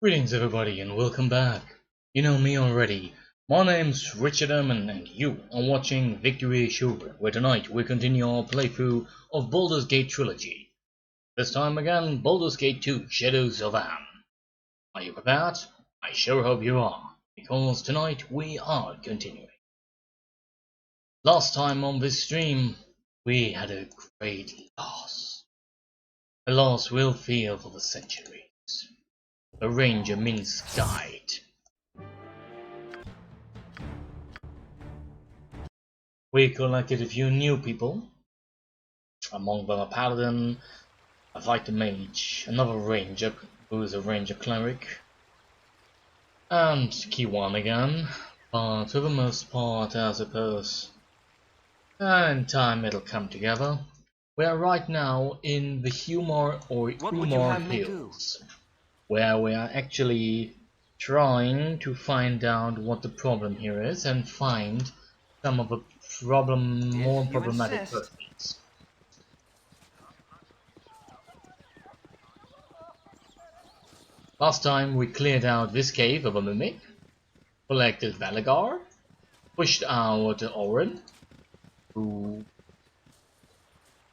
Greetings everybody and welcome back. You know me already. My name's Richard and you are watching Victory Assured, where tonight we continue our playthrough of Baldur's Gate Trilogy. This time again, Baldur's Gate 2 Shadows of Am. Are you prepared? I sure hope you are, because tonight we are continuing. Last time on this stream, we had a great loss. A loss we'll feel for the centuries. A Ranger Minsk died. We collected a few new people, among them a paladin, a fighter mage, another ranger who is a ranger cleric, and Kiwan again, but for the most part I suppose in time it'll come together. We are right now in the Umar Hills, where we are actually trying to find out what the problem here is and find some of the more problematic persons. Last time we cleared out this cave of a mimic, collected Valagar, pushed out Orin, who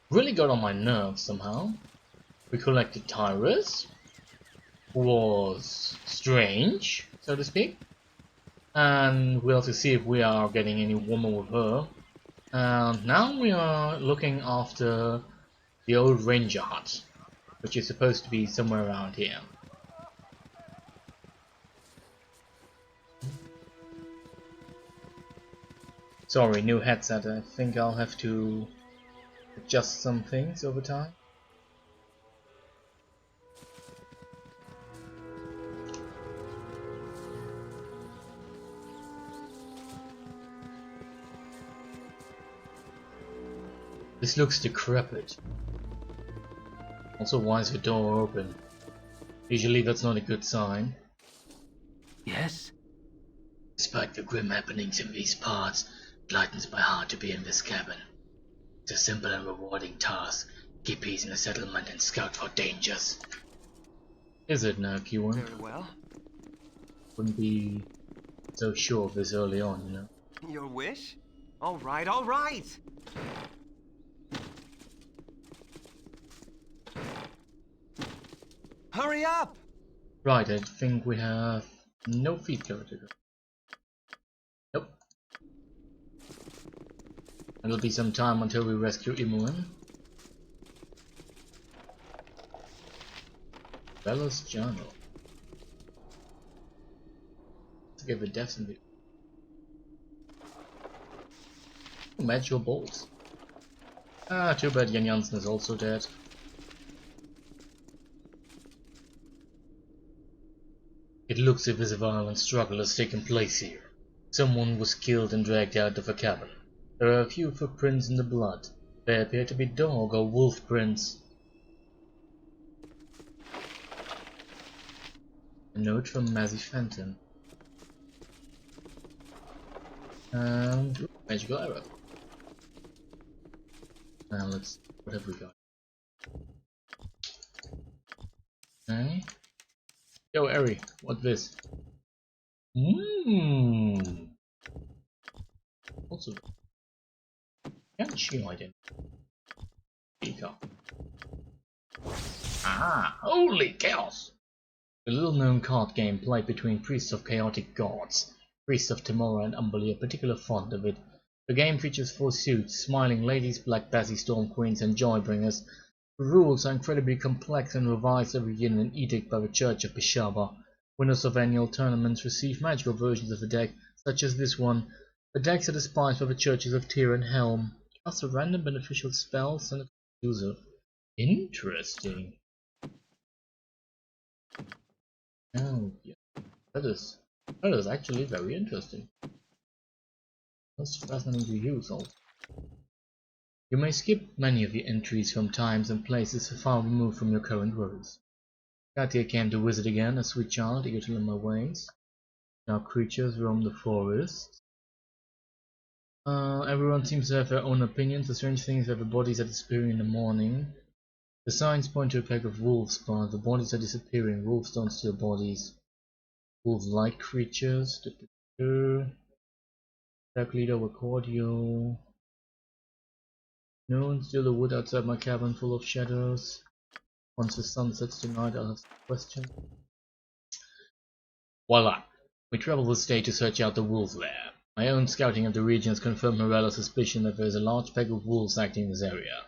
really got on my nerves somehow. We collected Tyrus, who was strange, so to speak. And we'll have to see if we are getting any warmer with her. And now we are looking after the old ranger hut, which is supposed to be somewhere around here. Sorry, new headset. I think I'll have to adjust some things over time. This looks decrepit. Also, why is the door open? Usually that's not a good sign. Yes? Despite the grim happenings in these parts, it lightens my heart to be in this cabin. It's a simple and rewarding task. Keep peace in the settlement and scout for dangers. Is it now, Q1? Very well. Wouldn't be so sure of this early on, you know. Your wish? All right, all right! Hurry up! Right, I think we have no feet cover to go. Nope. It'll be some time until we rescue Imoen. Bella's journal. Let's give a death in the magical bolts. Ah, too bad Jan Jansen is also dead. It looks as if a violent struggle has taken place here. Someone was killed and dragged out of the cabin. There are a few footprints in the blood. They appear to be dog or wolf prints. A note from Mazzy Fenton. And magical arrow. Now let's. What have we got? Okay. Yo, Eri, what's this? Also, can she identify? Ah, holy chaos! A little-known card game played between priests of chaotic gods. Priests of Tamora and Umberly are particularly fond of it. The game features 4 suits: smiling ladies, black passy storm queens, and joybringers. The rules are incredibly complex and revised every year in an edict by the Church of Peshawar. Winners of annual tournaments receive magical versions of the deck, such as this one. The decks are despised by the churches of Tyr and Helm. Cast a random beneficial spell, send it to the user. Interesting. Oh, yeah. That is actually very interesting. That's fascinating to use also. You may skip many of the entries from times and places far removed from your current worries. Katia came to visit again, a sweet child, eager to learn my ways. Now creatures roam the forest. Everyone seems to have their own opinions. The strange thing is that the bodies are disappearing in the morning. The signs point to a pack of wolves, but the bodies are disappearing. Wolves don't steal bodies. wolf-like creatures. Dark leader were cordial. No, still the wood outside my cabin full of shadows. Once the sun sets tonight, I'll have some questions. Voila! We travel this day to search out the wolf lair. My own scouting of the region has confirmed Morella's suspicion that there is a large pack of wolves acting in this area.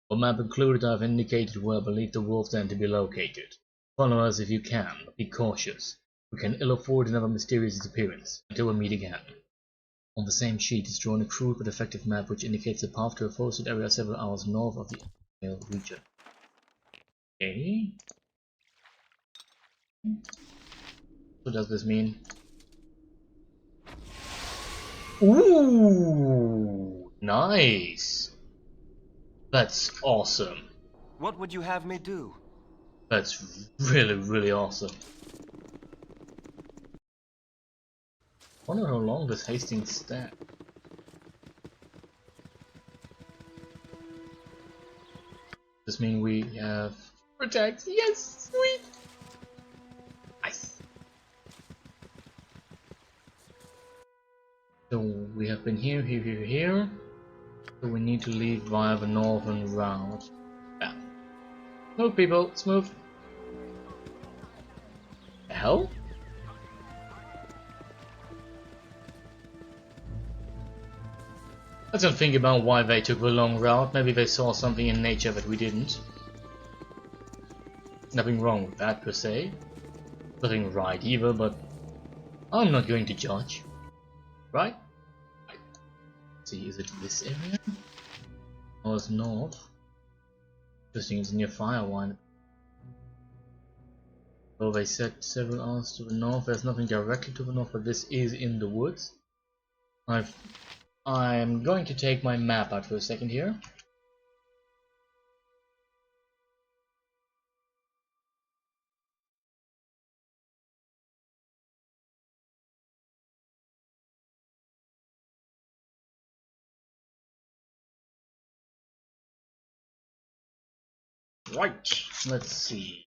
What map included, I have indicated where I believe the wolves then to be located. Follow us if you can, but be cautious. We can ill afford another mysterious disappearance, until we meet again. On the same sheet is drawn a crude but effective map which indicates the path to a forested area several hours north of the region. Okay. What does this mean? Ooh, nice. That's awesome. What would you have me do? That's really awesome. Wonder how long this Hastings stack. Does this mean we have protect? Yes, sweet. Nice. So we have been here. So we need to leave via the northern route. Yeah. Move, people, let's move. The hell? Let's not think about why they took the long route. Maybe they saw something in nature that we didn't. Nothing wrong with that per se. Nothing right either, but I'm not going to judge. Right? Let's see, is it this area? Oh, it's north. Interesting, it's near Firewine. Well, they said several hours to the north. There's nothing directly to the north, but this is in the woods. I'm going to take my map out for a second here. Right, let's see.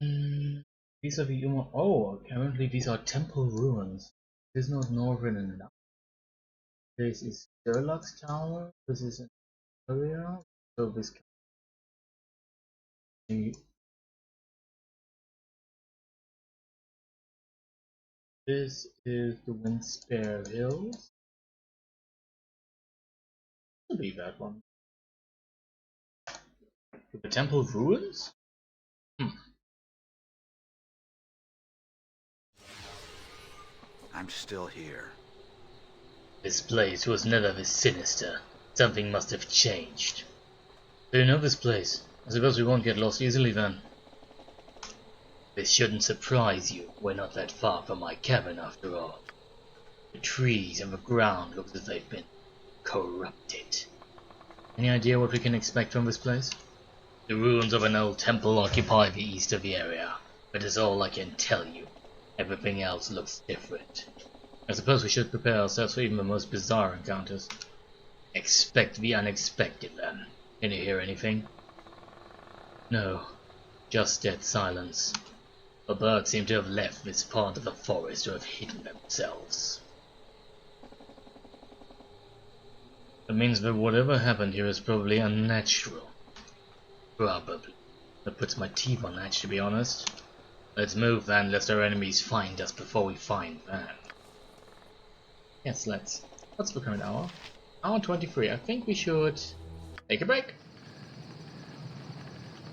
These are the Umar. Oh, apparently these are temple ruins. This is not northern enough. This is Sherlock's Tower. This is an area. So this can be. This is the Windspare Hills. Could be that one. The temple ruins? I'm still here. This place was never this sinister. Something must have changed. Do you know this place? I suppose we won't get lost easily then. This shouldn't surprise you. We're not that far from my cabin after all. The trees and the ground look as if they've been corrupted. Any idea what we can expect from this place? The ruins of an old temple occupy the east of the area. That is all I can tell you. Everything else looks different. I suppose we should prepare ourselves for even the most bizarre encounters. Expect the unexpected then. Can you hear anything? No, just dead silence. The birds seem to have left this part of the forest or have hidden themselves. That means that whatever happened here is probably unnatural. Probably. That puts my teeth on edge, to be honest. Let's move then, lest our enemies find us before we find them. Yes, let's. What's the current hour? Hour 23. I think we should take a break.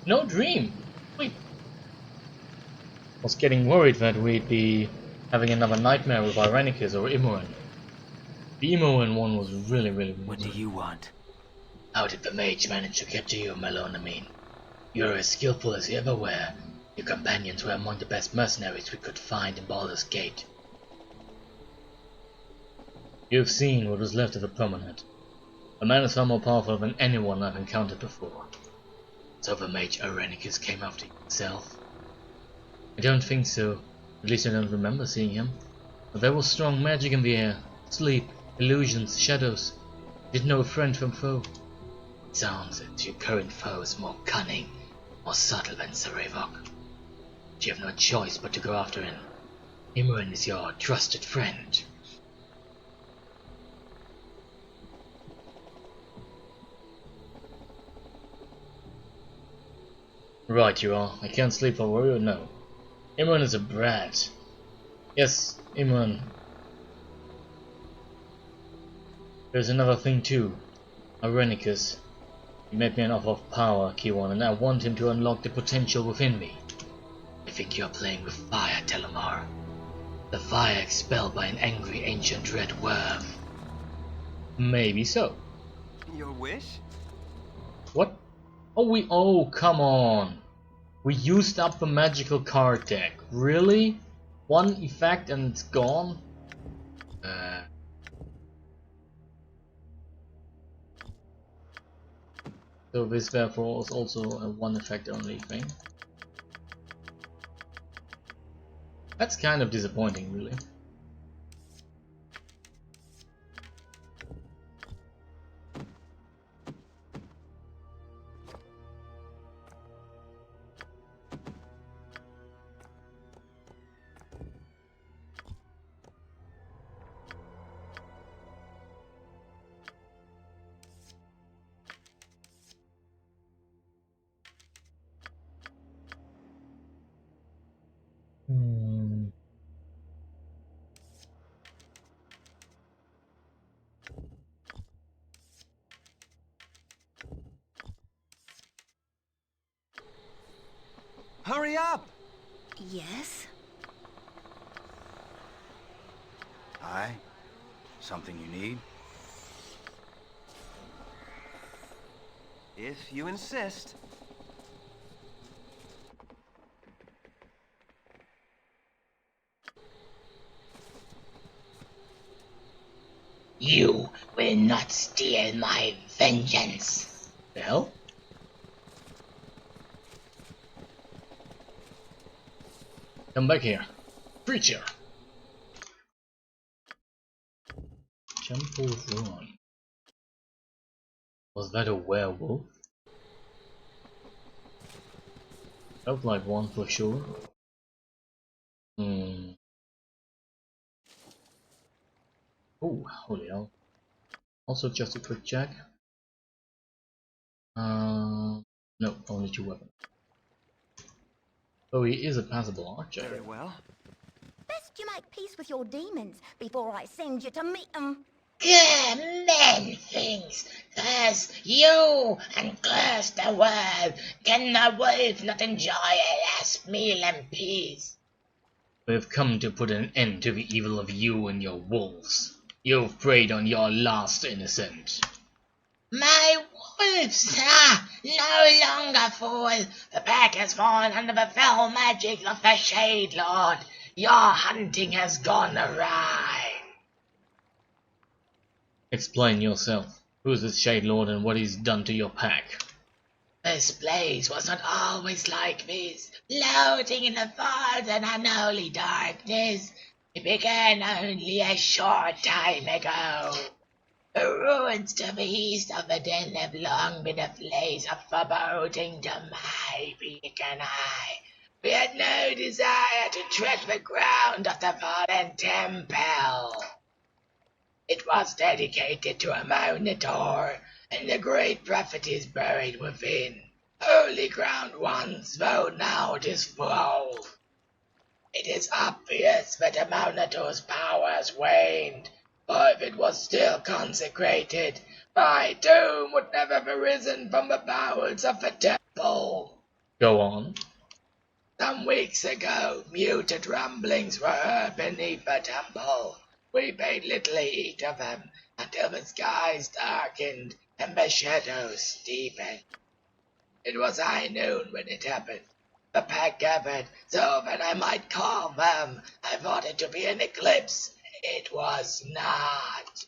No dream! Wait. I was getting worried that we'd be having another nightmare with Irenicus or Imoran. The Imoran one was really What do you want? How did the mage manage to get to you, Melonamine? You're as skillful as you ever were. Your companions were among the best mercenaries we could find in Baldur's Gate. You've seen what was left of the promenade. A man is far more powerful than anyone I've encountered before. So the mage Irenicus came after himself? I don't think so. At least I don't remember seeing him. But there was strong magic in the air. Sleep, illusions, shadows. I didn't know a friend from foe. It sounds as your current foe is more cunning, more subtle than Sarevok. You have no choice but to go after him. Imran is your trusted friend. Right, you are. I can't sleep for worry or no. Imran is a brat. Yes, Imran. There's another thing too. Irenicus. He made me an offer of power, Kiwan, and I want him to unlock the potential within me. I think you're playing with fire, Telemar. The fire expelled by an angry ancient red worm. Maybe so. Your wish? What? Oh, come on. We used up the magical card deck. Really? One effect and it's gone? So this therefore is also a one effect only thing. That's kind of disappointing, really. Hurry up! Yes? Aye? Something you need? If you insist. You will not steal my vengeance. The hell? Come back here. Creature! Temple Run. Was that a werewolf? Felt like one for sure. Oh, holy hell. Also just a quick check. No, only 2 weapons. Oh, he is a passable archer. Very well. Best you make peace with your demons before I send you to meet them. Good men things, curse you and curse the world. Can the wolf not enjoy a last meal in peace? We have come to put an end to the evil of you and your wolves. You've preyed on your last innocent. My wolves are no longer full. The pack has fallen under the fell magic of the Shade Lord. Your hunting has gone awry. Explain yourself. Who's this Shade Lord and what he's done to your pack? This place was not always like this, floating in the vault and unholy darkness. It began only a short time ago. The ruins to the east of the den have long been a place of foreboding to my beacon eye. We had no desire to tread the ground of the fallen temple. It was dedicated to a Monitor, and the great prophet is buried within. Holy ground once, though now it is full. It is obvious that the Monitor's powers waned, for if it was still consecrated, my doom would never have arisen from the bowels of the temple. Go on. Some weeks ago, muted rumblings were heard beneath the temple. We paid little heed of them until the skies darkened and the shadows deepened. It was high noon when it happened. The pack gathered so that I might call them. I thought it to be an eclipse. It was not.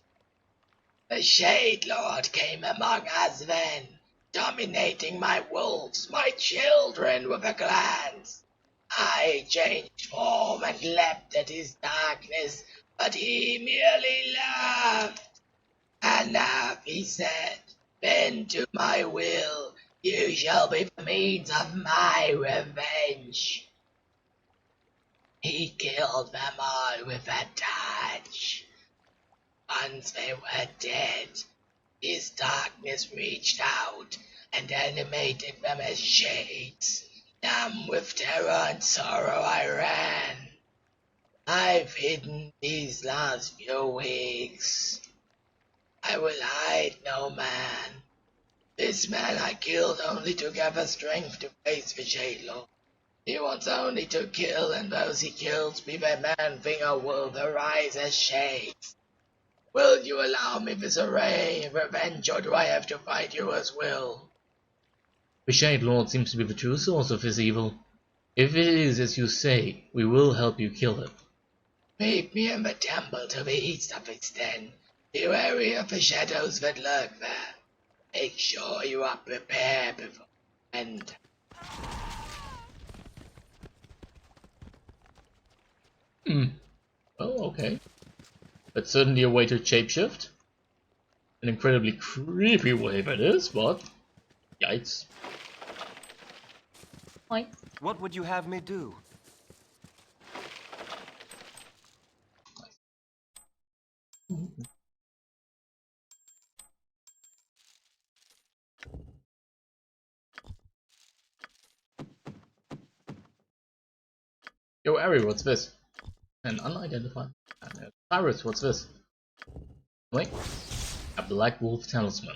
The Shade Lord came among us then, dominating my wolves, my children with a glance. I changed form and leapt at his darkness, but he merely laughed. Enough, he said, bend to my will. You shall be the means of my revenge. He killed them all with a touch. Once they were dead, his darkness reached out and animated them as shades. Numb with terror and sorrow, I ran. I've hidden these last few weeks. I will hide no man. This man I killed only to gather strength to face the Shade Lord. He wants only to kill, and those he kills, be they man, thing, or wolf, arise as shades. Will you allow me this array of revenge, or do I have to fight you as will? The Shade Lord seems to be the true source of his evil. If it is as you say, we will help you kill him. Meet me in the temple to the east of its den. Be wary of the shadows that lurk there. Make sure you are prepared before the end. Oh, okay. That's certainly a way to shapeshift. An incredibly creepy way that is, but yikes. Hi. What would you have me do? Yo, Ari, what's this? An unidentified. Cyrus, what's this? Wait. A Black Wolf Talisman.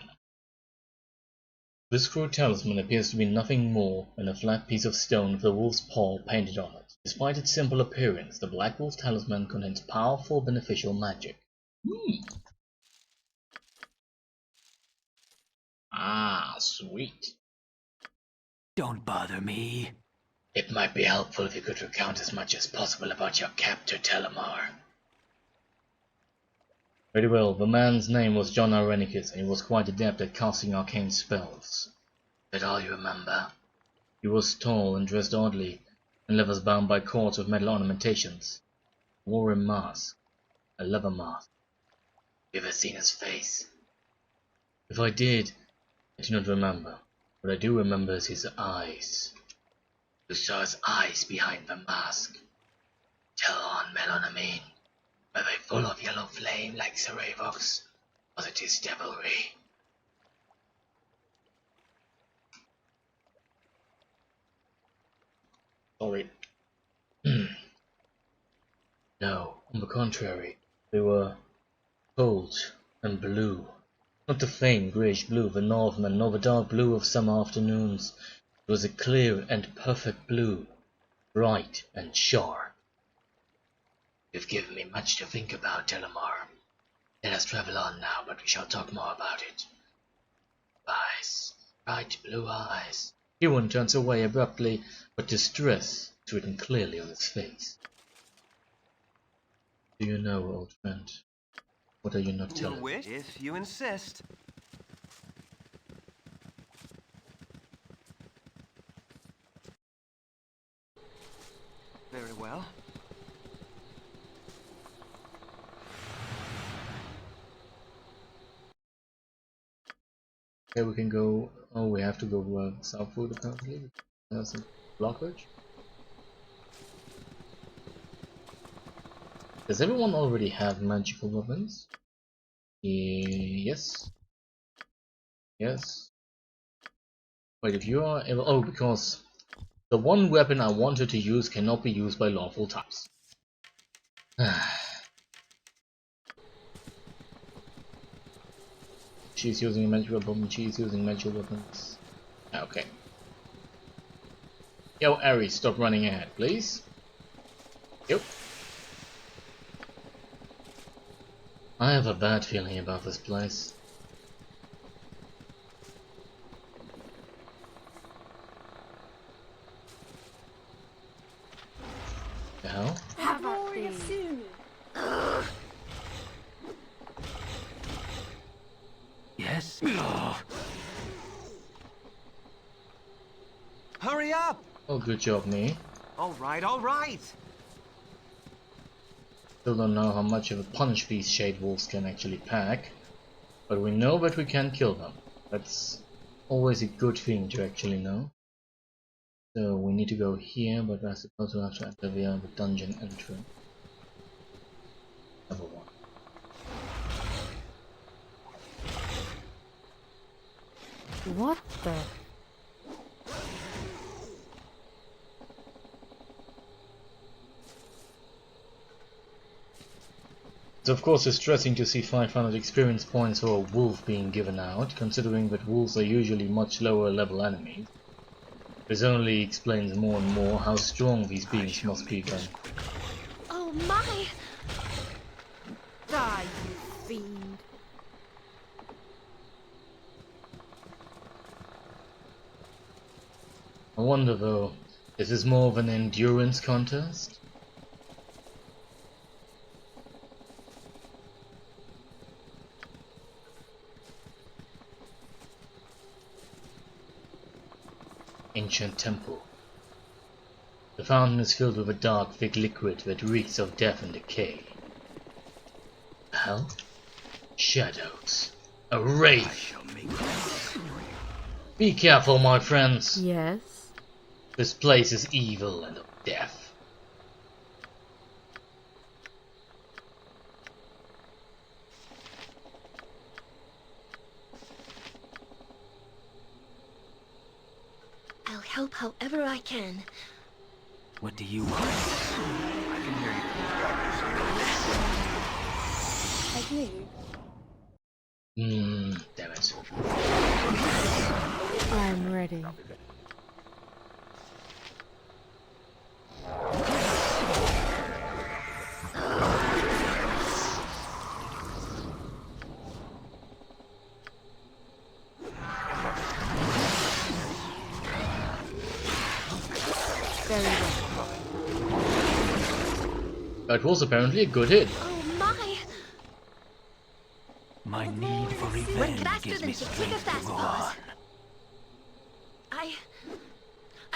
This crude talisman appears to be nothing more than a flat piece of stone with a wolf's paw painted on it. Despite its simple appearance, the Black Wolf Talisman contains powerful beneficial magic. Ah, sweet. Don't bother me. It might be helpful if you could recount as much as possible about your captor, Telemar. Very well, the man's name was John Irenicus, and he was quite adept at casting arcane spells. Is that all you remember? He was tall and dressed oddly, and left us bound by cords with metal ornamentations. He wore a mask, a leather mask. You ever seen his face? If I did, I do not remember. What I do remember is his eyes. You saw his eyes behind the mask. Tell on, Melonamine. Were they full of yellow flame like Cerevox? Was it his devilry? Sorry. No, on the contrary, they were cold and blue. Not the faint greyish blue of the Northman, nor the dark blue of summer afternoons. It was a clear and perfect blue, bright and sharp. You've given me much to think about, Telemar. Let us travel on now, but we shall talk more about it. Eyes, bright blue eyes. Huon turns away abruptly, but distress is written clearly on his face. Do you know, old friend? What are you not Your telling? wish, if you insist. Very well. Okay, we can go. Oh, we have to go southward apparently. There's some blockage. Does everyone already have magical weapons? Yes. Yes. Wait, if you are able. Oh, because the one weapon I wanted to use cannot be used by lawful types. She's using a magical weapon. She's using magical weapons. Okay. Yo, Ari, stop running ahead, please. Yep. I have a bad feeling about this place. The hell? Yes? Hurry up! Oh, good job, me. All right, all right. Still don't know how much of a punch these Shade Wolves can actually pack, but we know that we can kill them. That's always a good thing to actually know. So we need to go here, but I suppose we'll have to enter via the dungeon entrance. Level 1. What the? It's of course distressing to see 500 experience points for a wolf being given out, considering that wolves are usually much lower level enemies. This only explains more and more how strong these beings must be then. Oh my! Die, you fiend. I wonder though, is this more of an endurance contest? Ancient temple. The fountain is filled with a dark, thick liquid that reeks of death and decay. Hell? Shadows. A wraith! Be careful, my friends! Yes. This place is evil and of death. I'll help however I can. What do you want? I can hear you. I knew. Damn it. I'm ready. Very well. That was apparently a good hit. Oh my! My need for Went revenge faster gives than me to kick a strength to fast go pass. on. I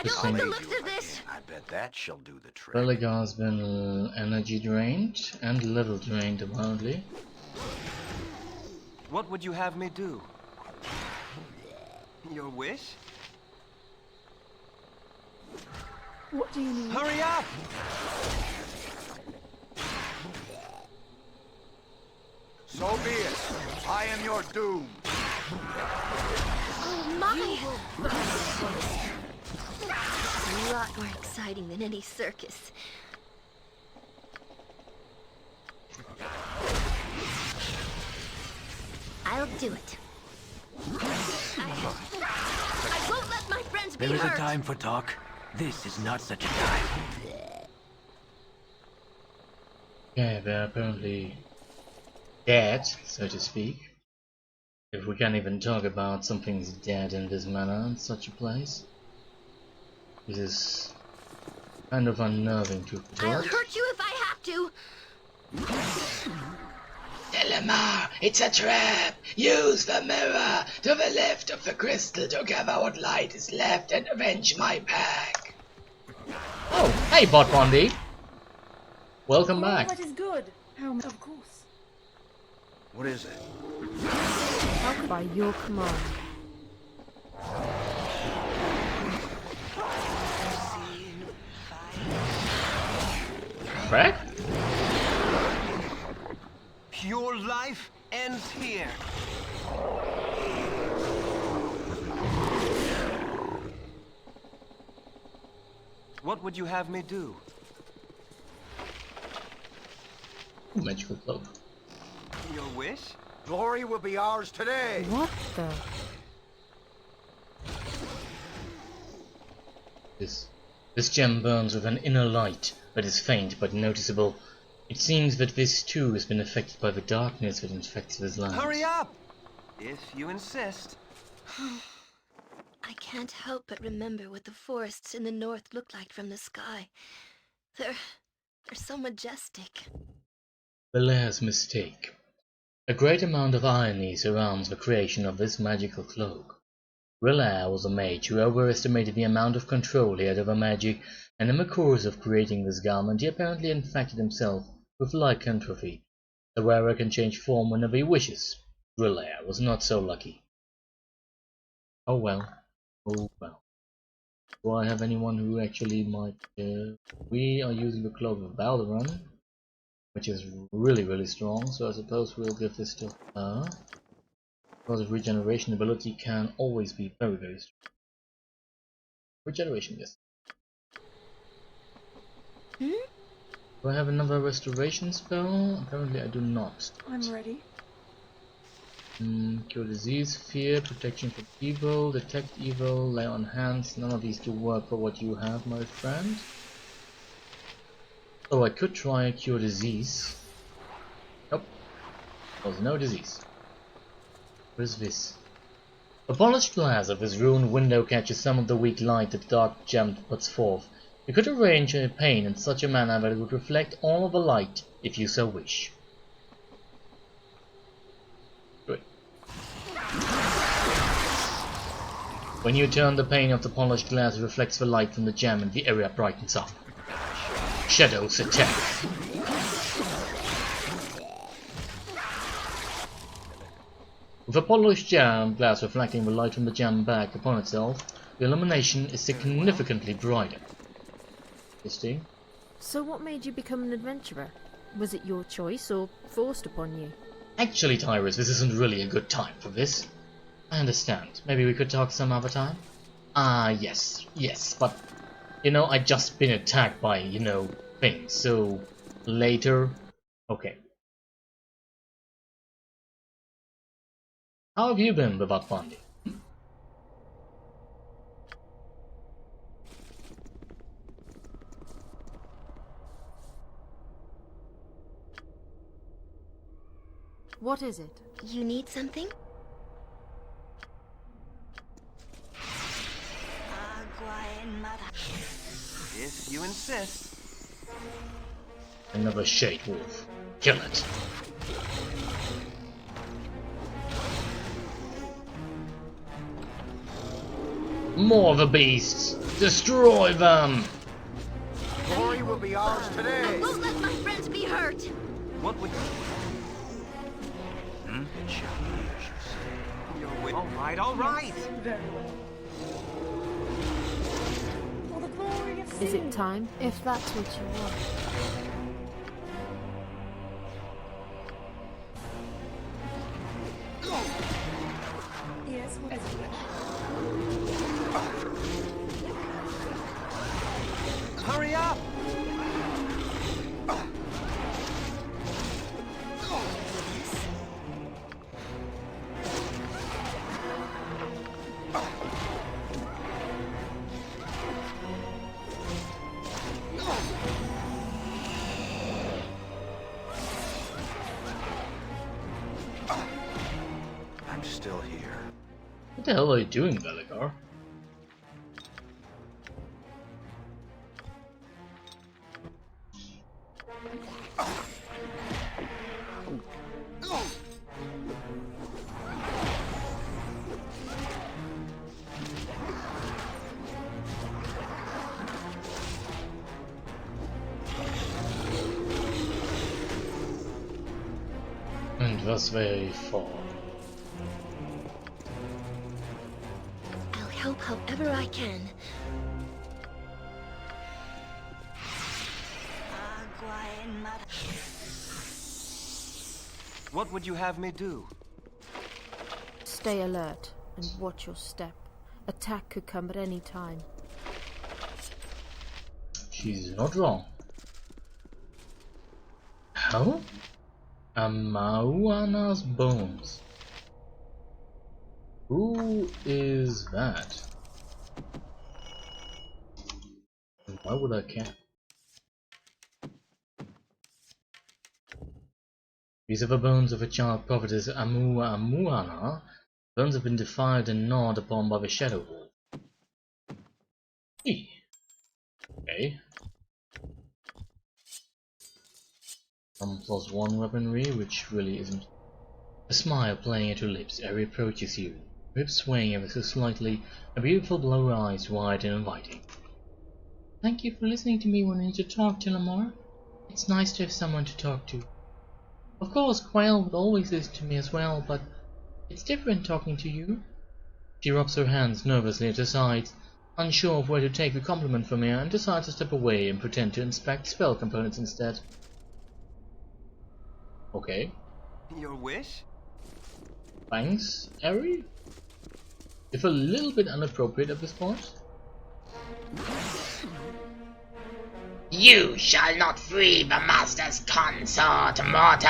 This don't like the thing- looks of this. I bet that shall do the trick. Religar's been energy drained and level drained apparently. What would you have me do? Your wish? What do you need? Hurry up! So be it. I am your doom. Oh my! A lot more exciting than any circus. I'll do it. I won't let my friends be There is a hurt. time for talk. This is not such a time. Yeah, they're apparently dead, so to speak. If we can't even talk about something's dead in this manner in such a place. This is kind of unnerving to I'll report. hurt you if I have to. Delamar, it's a trap! Use the mirror to the left of the crystal to gather what light is left and avenge my pack. Oh, hey Bot Bondi! Welcome back. That is good. How? Of course. What is it? By your command. Crack? Your life ends here. What would you have me do? Magical cloak. Your wish? Glory will be ours today. What the? This gem burns with an inner light that is faint but noticeable. It seems that this too has been affected by the darkness that infects this land. Hurry up! If you insist. I can't help but remember what the forests in the north look like from the sky. They're so majestic. Belair's mistake. A great amount of irony surrounds the creation of this magical cloak. Belair was a mage who overestimated the amount of control he had over magic, and in the course of creating this garment he apparently infected himself with lycanthropy. The wearer can change form whenever he wishes. Belair was not so lucky. Oh well. Oh well. Do I have anyone who actually might... we are using the Cloak of Baldur, which is really strong, so I suppose we'll give this to her. Because of regeneration ability can always be very strong. Regeneration, yes. Hmm? Do I have another restoration spell? Apparently I do not. I'm ready. Cure disease, fear, protection from evil, detect evil, lay on hands. None of these do work for what you have, my friend. So I could try cure disease. Nope. There's no disease. What is this? The polished glass of his ruined window catches some of the weak light that the dark gem puts forth. You could arrange a pane in such a manner that it would reflect all of the light, if you so wish. Good. When you turn the pane of the polished glass, it reflects the light from the gem and the area brightens up. Shadows attack. With a polished gem glass reflecting the light from the gem back upon itself, the illumination is significantly brighter. Interesting. So what made you become an adventurer? Was it your choice or forced upon you? Actually, Tyrus, this isn't really a good time for this. I understand. Maybe we could talk some other time? Yes, but, I just been attacked by, things, so, later? Okay. How have you been, Vivat Pandi? What is it? You need something? If you insist. Another shade wolf. Kill it. More of the beasts! Destroy them! Glory will be ours today. Won't let my friends be hurt! What would you... It shall be as you say. Your way. All right. Very well. For the glory of Is it time? If that's what you want. Yes, as you wish. Hurry up! I'm still here. What the hell are you doing, Belagar? And thus they fall. I'll help however I can. What would you have me do? Stay alert and watch your step. Attack could come at any time. She's not wrong. How? Amauana's bones. Who is that? And why would I care? These are the bones of a child prophetess Amuana. Bones have been defiled and gnawed upon by the Shadow Wolf. Okay. Some +1 weaponry, which really isn't. A smile playing at her lips, Eri approaches you, hips swaying ever so slightly, a beautiful blue eyes wide and inviting. Thank you for listening to me when I need to talk, Tilamar. It's nice to have someone to talk to. Of course, Quail would always listen to me as well, but it's different talking to you. She rubs her hands nervously at her sides. unsure of where to take the compliment from here, and decides to step away and pretend to inspect spell components instead. Okay. Your wish? Thanks, Ari? If a little bit inappropriate at this point. You shall not free the master's consort, mortal!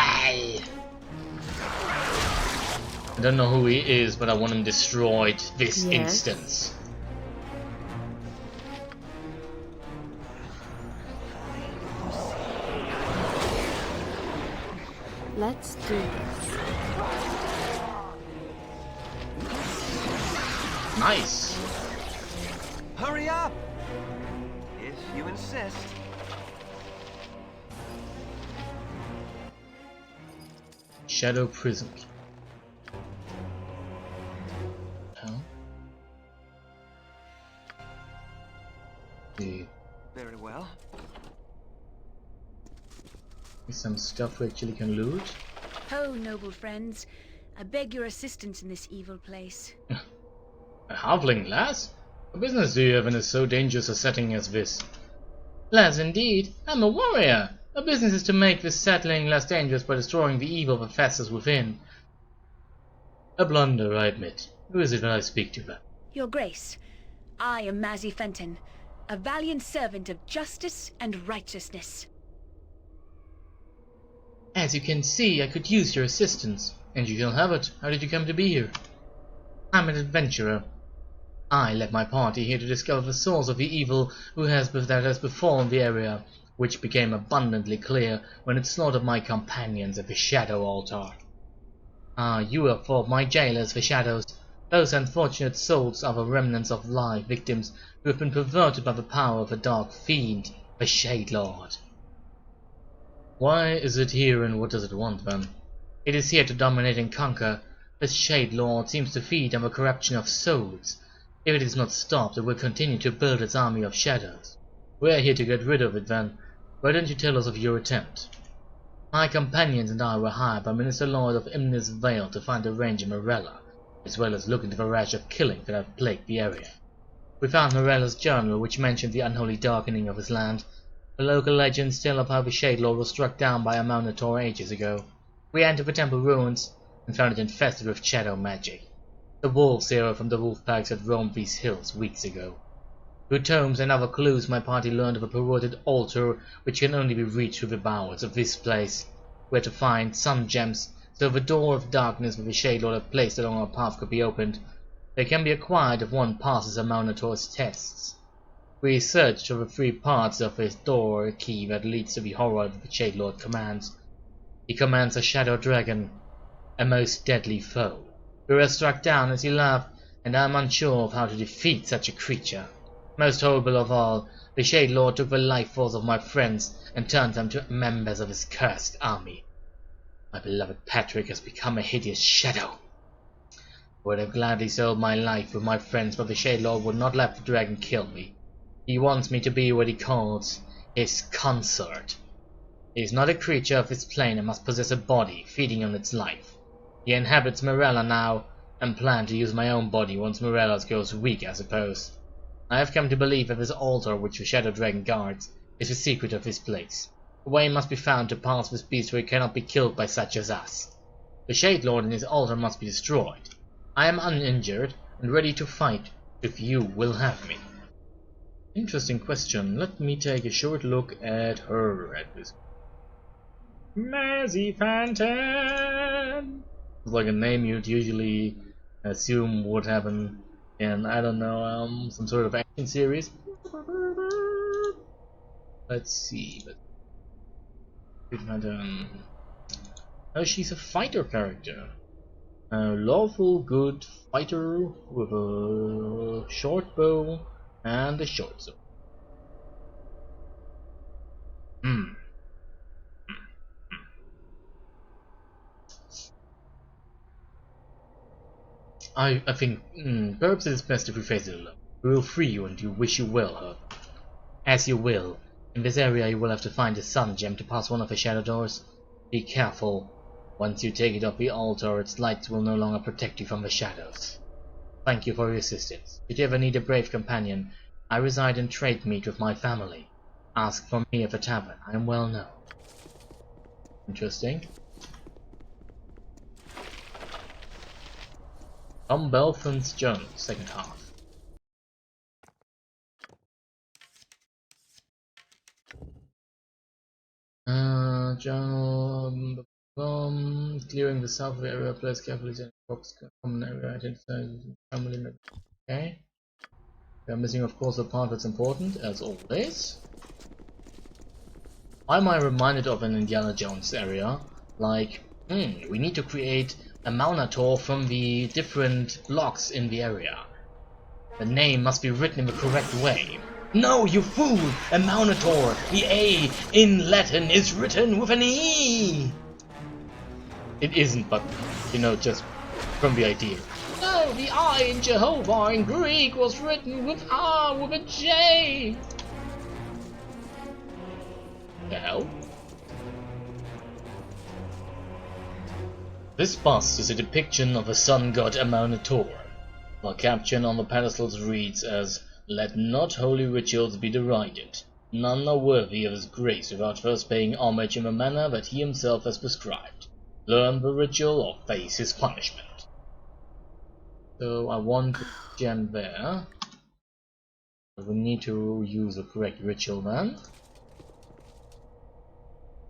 I don't know who he is, but I want him destroyed this Yes. instance. Let's do this. Nice! Hurry up! If you insist. Shadow Prison. Huh? See, Very well. some stuff we actually can loot. Ho, noble friends. I beg your assistance in this evil place. A halfling, lass? What business do you have in so dangerous a setting as this? Lass, indeed. I'm a warrior. My business is to make this settling less dangerous by destroying the evil that festers within. A blunder, I admit. Who is it that I speak to, then? Your Grace, I am Mazzy Fenton, a valiant servant of justice and righteousness. As you can see, I could use your assistance. And you shall have it. How did you come to be here? I'm an adventurer. I led my party here to discover the source of the evil that has befallen the area, which became abundantly clear when it slaughtered my companions at the Shadow Altar. Ah, you have fought my jailers, the Shadows. Those unfortunate souls are the remnants of live victims who have been perverted by the power of a dark fiend, the Shade Lord. Why is it here and what does it want, then? It is here to dominate and conquer. This Shade Lord seems to feed on the corruption of souls. If it is not stopped, it will continue to build its army of shadows. We are here to get rid of it, then. Why don't you tell us of your attempt? My companions and I were hired by Minister Lord of Imnis Vale to find a range in Morella, as well as look into the rash of killing that have plagued the area. We found Morella's journal, which mentioned the unholy darkening of his land. The local legends tell of how the Shade Lord was struck down by a Minotaur ages ago. We entered the temple ruins and found it infested with shadow magic. The wolves here from the wolf packs had roamed these hills weeks ago. Through tomes and other clues, my party learned of a perverted altar which can only be reached through the bowels of this place. Where to find sun gems, so the door of darkness that the Shade Lord had placed along our path could be opened. They can be acquired if one passes a Minotaur's tests. We searched for the 3 parts of this door key that leads to the horror that the Shade Lord commands. He commands a shadow dragon, a most deadly foe. We were struck down as he laughed, and I am unsure of how to defeat such a creature. Most horrible of all, the Shade Lord took the life force of my friends and turned them to members of his cursed army. My beloved Patrick has become a hideous shadow. I would have gladly sold my life with my friends, but the Shade Lord would not let the dragon kill me. He wants me to be what he calls his consort. He is not a creature of this plane and must possess a body feeding on its life. He inhabits Morella now, and plan to use my own body once Morella's grows weak, I suppose. I have come to believe that this altar which the Shadow Dragon guards is the secret of this place. A way must be found to pass this beast where it cannot be killed by such as us. The Shade Lord and his altar must be destroyed. I am uninjured and ready to fight if you will have me. Interesting question. Let me take a short look at her at this. Mazzy Phantom! It's like a name you'd usually assume would happen in, I don't know, some sort of action series. Let's see, oh, she's a fighter character. A lawful good fighter with a short bow and a short sword. I think perhaps it is best if we face it alone. We will free you and you wish you well, Herb. As you will. In this area you will have to find a sun gem to pass one of the shadow doors. Be careful. Once you take it off the altar, its lights will no longer protect you from the shadows. Thank you for your assistance. If you ever need a brave companion, I reside in trade meet with my family. Ask for me at the tavern. I am well known. Interesting. Tom Belfons Jones, second half. Journal. Clearing the south area, place carefully in box common area identified family member. Okay. We are missing, of course, a part that's important, as always. Why am I reminded of an Indiana Jones area? Like, we need to create a Maunator from the different blocks in the area. The name must be written in the correct way. No, you fool! A Maunator! The A in Latin is written with an E! It isn't, but, you know, just from the idea. No, the I in Jehovah in Greek was written with R with a J! The hell? This bust is a depiction of the sun god Amaunator. The caption on the pedestals reads as, "Let not holy rituals be derided. None are worthy of his grace without first paying homage in the manner that he himself has prescribed. Learn the ritual or face his punishment." So I want the gem there. We need to use the correct ritual then.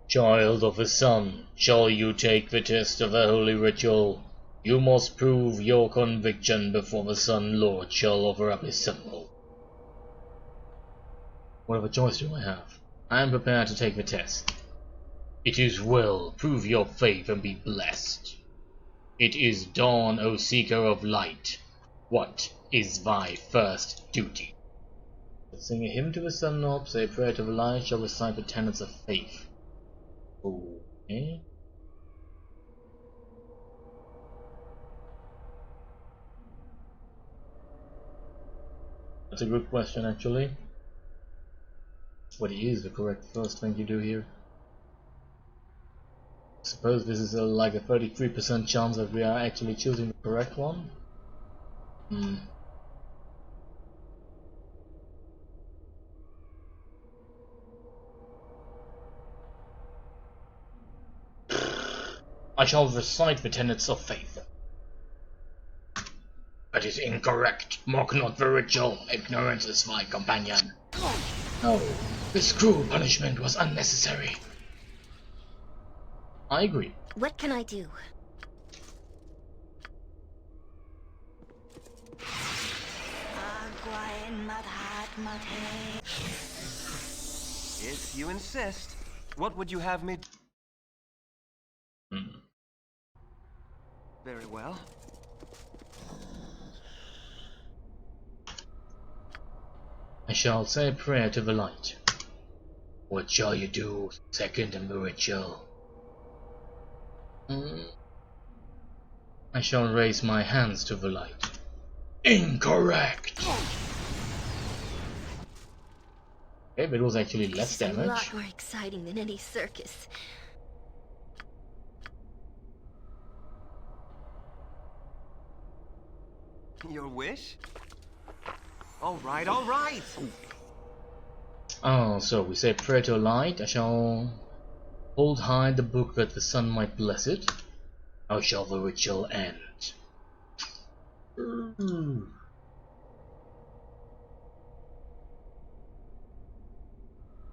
Child of the sun, shall you take the test of the holy ritual? You must prove your conviction before the Sun Lord shall offer up his symbol. What other choice do I have? I am prepared to take the test. It is well, prove your faith and be blessed. It is dawn, O seeker of light. What is thy first duty? Sing a hymn to the Sun Lord, say a prayer to the light, shall recite the tenets of faith. Okay. That's a good question, actually. What is the correct first thing you do here? I suppose this is like a 33% chance that we are actually choosing the correct one. I shall recite the tenets of faith. That is incorrect. Mock not the ritual. Ignorance is my companion. No, this cruel punishment was unnecessary. I agree. What can I do? If you insist, what would you have me do? Very well. I shall say a prayer to the light. What shall you do, second in the ritual? I shall raise my hands to the light. Incorrect! Okay, but it was actually less This is a lot damage. more exciting than any circus. Your wish? All right, all right. Oh, so we say prayer to light. I shall hold high the book that the sun might bless it. How shall the ritual end?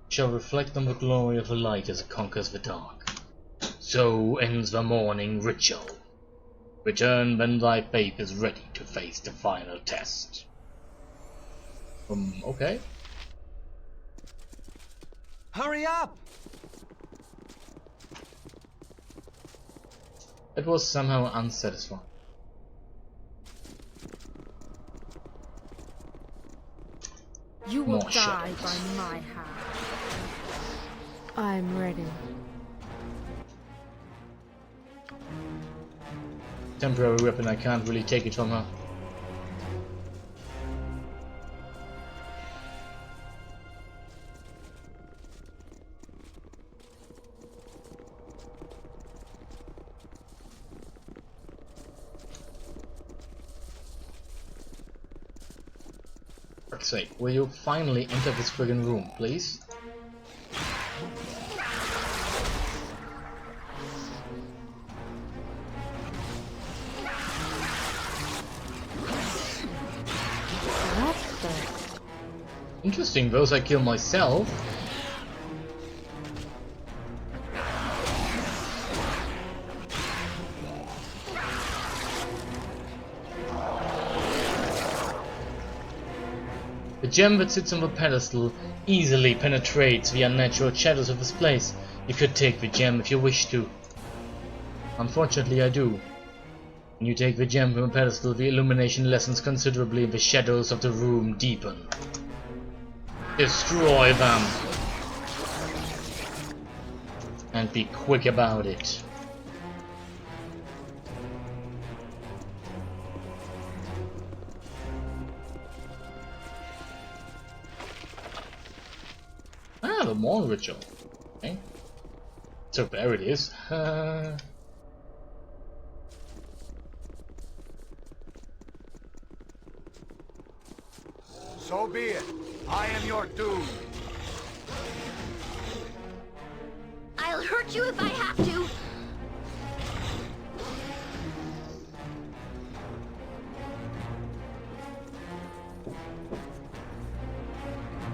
Shall reflect on the glory of the light as it conquers the dark. So ends the morning ritual. Return when thy faith is ready to face the final test. Okay. Hurry up! It was somehow unsatisfying. You will More die shadows. by my hand. I'm ready. Temporary weapon, I can't really take it from her. fuck's sake, will you finally enter this friggin' room, please? What the? Interesting, those I kill myself. The gem that sits on the pedestal easily penetrates the unnatural shadows of this place. You could take the gem if you wish to. Unfortunately, I do. When you take the gem from the pedestal, the illumination lessens considerably and the shadows of the room deepen. Destroy them! And be quick about it. Ah, the Morn ritual. Okay. So there it is. So be it. I am your doom. I'll hurt you if I have to.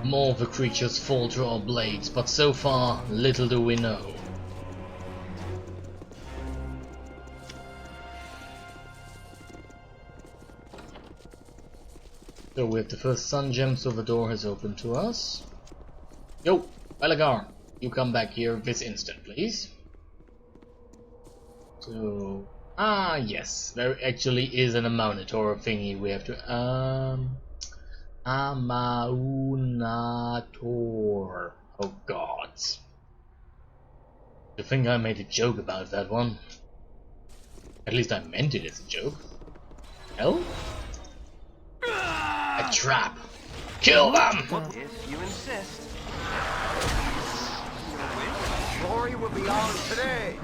More of the creatures fall to our blades, but so far, little do we know. So we have the first sun gem, so the door has opened to us. Yo, Belagar, you come back here this instant, please. So, yes, there actually is an Amaunator thingy we have to, Amaunator. Oh god. I think I made a joke about that one. At least I meant it as a joke. Hell? A trap. Kill them! If you insist. Glory will be ours today.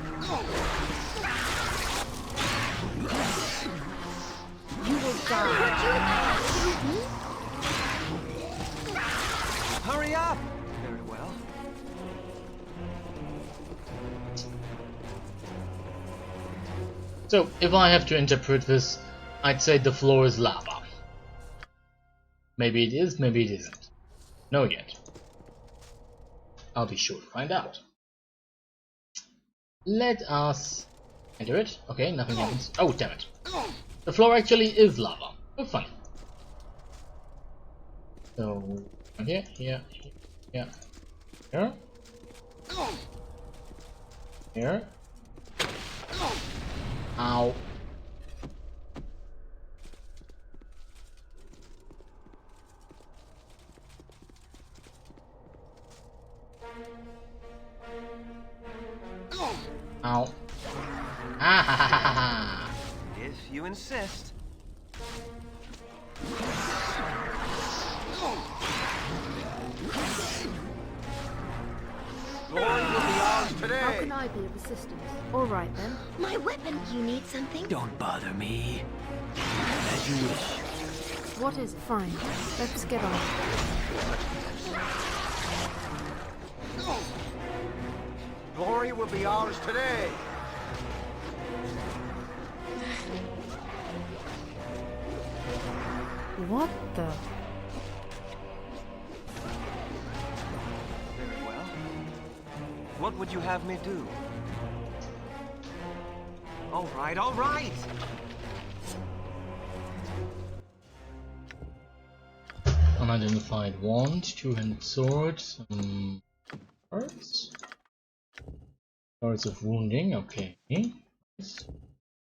You will I'll die. hurt you if I have to. Hurry up! Very well. So, if I have to interpret this, I'd say the floor is lava. Maybe it is, maybe it isn't. No yet. I'll be sure to find out. Let us enter it. Okay, nothing happens. Oh, damn it. The floor actually is lava. Oh, funny. So, here, here, here, here, here. Ow. Ow. Ah ha ha ha ha. If you insist. Glory will be ours How today. can I be of assistance? All right then. My weapon. You need something? Don't bother me. As you wish. What is it? Fine. Let's get on. Glory will be ours today. What the? Very well. What would you have me do? All right, all right. Unidentified wand, two-handed sword, some cards. Cards of wounding, okay.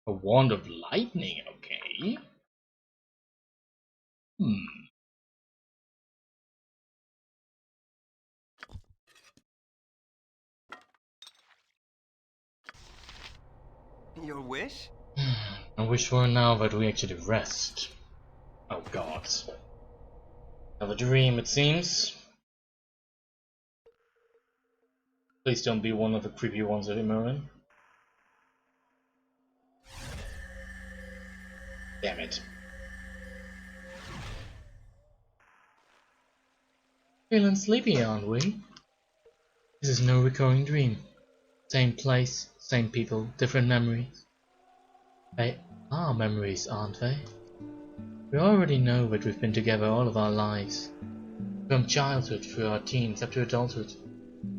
A wand of lightning, okay. Your wish? I wish for now that we actually rest. Oh god. Have a dream, it seems. Please don't be one of the creepy ones at Immerman. Damn it. Feeling sleepy, aren't we? This is no recurring dream. Same place, same people, different memories. They are memories, aren't they? We already know that we've been together all of our lives. From childhood through our teens up to adulthood.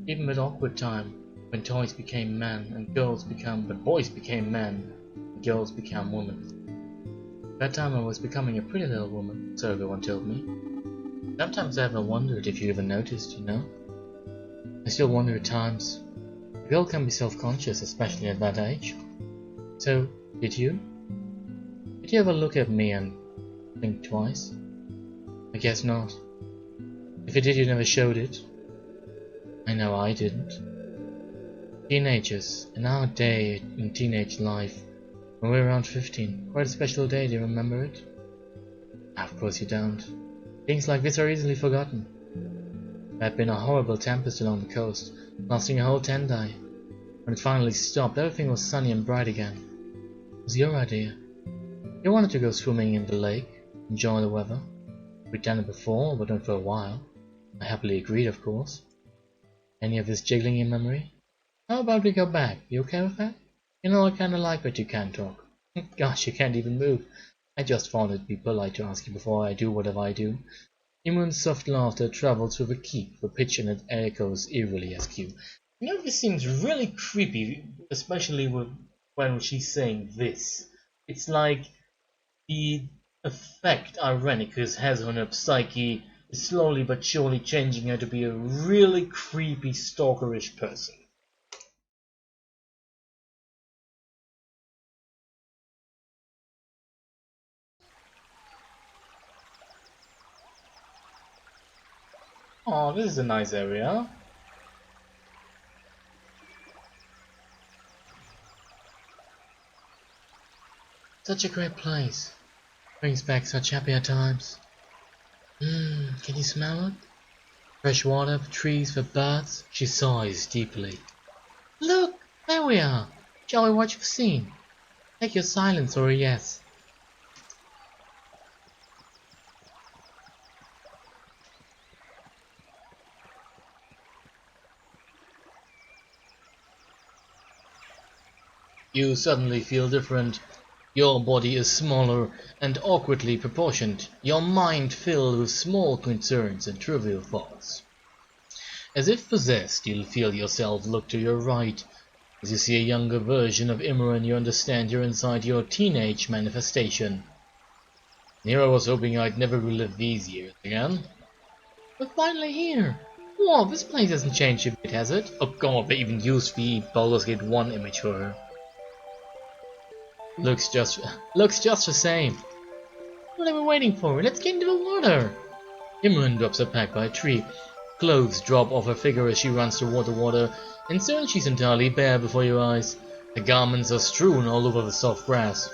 Even that awkward time when toys became men and boys became men and girls became women. That time I was becoming a pretty little woman, so everyone told me. Sometimes I ever wondered if you ever noticed, you know? I still wonder at times. A girl can be self-conscious, especially at that age. So, did you? Did you ever look at me and think twice? I guess not. If you did, you never showed it. I know I didn't. Teenagers, in our day in teenage life, when we were around 15, quite a special day, do you remember it? Of course you don't. Things like this are easily forgotten. There had been a horrible tempest along the coast, lasting a whole Tendai. When it finally stopped, everything was sunny and bright again. It was your idea. You wanted to go swimming in the lake, enjoy the weather. We'd done it before, but not for a while. I happily agreed, of course. Any of this jiggling in memory? How about we go back? You okay with that? You know, I kinda like that you can't talk. Gosh, you can't even move. I just thought it'd be polite to ask you before I do whatever I do. Imun's soft laughter travels through the keep, the pitch and it echoes eerily askew. You know, this seems really creepy, especially when she's saying this. It's like the effect Irenicus has on her psyche is slowly but surely changing her to be a really creepy, stalkerish person. Oh, this is a nice area. Such a great place. Brings back such happier times. Can you smell it? Fresh water, the trees, the birds. She sighs deeply. Look, there we are. Shall we watch the scene? Take your silence or a yes. You suddenly feel different. Your body is smaller and awkwardly proportioned, your mind filled with small concerns and trivial thoughts. As if possessed, you'll feel yourself look to your right. As you see a younger version of Imran, you understand you're inside your teenage manifestation. Here I was hoping I'd never relive these years again. We're finally here. Whoa, this place hasn't changed a bit, has it? Oh god, they even used the Baldur's Gate 1 image for her. Looks just the same. What are we waiting for? Let's get into the water! Imran drops her pack by a tree. Clothes drop off her figure as she runs toward the water, and soon she's entirely bare before your eyes. Her garments are strewn all over the soft grass.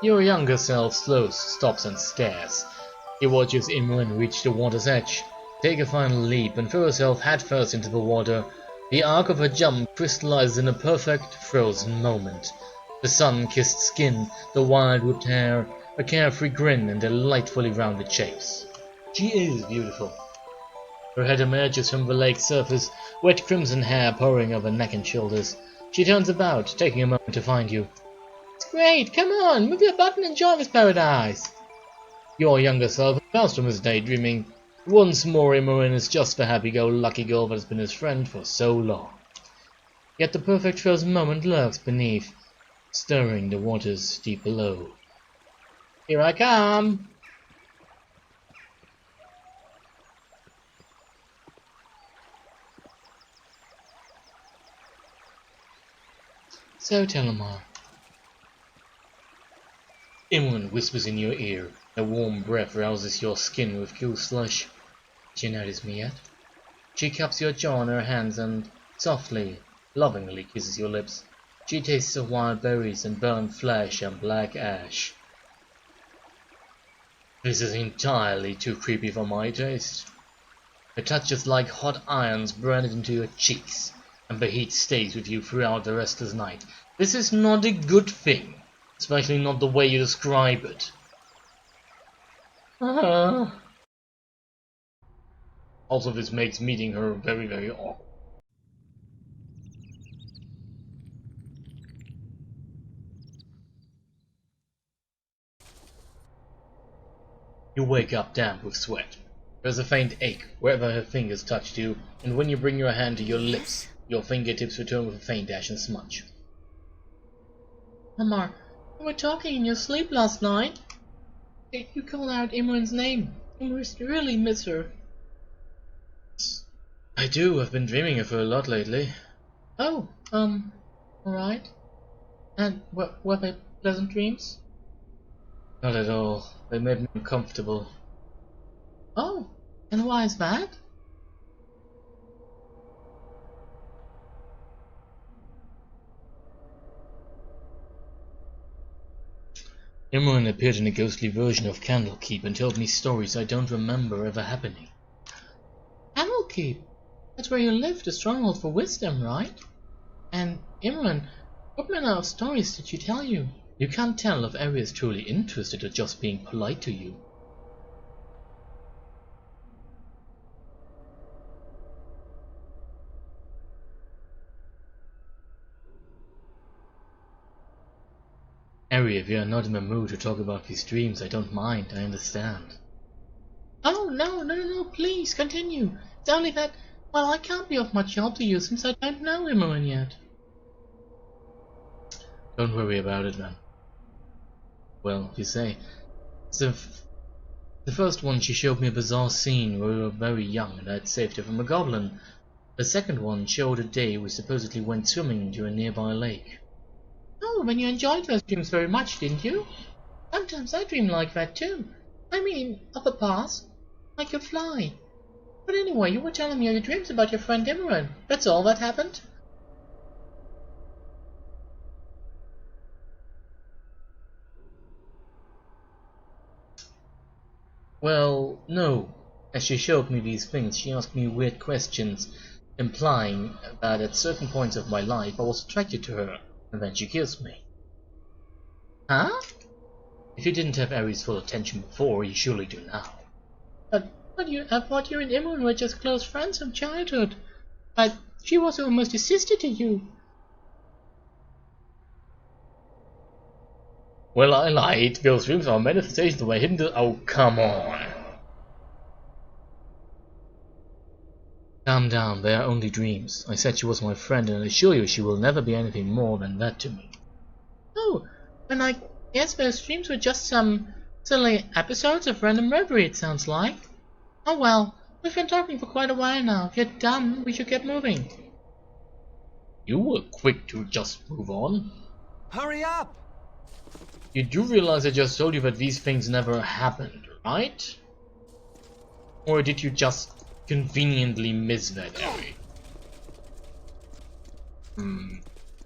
Your younger self stops and stares. He watches Imran reach the water's edge, take a final leap and throw herself headfirst into the water. The arc of her jump crystallizes in a perfect, frozen moment. The sun-kissed skin, the wild-whipped hair, a carefree grin and delightfully rounded shapes. She is beautiful. Her head emerges from the lake's surface, wet crimson hair pouring over neck and shoulders. She turns about, taking a moment to find you. It's great, come on, move your butt and enjoy this paradise. Your younger self bounces from his daydreaming. Once more Imogen is just the happy-go-lucky girl that has been his friend for so long. Yet the perfect frozen moment lurks beneath, stirring the waters deep below. Here I come! So Telemar. Imogen whispers in your ear. A warm breath rouses your skin with cool slush. Do you notice me yet? She cups your jaw in her hands and softly, lovingly kisses your lips. She tastes of wild berries and burnt flesh and black ash. This is entirely too creepy for my taste. Her touch is like hot irons burned into your cheeks, and the heat stays with you throughout the restless night. This is not a good thing. Especially not the way you describe it. Also, this makes meeting her very, very awkward. You wake up damp with sweat. There's a faint ache wherever her fingers touched you, and when you bring your hand to your lips, your fingertips return with a faint ash and smudge. Umar, you were talking in your sleep last night. You called out Imran's name. You must really miss her. I do. I've been dreaming of her a lot lately. Oh, alright. And were they pleasant dreams? Not at all. They made me uncomfortable. Oh, and why is that? Imran appeared in a ghostly version of Candlekeep and told me stories I don't remember ever happening. Candlekeep? That's where you lived, a stronghold for wisdom, right? And Imran, what manner of stories did she tell you? You can't tell if Ari is truly interested or just being polite to you. Ari, if you are not in the mood to talk about these dreams, I don't mind, I understand. Oh, no, please, continue. It's only that, well, I can't be of much help to you since I don't know Imran yet. Don't worry about it, then. Well, you say, the first one she showed me a bizarre scene where we were very young and I had saved her from a goblin. The second one showed a day we supposedly went swimming to a nearby lake. Oh, then you enjoyed those dreams very much, didn't you? Sometimes I dream like that too. I mean, of the past. I could fly. But anyway, you were telling me your dreams about your friend Imran. That's all that happened? Well, no. As she showed me these things, she asked me weird questions, implying that at certain points of my life I was attracted to her, and then she kissed me. Huh? If you didn't have Aries' full attention before, you surely do now. I thought you and Imran were just close friends from childhood. But she was almost a sister to you. Well, I lied. Those dreams are manifestations of my hidden... Oh, come on. Calm down, they are only dreams. I said she was my friend, and I assure you she will never be anything more than that to me. Oh, and I guess those dreams were just some silly episodes of random reverie, it sounds like. Oh well, we've been talking for quite a while now. If you're done, we should get moving. You were quick to just move on. Hurry up! You do realize I just told you that these things never happened, right? Or did you just conveniently miss that area?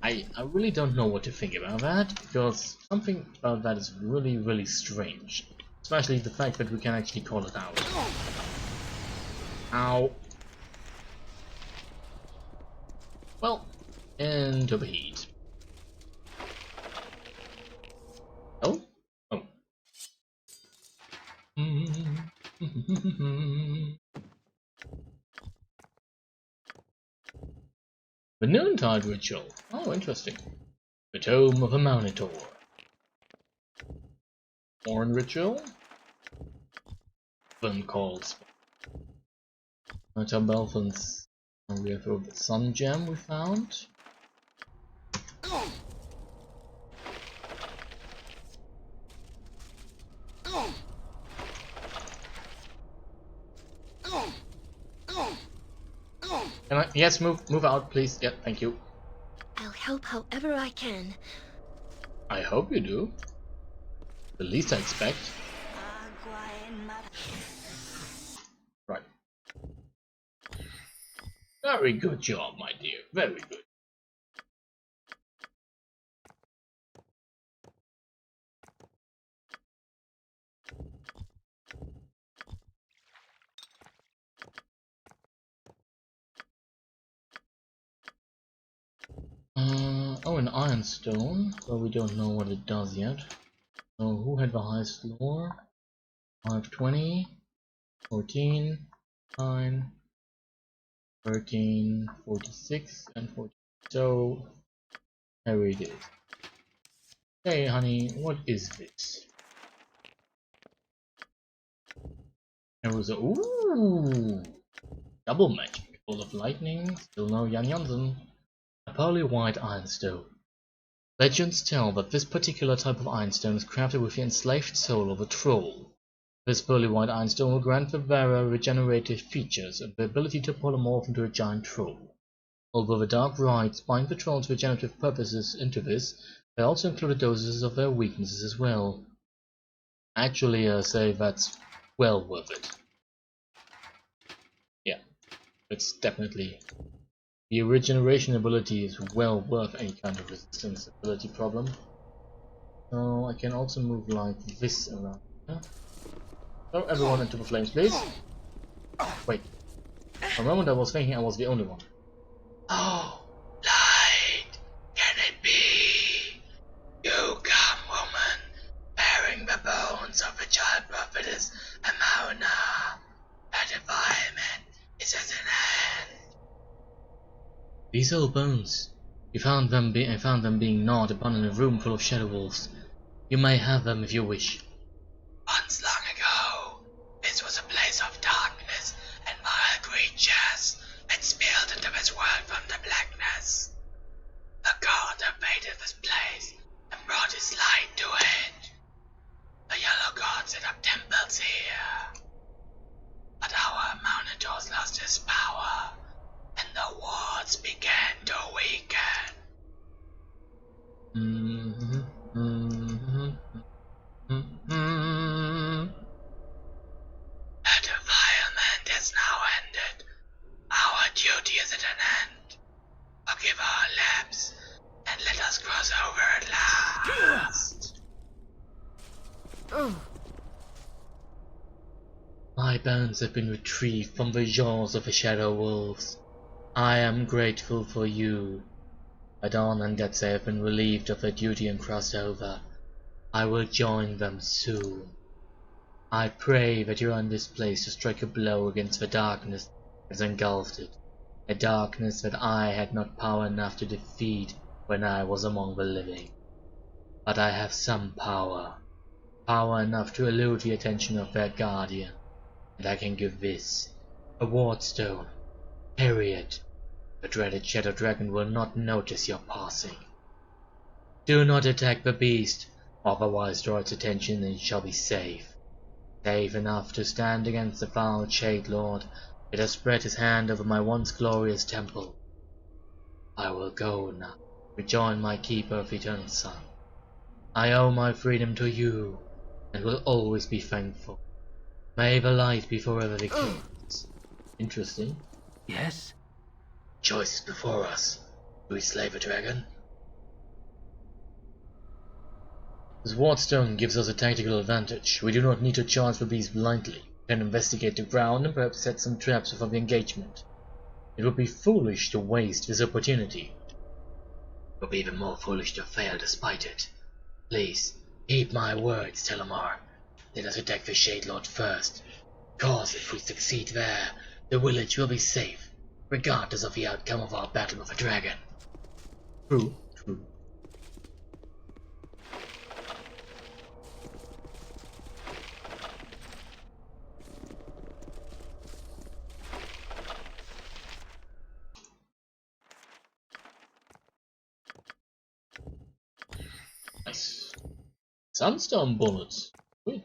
I really don't know what to think about that, because something about that is really, really strange. Especially the fact that we can actually call it out. Ow. Well, into the heat. Oh? Oh. The noontide ritual. Oh, interesting. The Tome of a Monitor. Horn ritual. Then calls. Tom Belfon's. And we have the Sun Gem we found. Can I? Yes, move out, please. Yeah, thank you. I'll help however I can. I hope you do. The least I expect. Right. Very good job, my dear. Very good. Oh, an iron stone, but we don't know what it does yet. So who had the highest floor? 520, 14, 9, 13, 46, and 14. So here it is. Hey honey, what is this? There was a ooh double magic, full of lightning, still no Jan Jansen. A pearly white ironstone. Legends tell that this particular type of ironstone is crafted with the enslaved soul of a troll. This pearly white ironstone will grant the wearer regenerative features and the ability to polymorph into a giant troll. Although the dark rites bind the troll's regenerative purposes into this, they also include doses of their weaknesses as well. Actually, I say that's well worth it. Yeah, it's definitely. The regeneration ability is well worth any kind of resistance ability problem. So I can also move like this around here. Throw everyone into the flames, please. Wait. For a moment I was thinking I was the only one. Oh, light, can it be? You come, woman, bearing the bones of a child prophetess Amauna. That defilement is at an end. These old bones. I found them being gnawed upon in a room full of shadow wolves. You may have them if you wish. Once long ago, this was a place of darkness and vile creatures that spilled into this world from the blackness. The god invaded this place and brought his light to it. The yellow god set up temples here. But our Monitor's lost his power, and the wards began to weaken. The defilement is now ended. Our duty is at an end. Forgive our lapse, and let us cross over at last. My bones have been retrieved from the jaws of the shadow wolves. I am grateful for you. Adon and Detse have been relieved of their duty and crossed over. I will join them soon. I pray that you are in this place to strike a blow against the darkness that has engulfed it, a darkness that I had not power enough to defeat when I was among the living. But I have some power, power enough to elude the attention of their guardian, and I can give this, a wardstone. Carry it. The dreaded Shadow Dragon will not notice your passing. Do not attack the beast, otherwise draw its attention and you shall be safe. Safe enough to stand against the foul Shade Lord that has spread his hand over my once glorious temple. I will go now, rejoin my keeper of eternal sun. I owe my freedom to you, and will always be thankful. May the light be forever victorious. Interesting. Yes? Choice is before us. Do we slay the dragon? This wardstone gives us a tactical advantage. We do not need to charge the beast blindly. We can investigate the ground and perhaps set some traps before the engagement. It would be foolish to waste this opportunity. It would be even more foolish to fail despite it. Please, heed my words, Telemar. Let us attack the Shade Lord first. Because if we succeed there, the village will be safe, regardless of the outcome of our battle with the dragon. True, true. Nice. Sunstone bullets. Sweet.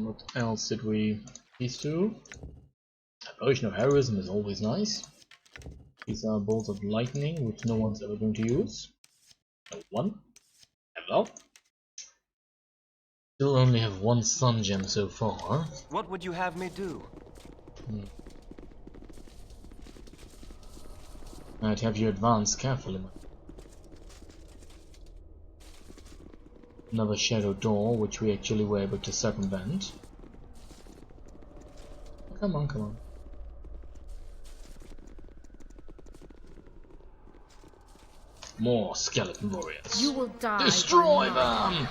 What else did we... These two? A potion of heroism is always nice. These are bolts of lightning, which no one's ever going to use. No one. Ever. Still only have one sun gem so far. What would you have me do? I'd have you advance carefully. Another shadow door, which we actually were able to circumvent. Come on, come on. More skeleton warriors. You will die. Destroy by them!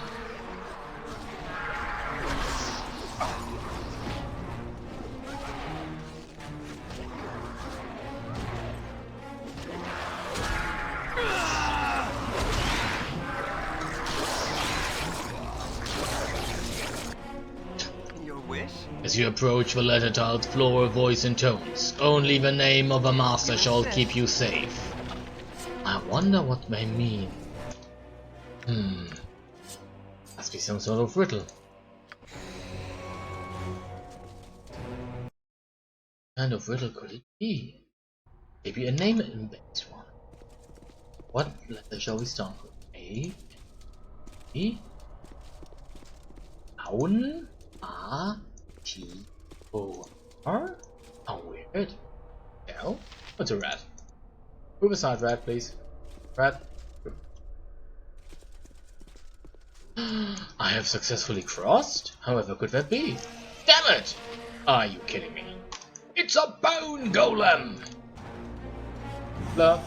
Your wish? As you approach the letter-tiled floor, a voice intones, "Only the name of a master shall keep you safe." I wonder what they mean. Must be some sort of riddle. What kind of riddle could it be? Maybe a name-based one. What letter shall we start with? A? E? Aun? A? T? O? R? How weird. L? What's a rat? Move aside, rat, please. Rat. I have successfully crossed? However could that be? Damn it! Are you kidding me? It's a bone golem! Blah.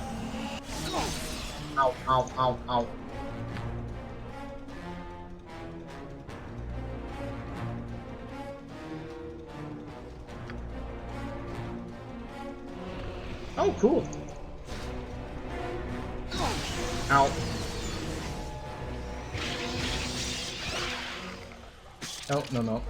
Ow, ow, ow, ow. Oh, cool. Ow. Oh, no, no.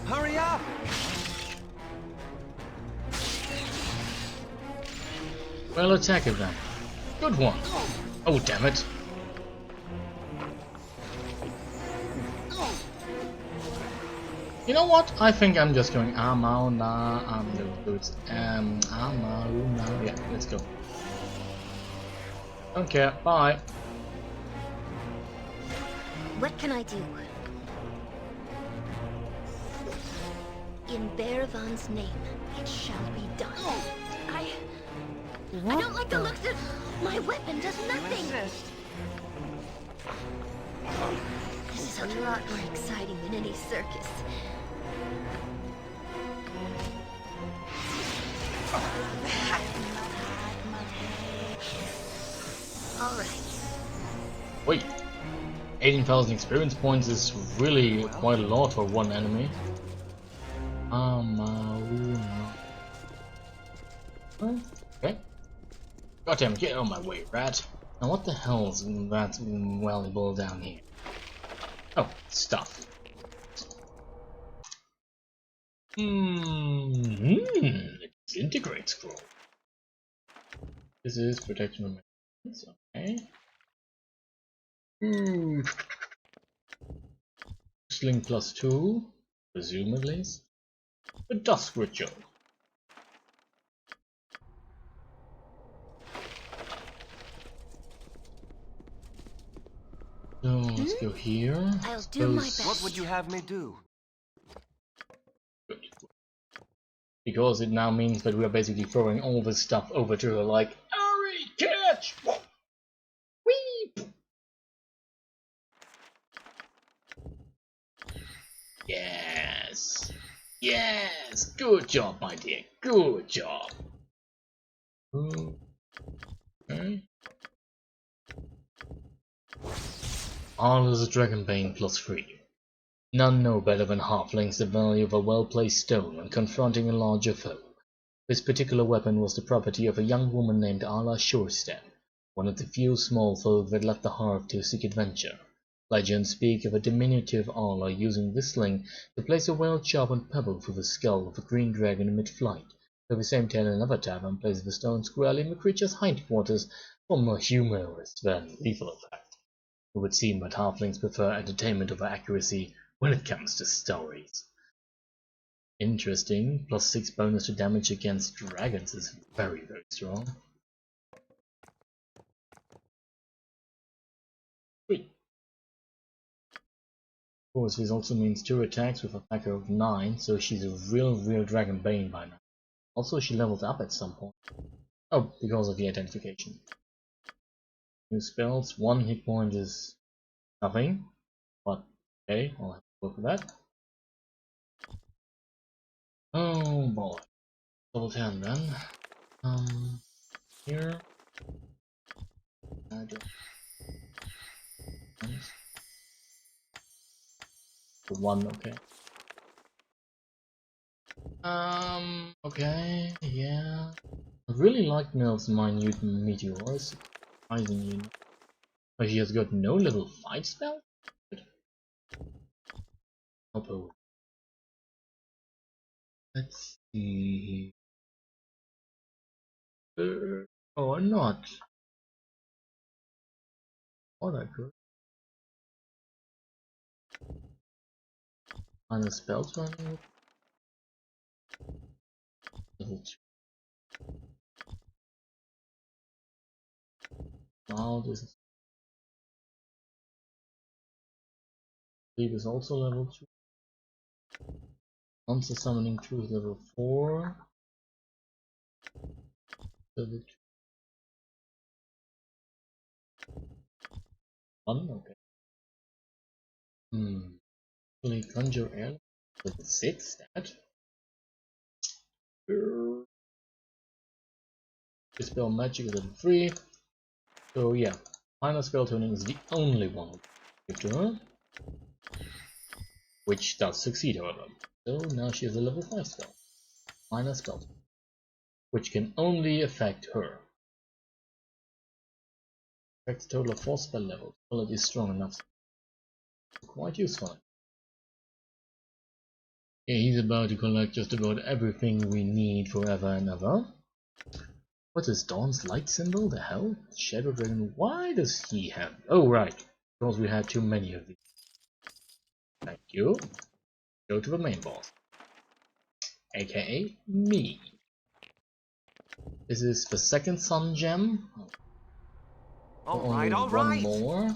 Hurry up! Well, attack it then. Good one. Oh, damn it. You know what? I think I'm just going Amauna, Amauna. Yeah, let's go. Don't care. Bye. What can I do? In Bearvan's name, it shall be done. I don't like the looks of my weapon. Does nothing. This is a lot more exciting than any circus. All right. Wait. 18,000 experience points is really quite a lot for one enemy. Amauna. Okay. Goddamn, get out of my way, rat. Now what the hell's that valuable down here? Oh, stuff. Disintegrate scroll. This is protection of maintenance, okay. Sling +2, presumably. The Dusk Ritual. So let's go here. I'll do my Suppose- best. What would you have me do? Good. Because it now means that we are basically throwing all this stuff over to her like, hurry, catch! Weep! Yes! Yes! Good job, my dear. Good job. Okay. Arla's Dragonbane +3. None know better than halflings the value of a well-placed stone when confronting a larger foe. This particular weapon was the property of a young woman named Arla Shorestem, one of the few small folk that left the hearth to seek adventure. Legends speak of a diminutive Arla using this sling to place a well-sharpened pebble through the skull of a green dragon mid-flight, though the same tale in another tavern places the stone squarely in the creature's hindquarters for more humorous than lethal effect. It would seem that halflings prefer entertainment over accuracy when it comes to stories. Interesting. +6 bonus to damage against dragons is very, very strong. Sweet. Of course, this also means 2 attacks with a factor of 9, so she's a real Dragon Bane by now. Also, she leveled up at some point. Oh, because of the identification. New spells, 1 hit point is nothing, but okay, I'll have to look at that. Oh boy. Double 10 then. Here. I do. The 1, okay. Okay, yeah. I really like Mel's minute meteors, surprisingly. But he has got no level 5 spell? Oh, let's see. Or not. Or I could. Final spells running. Level 2. Now this is. Sleep is also level 2. Monster summoning 2 is level 4. Level 1, okay. Actually, conjure air. Level 6, that. Dispel magic is level 3. So yeah, final spell tuning is the only one we give to her. Which does succeed, however. So now she has a level 5 spell. Minor spell. Which can only affect her. Affects a total of 4 spell levels. Well, it is strong enough. Quite useful. Yeah, he's about to collect just about everything we need forever and ever. What is Dawn's light symbol? The hell? Shadow Dragon. Why does he have? Oh, right. Because we had too many of these. Thank you. Go to the main boss. AKA me. This is the second Sun Gem. Only one more.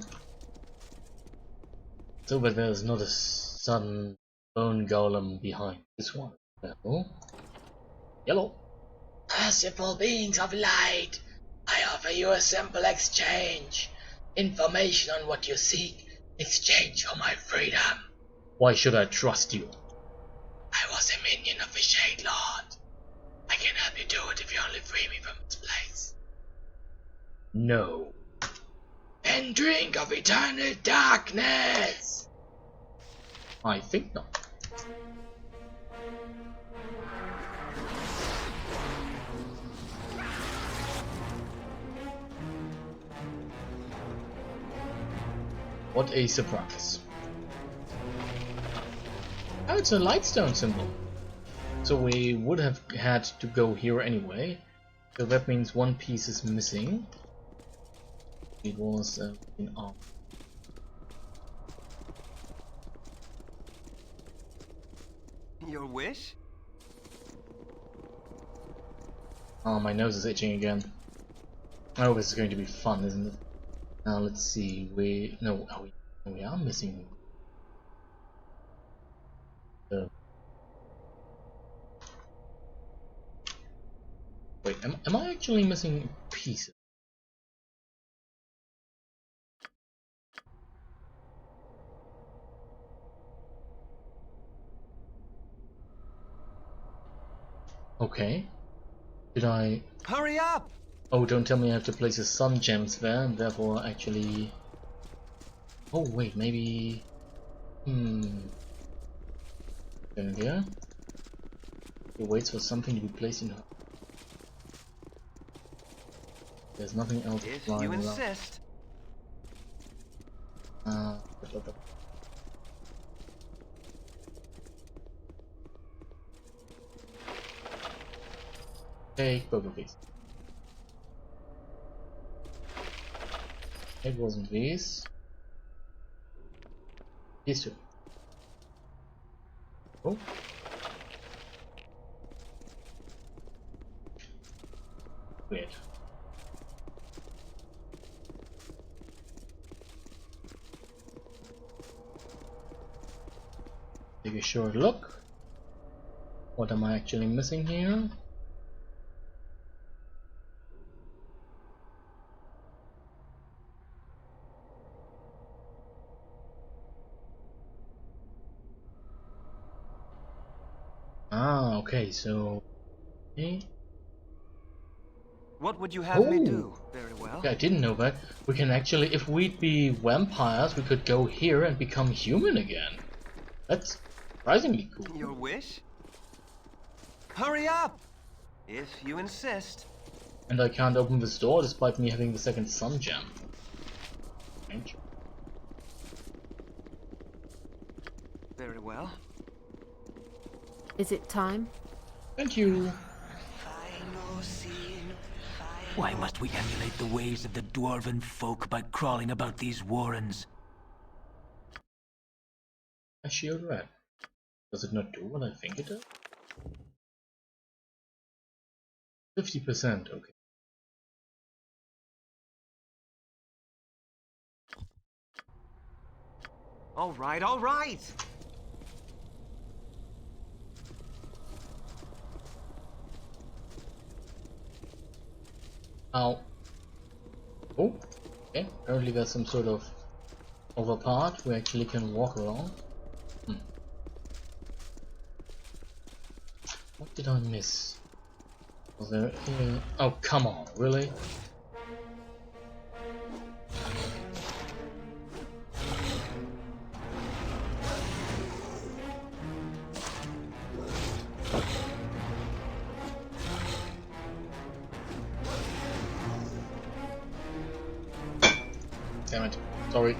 So that there's not a Sun Bone Golem behind this one. Well, yellow. Merciful beings of light, I offer you a simple exchange. Information on what you seek, exchange for my freedom. Why should I trust you? I was a minion of the Shade Lord. I can help you do it if you only free me from this place. No. And drink of eternal darkness. I think not. What a surprise. Oh, it's a Lightstone symbol. So we would have had to go here anyway. So that means one piece is missing. It was in arm. Your wish? Oh, my nose is itching again. Oh, this is going to be fun, isn't it? Now let's see. We are missing. Wait, am I actually missing pieces? Okay. Did I? Hurry up! Oh, don't tell me I have to place the sun gems there, and therefore actually. Oh wait, maybe. In there. He waits for something to be placed in her. There's nothing else If flying you around. insist. Take both of these. It wasn't these. These two. Oh. Weird. Take a short look. What am I actually missing here? Ah, okay, so... Okay. What would you have me Oh! do? Very well. Okay, I didn't know that. We can actually, if we'd be vampires, we could go here and become human again. That's surprisingly cool. Your wish? Hurry up! If you insist. And I can't open this door despite me having the second sun gem. Strange. Very well. Is it time? Thank you. Why must we emulate the ways of the dwarven folk by crawling about these warrens? A shield red. Does it not do what I think it does? 50%, okay. All right, all right. Ow. Oh, okay. Apparently there's some sort of over part we actually can walk along. What did I miss? Was there... oh, come on, really? Damn it. Sorry.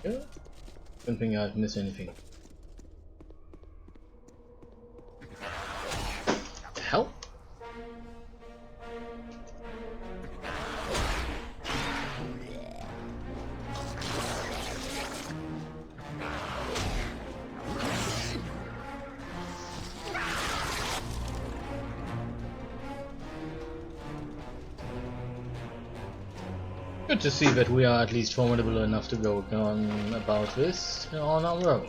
Yeah. Don't think I've missed anything. The hell? Good to see that we are at least formidable enough to go on about this on our own.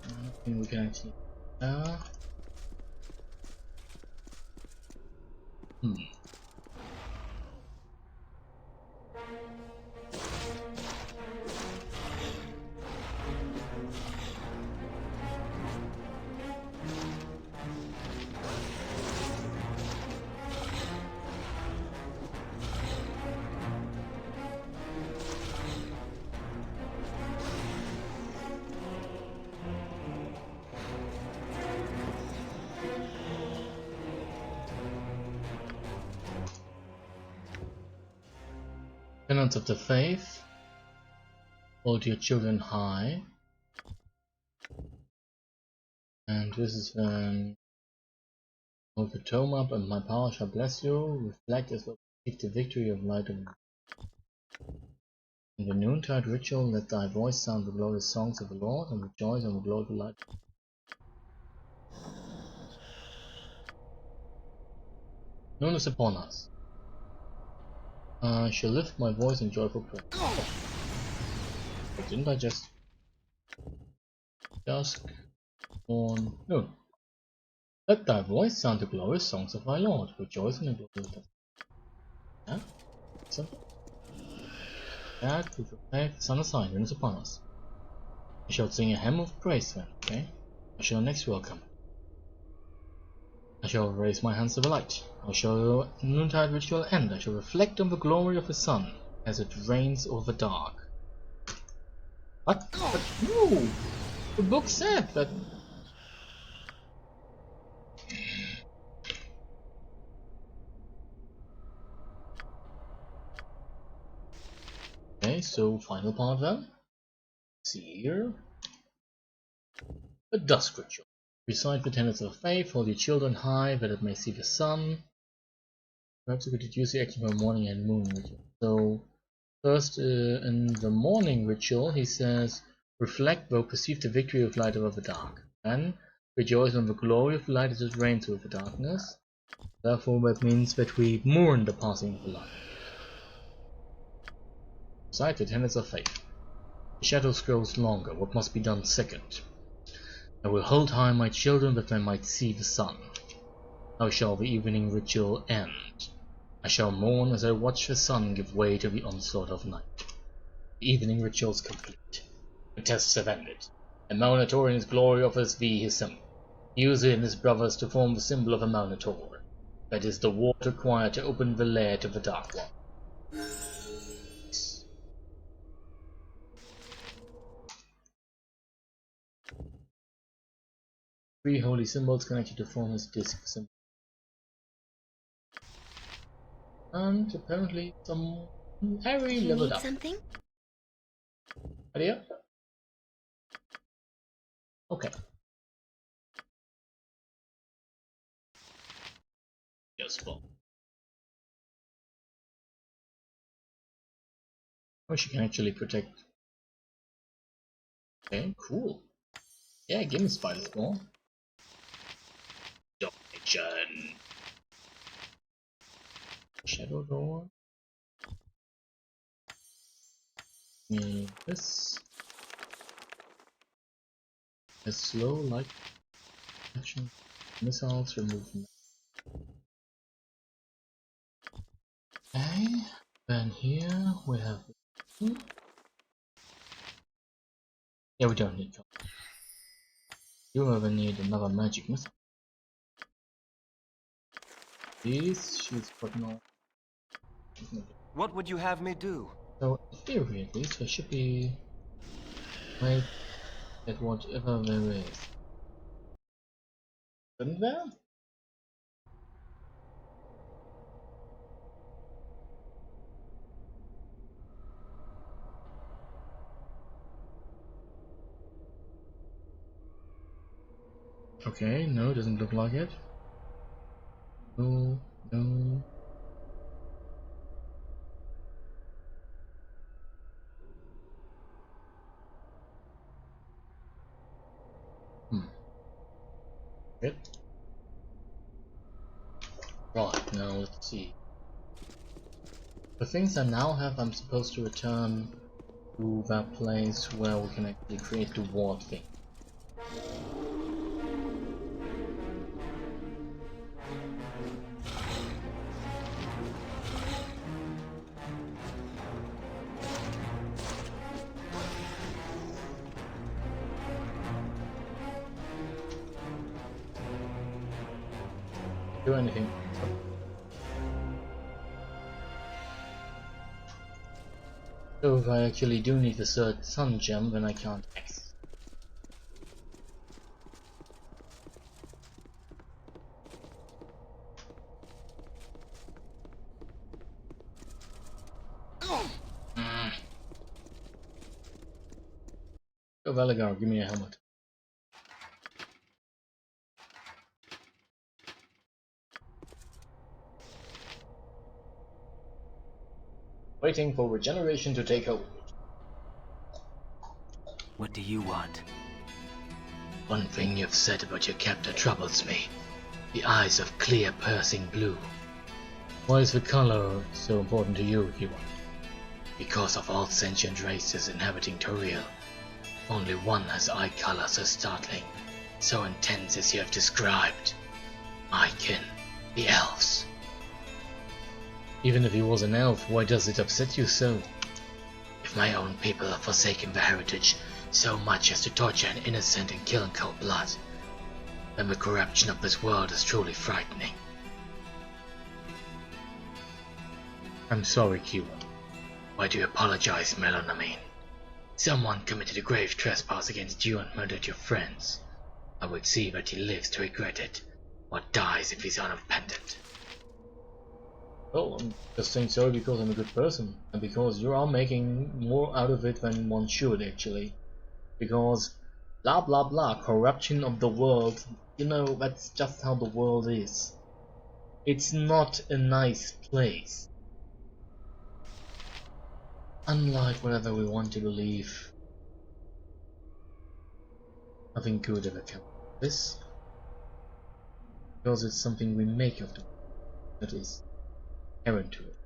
I think we can actually... Tenants of the Faith, hold your children high. And this is hold the tome up and my power shall bless you. Reflect as well keep the victory of light of... In the noontide ritual, let thy voice sound the glorious songs of the Lord and rejoice on the glory of the light. Noon is upon us. I shall lift my voice in joyful praise. But didn't I just... Dusk, dawn, noon. Let thy voice sound the glorious songs of thy Lord. Rejoice in the glory of the... Yeah? Simple. That we proclaim the sun is high, noon is upon us. I shall sing a hymn of praise then, okay? I shall next welcome. I shall raise my hands to the light. I shall noontide ritual end. I shall reflect on the glory of the sun as it reigns over the dark. What? But no! The book said that... Okay, so final part then. See here. A dusk ritual. Recite the tenets of faith, hold your children high that it may see the sun. Perhaps you could deduce the action from morning and moon ritual. So, first in the morning ritual, he says, reflect, though perceive the victory of light over the dark. Then, rejoice when the glory of light is reigns over darkness. Therefore, that means that we mourn the passing of the light. Recite the tenets of faith. The shadow grows longer. What must be done second? I will hold high my children that they might see the sun. How shall the evening ritual end? I shall mourn as I watch the sun give way to the onslaught of night. The evening ritual is complete. The tests have ended. And Maunator in his glory offers thee his symbol. Use it and his brothers to form the symbol of a Maunator. That is the ward required to open the lair to the Dark One. 3 holy symbols connected to form his disc symbol. And apparently some Harry You leveled need up. something? Idea? Okay. Useful. Oh, she can actually protect. Okay, cool. Yeah, give me Spider Spawn. Domination. Shadow Door. This. A slow light action. Missiles remove. Okay. Then here we have. Yeah, we don't need cover. You ever need another magic missile? These she's got no. What would you have me do? So in theory at least there should be way at whatever there is. Isn't there? Okay, no, doesn't look like it. No, no. Yep. Right, now let's see. The things I now have, I'm supposed to return to that place where we can actually create the ward thing. Do anything. So if I actually do need the third sun gem, then I can't access. Go Valigar, give me a helmet. Waiting for regeneration to take hold. What do you want? One thing you've said about your captor troubles me. The eyes of clear, piercing blue. Why is the color so important to you, Kiwa? Because of all sentient races inhabiting Toriel, only one has eye color so startling, so intense as you have described. My kin, the elves. Even if he was an elf, why does it upset you so? If my own people have forsaken their heritage so much as to torture an innocent and kill in cold blood, then the corruption of this world is truly frightening. I'm sorry, Kiwa. Why do you apologize, Melonamine? Someone committed a grave trespass against you and murdered your friends. I would see that he lives to regret it, or dies if he's unrepentant. Well, I'm just saying sorry because I'm a good person, and because you are making more out of it than one should, actually. Because, blah blah blah, corruption of the world, you know, that's just how the world is. It's not a nice place. Unlike whatever we want to believe, nothing good ever comes of this. because it's something we make of the world that is inherent to it.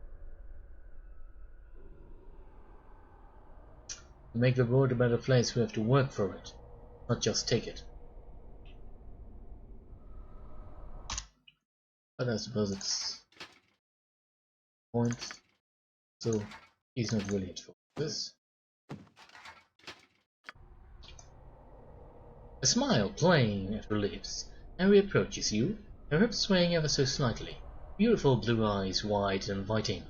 To make the world a better place, we have to work for it, not just take it. But I suppose it's point, so he's not really at fault for this. A smile playing at her lips. Harry approaches you, her hips swaying ever so slightly. Beautiful blue eyes, wide and inviting.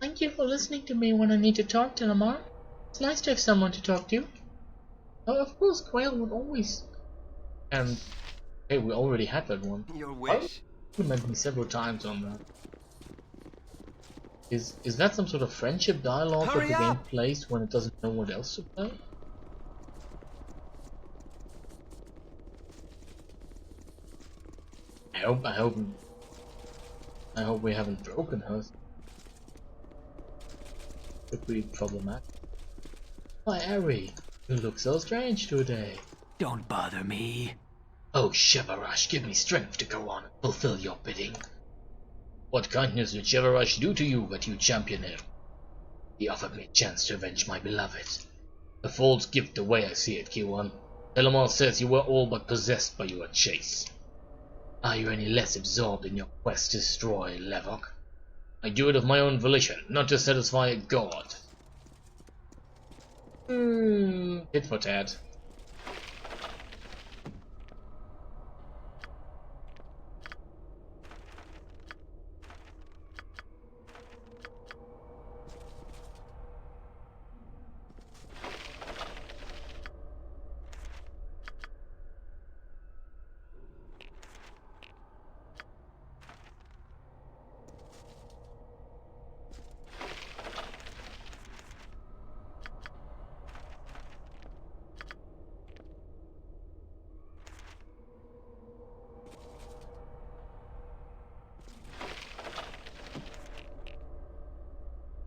Thank you for listening to me when I need to talk to Lamar. It's nice to have someone to talk to. Oh, of course, Quail would always. And hey, we already had that one. Your I wish. complimented me several times on that. Is that some sort of friendship dialogue that Hurry the game up! plays when it doesn't know what else to play? I hope we haven't broken her. Could be problematic. Why, Harry, you look so strange today. Don't bother me. Oh, Shivarash, give me strength to go on and fulfill your bidding. What kindness did Shivarash do to you that you champion him? He offered me a chance to avenge my beloved. A false gift the way I see it, Q1. Telemar says you were all but possessed by your chase. Are you any less absorbed in your quest to destroy Levok? I do it of my own volition, not to satisfy a god. Tit for tat.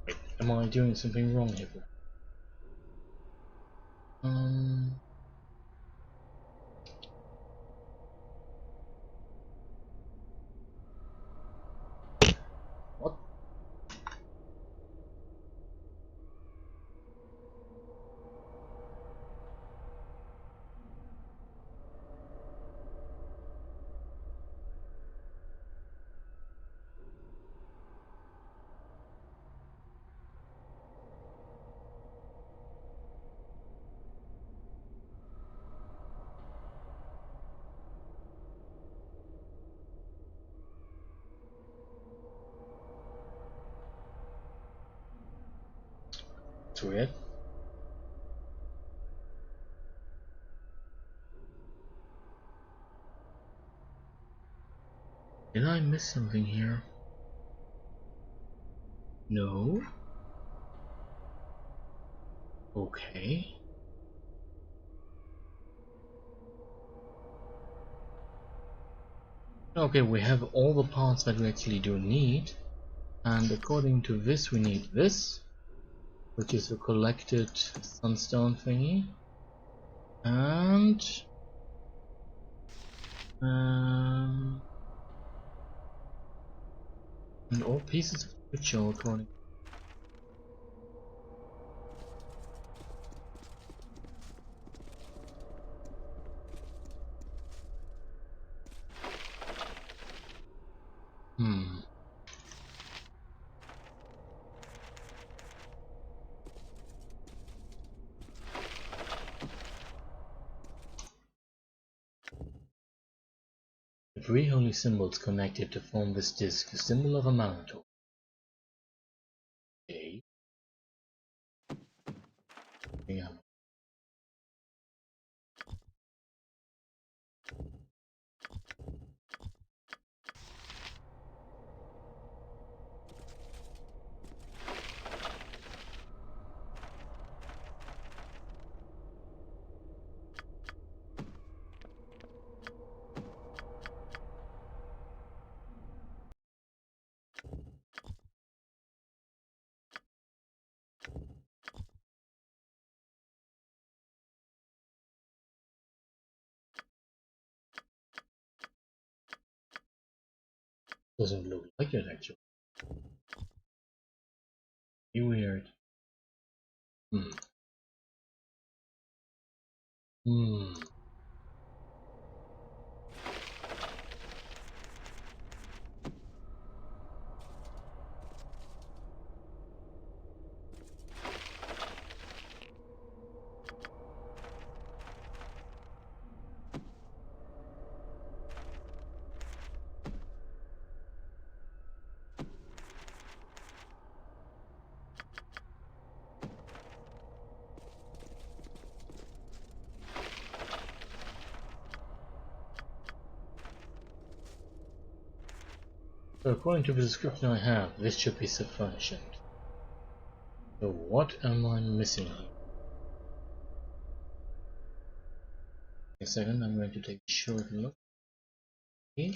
Wait, am I doing something wrong here? What? It's weird. Did I miss something here? No. Okay. Okay, we have all the parts that we actually do need. And according to this, we need this, which is a collected sunstone thingy. And um, and all pieces of ritual according. Hmm. The three holy symbols connected to form this disc, a symbol of a mountain. Okay. Yeah. Doesn't look like it actually. Be weird. Hmm. Hmm. So according to the description I have, this should be sufficient. So what am I missing here? A second, I'm going to take a short look. Okay.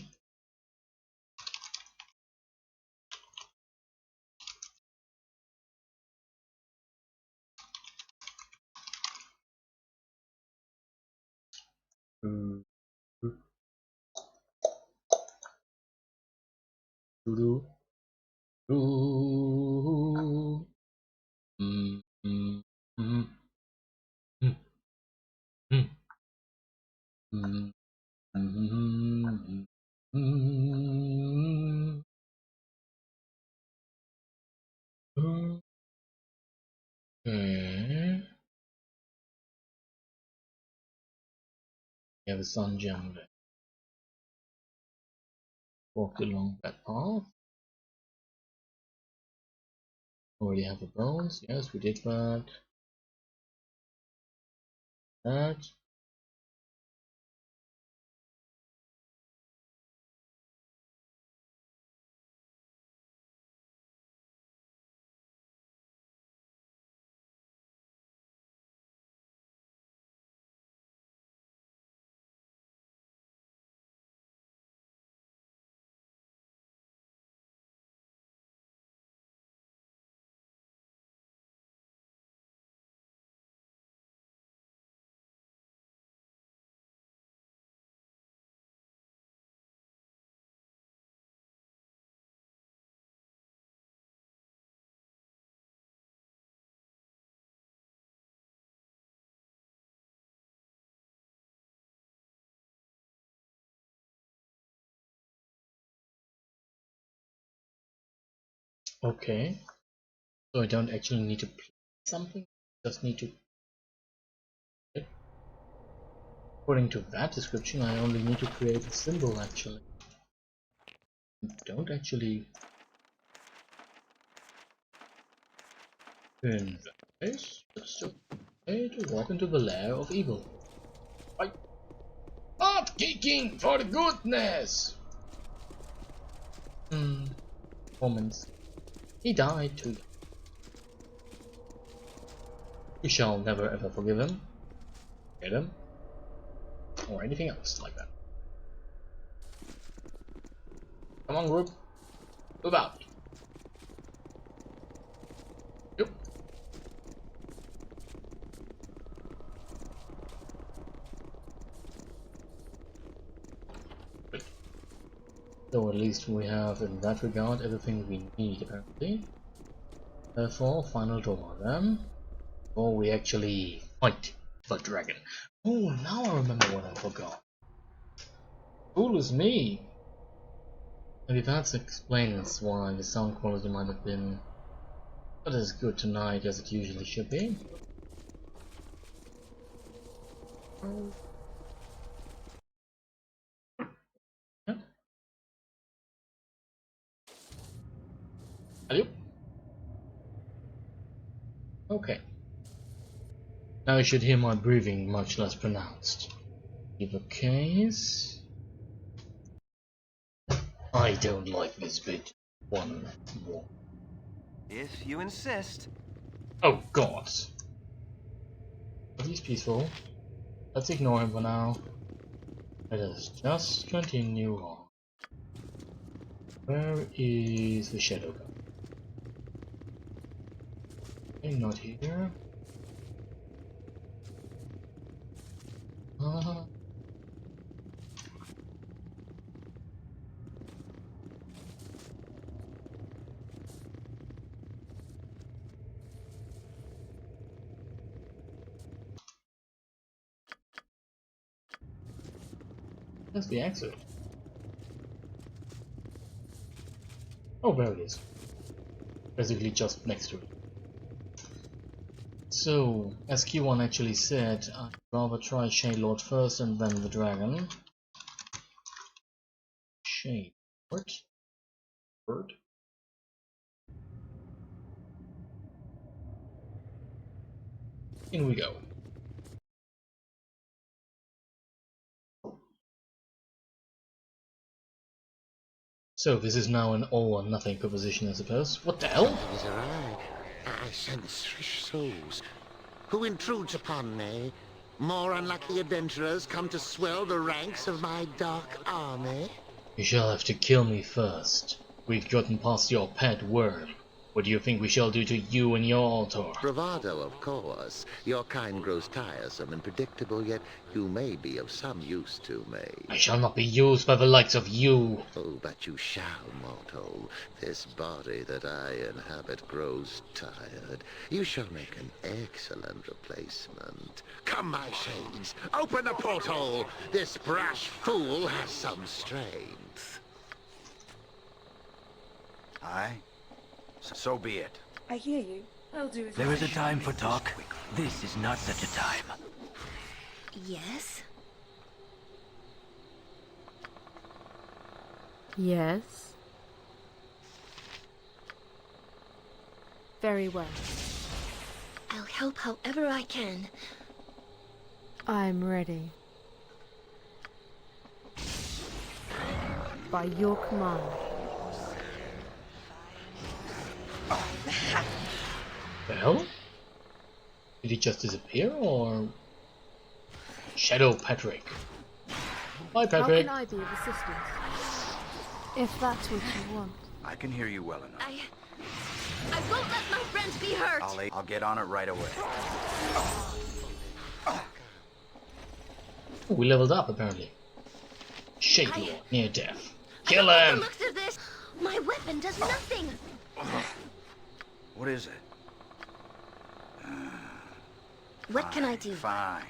Do, do, do, do. Mm, mm, mm, mm, mm, mm, mm, mm, mm. Okay. We have a sun gem there. Walked along that path. Already have a bones. Yes, we did that. That. Okay. So I don't actually need to play something. Just need to. According to that description, I only need to create a symbol actually. Don't actually in that case, just okay to walk into the lair of evil. Right. Not kicking for goodness! Moments. He died too. We shall never ever forgive him, forget him, or anything else like that. Come on, group. Move out. Yep. Good. So at least we have, in that regard, everything we need, apparently. Therefore, final door then. Before we actually fight the dragon. Oh, now I remember what I forgot. Fool is me! Maybe that explains why the sound quality might have been not as good tonight as it usually should be. Yeah. Hello? Okay. Now you should hear my breathing much less pronounced. In the case, I don't like this bit one more. If you insist. Oh god! But he's peaceful. Let's ignore him for now. Let us just continue on. Where is the shadow gun? Okay, not here. That's the exit. Oh, there it is. Basically just next to it. So, as Q1 actually said, I'd rather try Shade Lord first and then the dragon. Shade Lord. Bird. In we go. So this is now an all or nothing proposition, I suppose. What the hell? These are I sense fresh souls. Who intrudes upon me? More unlucky adventurers come to swell the ranks of my dark army? You shall have to kill me first. We've gotten past your pet worm. What do you think we shall do to you and your altar? Bravado, of course. Your kind grows tiresome and predictable, yet you may be of some use to me. I shall not be used by the likes of you. Oh, but you shall, mortal. This body that I inhabit grows tired. You shall make an excellent replacement. Come, my shades, open the porthole. This brash fool has some strength. Aye? So be it. I hear you. I'll do as There is a time for talk. This is not such a time. Yes? Yes. Very well. I'll help however I can. I'm ready. By your command. The hell? Did he just disappear or... Shadow Patrick. Hi Patrick. How can I be of assistance? If that's what you want. I can hear you well enough. I won't let my friends be hurt! I'll get on it right away. Ooh, we leveled up apparently. Shade Lord, near death. Kill I don't him! like the looks of this! My weapon does nothing! What is it? What can I do? Fine.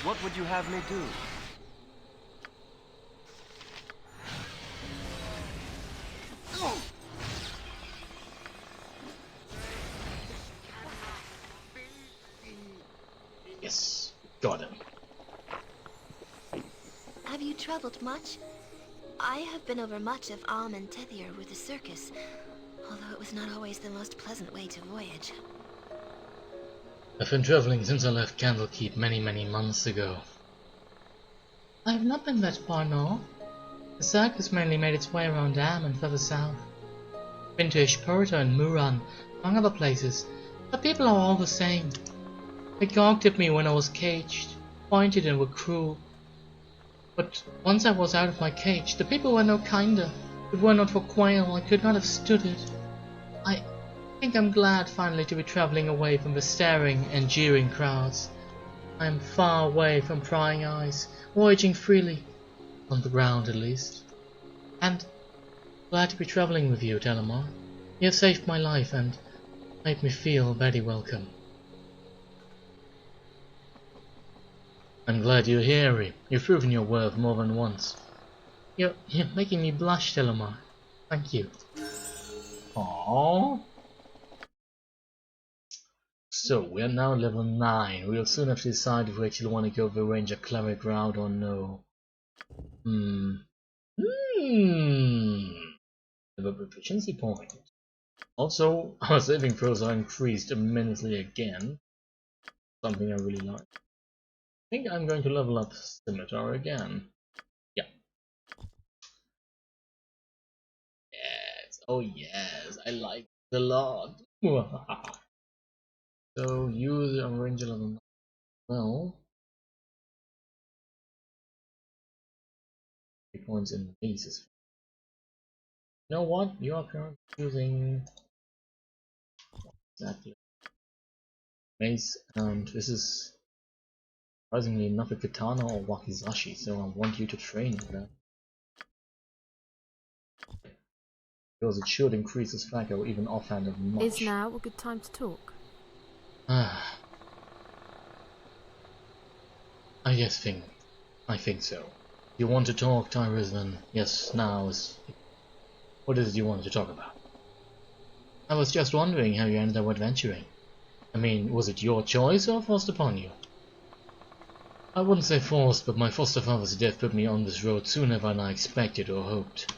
What would you have me do? Yes, got him. Have you traveled much? I have been over much of Alm and Tethir with the circus, although it was not always the most pleasant way to voyage. I've been traveling since I left Candlekeep many months ago. I have not been that far north. The circus mainly made its way around Am and further south. Been to Ishpurta and Muran, among other places. The people are all the same. They gawked at me when I was caged, pointed and were cruel. But once I was out of my cage, the people were no kinder. If it were not for Quail, I could not have stood it. I think I'm glad finally to be travelling away from the staring and jeering crowds. I am far away from prying eyes, voyaging freely, on the ground at least. And glad to be travelling with you, Delamar. You have saved my life and made me feel very welcome. I'm glad you're here, Harry. You've proven your worth more than once. You're making me blush, Delamar. Thank you. Aww. So, we're now level 9. We'll soon have to decide if we actually want to go the Ranger Cleric route or no. The proficiency point. Also, our saving throws are increased immensely again. Something I really like. I think I'm going to level up Scimitar again. Yeah. Yes. Oh yes, I like it a lot. So use a ranger level 9. Well, 3 points in bases. You know what? You are currently using exactly mace, and this is surprisingly not a katana or wakizashi, so I want you to train with that. Because it should increase his flak or even offhand of much. Is now a good time to talk? I think so. You want to talk, Tyrus, then yes, now is... What is it you want to talk about? I was just wondering how you ended up adventuring. I mean, was it your choice or forced upon you? I wouldn't say forced, but my foster father's death put me on this road sooner than I expected or hoped.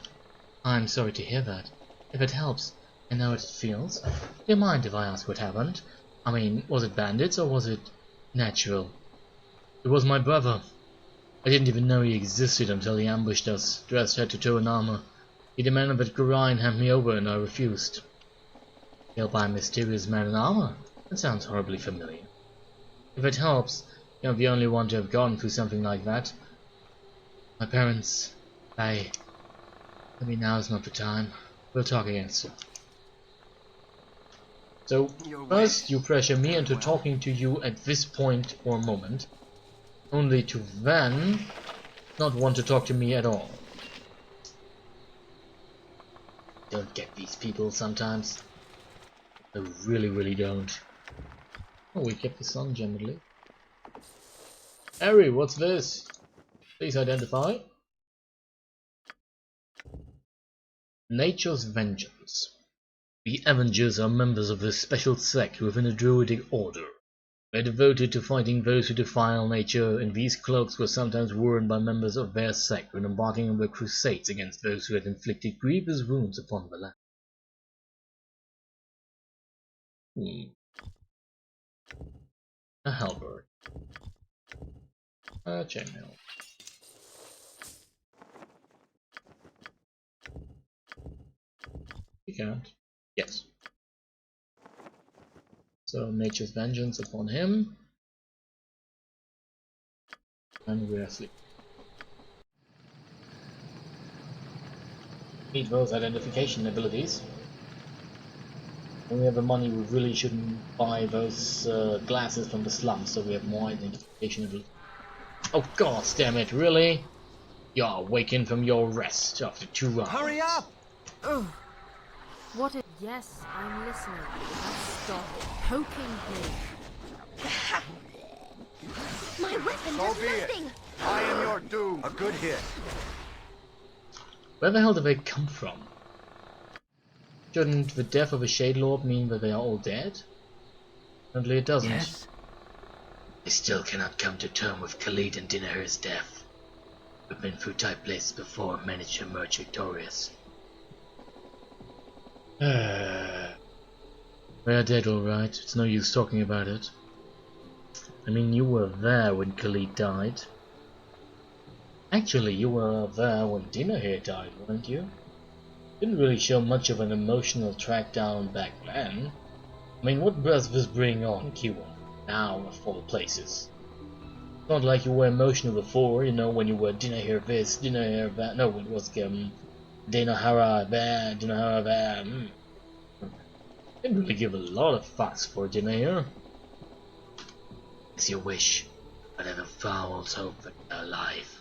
I'm sorry to hear that. If it helps, I know what it feels. Do you mind if I ask what happened? I mean, was it bandits or was it natural? It was my brother. I didn't even know he existed until he ambushed us, dressed head to toe in armor. He demanded that Gorion hand me over and I refused. Killed by a mysterious man in armor? That sounds horribly familiar. If it helps, you're not the only one to have gone through something like that. My parents... Maybe now is not the time. We'll talk again soon. So, first you pressure me into talking to you at this point or moment, only to then not want to talk to me at all. Don't get these people sometimes. I really don't. Oh, we get the sun generally. Harry, what's this? Please identify. Nature's Vengeance. The Avengers are members of a special sect within the Druidic Order. They're devoted to fighting those who defile nature, and these cloaks were sometimes worn by members of their sect when embarking on their crusades against those who had inflicted grievous wounds upon the land. A halberd. A chainmail. You can't. Yes. So Nature's Vengeance upon him. And we're asleep. Need those identification abilities. When we have the money, we really shouldn't buy those glasses from the slums, so we have more identification abilities. Oh god damn it, really? You're awakened from your rest after 2 hours. Hurry up! Ugh. What is... Yes, I'm listening. Now stop poking me. My weapon So does be it. nothing! I am your doom. A good hit. Where the hell did they come from? Shouldn't the death of a Shade Lord mean that they are all dead? Apparently it doesn't. Yes? I still cannot come to terms with Khalid and Dinahir's death. We've been through tight places before and managed to emerge victorious. They are dead, alright. It's no use talking about it. I mean, you were there when Khalid died. Actually, you were there when Dinahir died, weren't you? Didn't really show much of an emotional track down back then. I mean, what does this bring on, Kiwan? Now, of all places. It's not like you were emotional before, you know, when you were Dinahir this, Dinahir that. No, it was Dinahara there, Dinahara there. Didn't really give a lot of fucks for Dinahir. As you wish, but I have a foul hope that they're alive.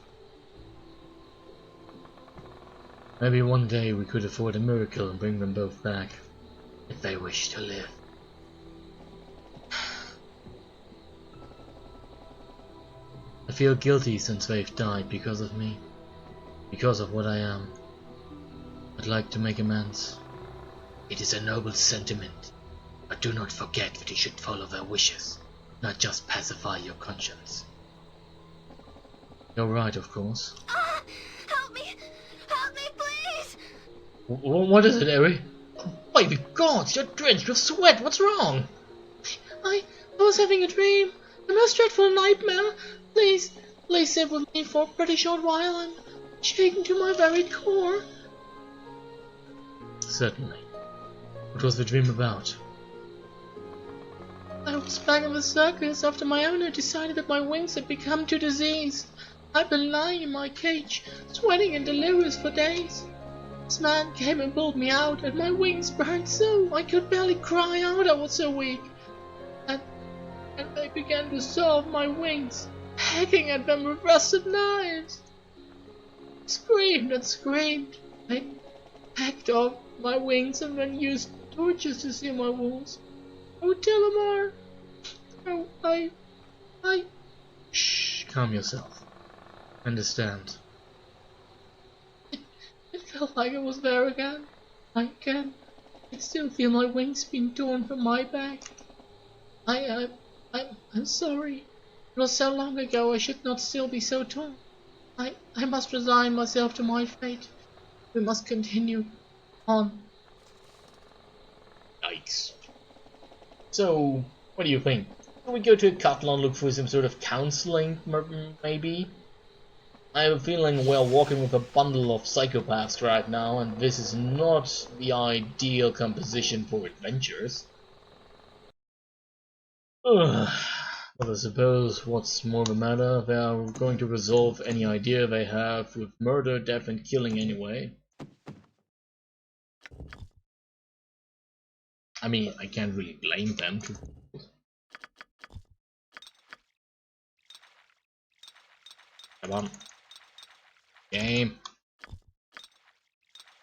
Maybe one day we could afford a miracle and bring them both back. If they wish to live. I feel guilty since they've died because of me. Because of what I am. I'd like to make amends. It is a noble sentiment, but do not forget that you should follow their wishes, not just pacify your conscience. You're right, of course. Help me! Help me, please! What is it, Eri? Oh, by the gods, you're drenched with sweat. What's wrong? I was having a dream. The most dreadful nightmare. Please sit with me for a pretty short while. I'm shaken to my very core. Certainly. What was the dream about? I was back in the circus after my owner decided that my wings had become too diseased. I'd been lying in my cage, sweating and delirious for days. This man came and pulled me out, and my wings burned so I could barely cry out, I was so weak. And they began to saw off my wings, hacking at them with rusted knives. I screamed and screamed. They hacked off my wings and then used torches to seal my wounds. Oh, Tillamar! Oh, I... Shh, calm yourself. Understand. It felt like I was there again. I still feel my wings being torn from my back. I'm sorry. It was so long ago, I should not still be so torn. I must resign myself to my fate. We must continue on. Yikes. So, what do you think? Can we go to Athkatla and look for some sort of counseling, maybe? I have a feeling we're walking with a bundle of psychopaths right now, and this is not the ideal composition for adventures. Ugh. But I suppose what's more the matter, they are going to resolve any idea they have with murder, death and killing anyway. I mean, I can't really blame them. Come on. Game.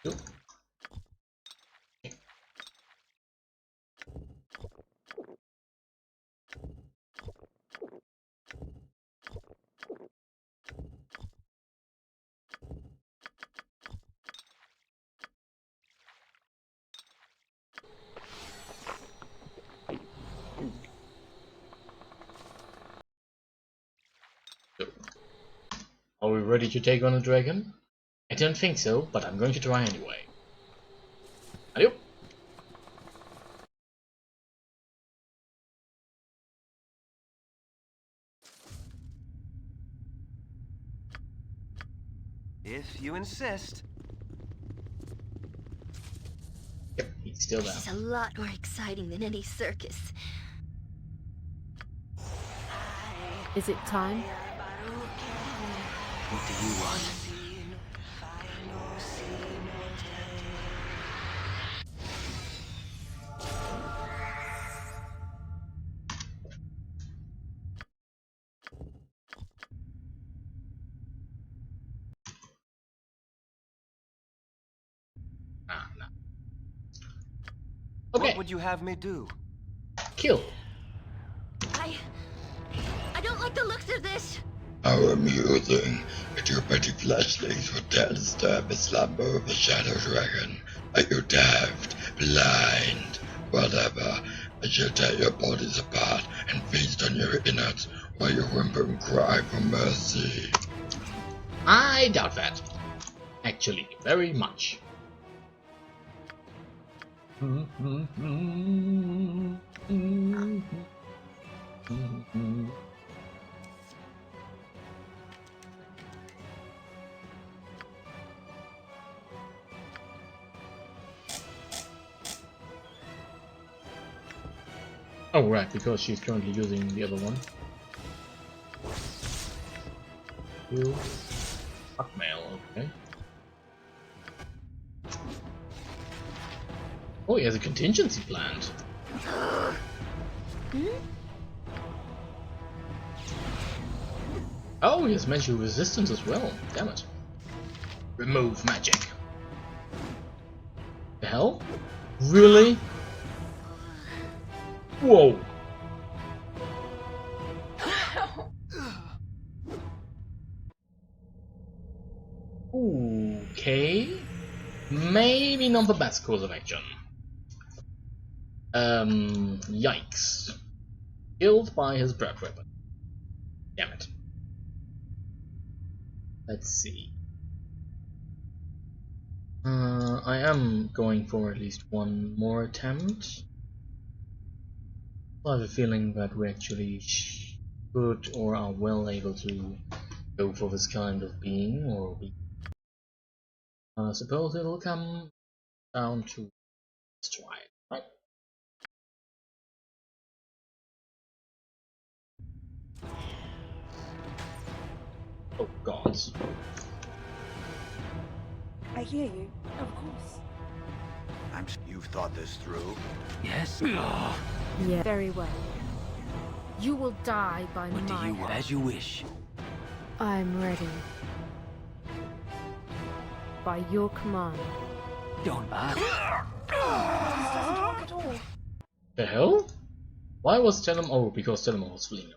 Ooh. So, are we ready to take on a dragon? I don't think so, but I'm going to try anyway. Adieu! If you insist. Yep, he's still there. This is a lot more exciting than any circus. Is it time? What do you want? Ah, no. Okay. What would you have me do? Kill. I don't like the looks of this. How amusing that your petty fleshlings would dare disturb the slumber of a shadow dragon. Are you daft, blind, whatever? I shall tear your bodies apart and feast on your innards while you whimper and cry for mercy. I doubt that. Actually, very much. Oh right, because she's currently using the other one. Hotmail, okay. Oh, he has a contingency planned. Oh, he has magical resistance as well. Damn it. Remove magic. The hell? Really? Whoa. Okay. Maybe not the best course of action. Yikes. Killed by his breath weapon. Damn it. Let's see. I am going for at least one more attempt. I have a feeling that we actually should or are well able to go for this kind of being or be. I suppose it'll come down to let's try it, right? Oh god. I hear you, of course. You've thought this through? Yes? Yeah. Very well. You will die by What do my you want? As you wish. I'm ready. By your command. Don't bother. This doesn't work at all. The hell? Why was Telem? Oh, because Telem was fleeing.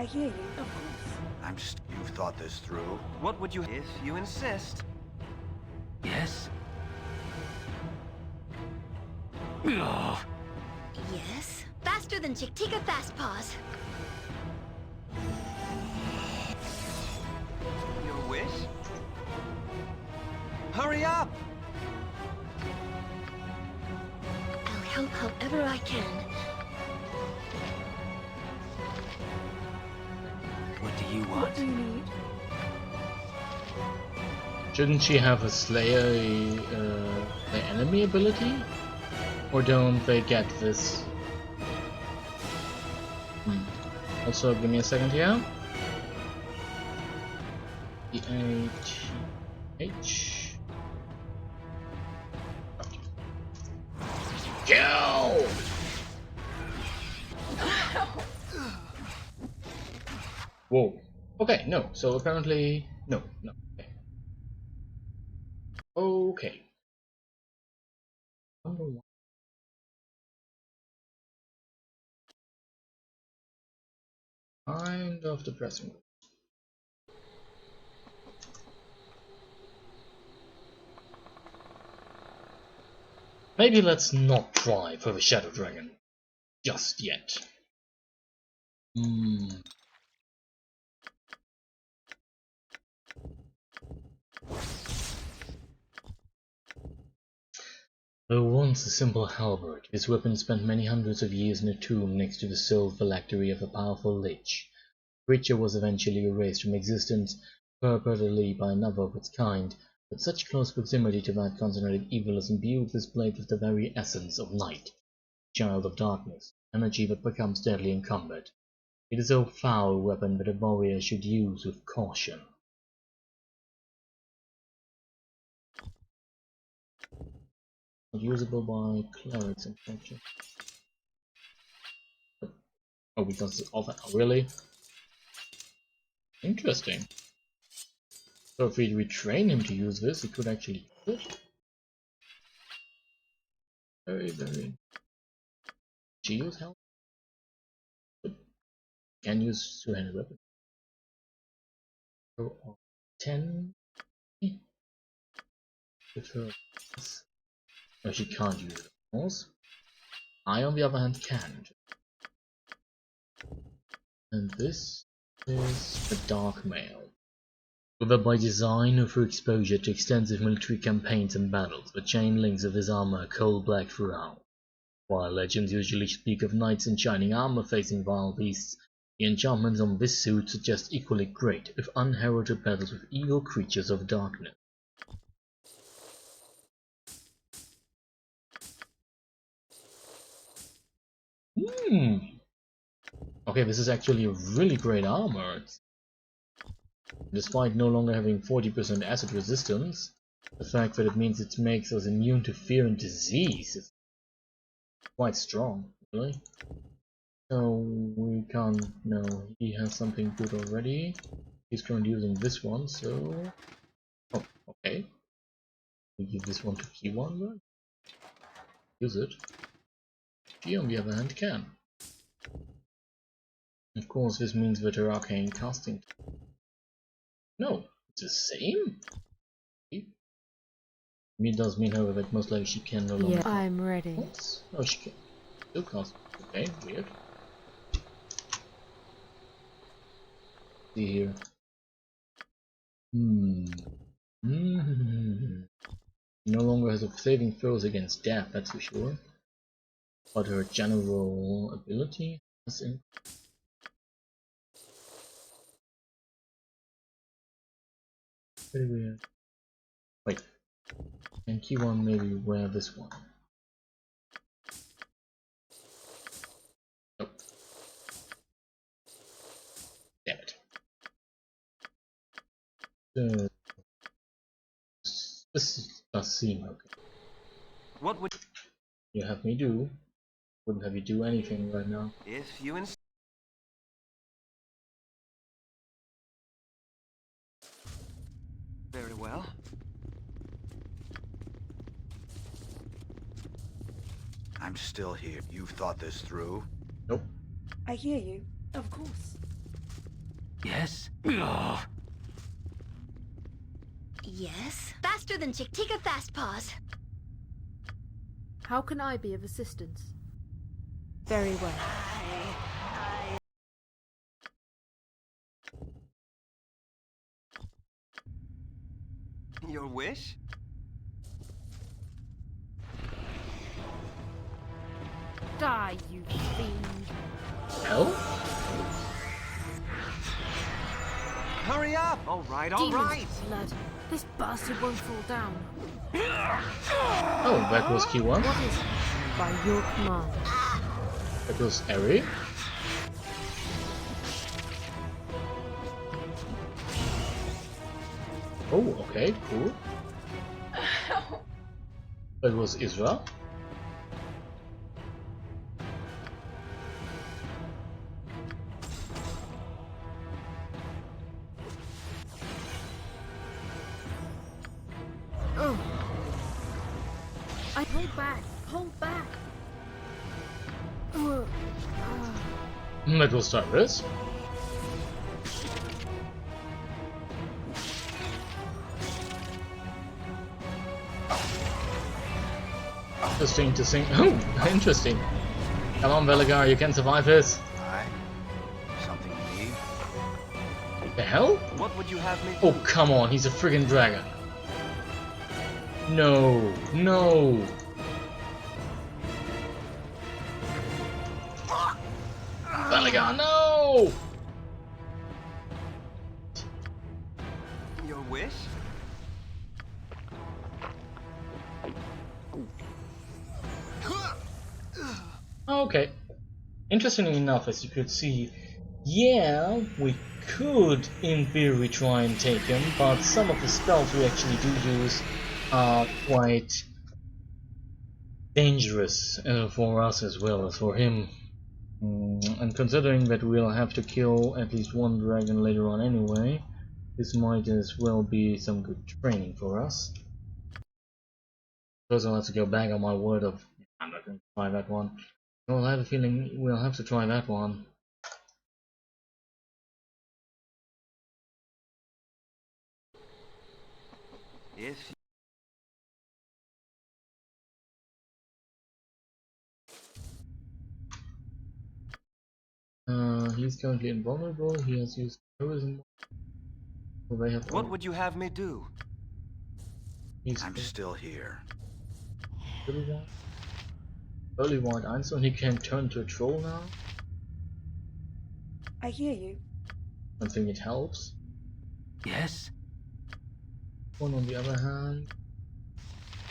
hear you, of course. You've thought this through? What would you if you insist? Yes? Yes? Faster than Chick-Tika Fast Paws. Your wish? Hurry up! I'll help however I can. What do you What want? do you need? Shouldn't she have a Slayer the enemy ability? Or don't they get this? Also, give me a second here. H. Kill! Whoa. Okay, no. So apparently, no. Okay. Okay. Number one. Kind of depressing. Maybe let's not try for the Shadow Dragon just yet. Though once a simple halberd, this weapon spent many hundreds of years in a tomb next to the soul phylactery of a powerful lich. The creature was eventually erased from existence, purportedly by another of its kind, but such close proximity to that concentrated evil has imbued this blade with the very essence of night, child of darkness, energy that becomes deadly in combat. It is a foul weapon that a warrior should use with caution. Not usable by clerics, unfortunately. Oh, because of that. Really? Interesting. So if we retrain him to use this, he could actually use it. Very. Shield help? Can use two-handed weapon. So, 10. With her. No, she can't use it, of course. I, on the other hand, can. And this is a dark mail. Whether by design or through exposure to extensive military campaigns and battles, the chain links of his armor are coal-black throughout. While legends usually speak of knights in shining armor facing vile beasts, the enchantments on this suit suggest equally great, if unheralded battles with evil creatures of darkness. Okay, this is actually a really great armor. Despite no longer having 40% acid resistance, the fact that it means it makes us immune to fear and disease is quite strong, really. So we can't. No, he has something good already. He's currently using this one, so. Oh, okay. We give this one to P1, right? Use it. She, on the other hand, can. Of course, this means that her arcane casting. No, it's the same. It does mean, however, that most likely she can no longer. Yeah, I'm ready. What? Oh, she can still cast. Okay, weird. See here. No longer has a saving throws against death, that's for sure. But her general ability has in. Very weird. Wait. And key one maybe wear this one. Nope. Damn it. This does seem okay. What would you have me do? Wouldn't have you do anything right now. if you insist? Very well. I'm still here. You've thought this through? Nope. I hear you, of course. Yes? Yes? Faster than Chick-Tika Fast Paws. How can I be of assistance? Very well. Your wish? Die, you fiend. Hell? Hurry up! All right, all Demon's right. blood. This bastard won't fall down. Oh, that was Q1. What is it? By your command. That was Eri. Oh, okay, cool. That was Isra. Oh. I hold back. Hold back. That was Cyrus. Interesting. Oh, interesting. Come on, Velagar, you can survive this. Aye. Something you need? The hell? What would you have me Oh, do? come on, he's a friggin' dragon. No, no. Velagar, no! Your wish? Okay. Interestingly enough, as you could see, yeah, we could in theory try and take him, but some of the spells we actually do use are quite dangerous for us as well as for him. And considering that we'll have to kill at least one dragon later on anyway, this might as well be some good training for us. First I'll have to go back on my word of I'm not going to try that one. Well, I have a feeling we'll have to try that one. If He's currently invulnerable. He has used terrorism. So they have. What would you have me do? He's I'm still here. Early white Einstein. He can turn to a troll now. I hear you. I think it helps. Yes? One on the other hand,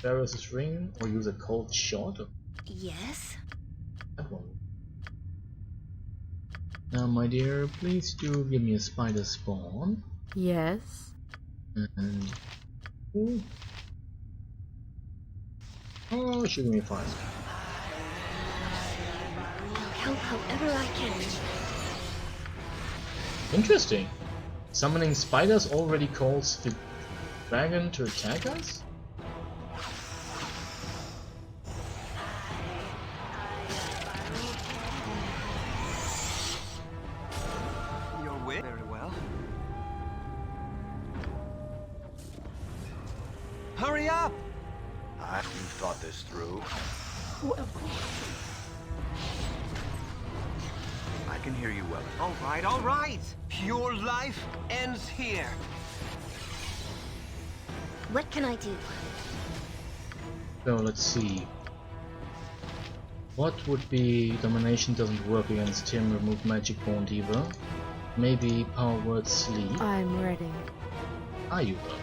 Varus' ring or use a cold shot. Yes? That one. Now, my dear, please do give me a spider spawn. Yes. And ooh. Oh, shoot me a fire. I'll help however I can. Interesting. Summoning spiders already calls the dragon to attack us? Your wish? Very well. Hurry up! You've thought this through. Well, of course. I can hear you well. All right, all right. Your life ends here. What can I do? So let's see. What would be domination doesn't work against him, remove magic won't either. Maybe power word sleep. I'm ready. Are you though?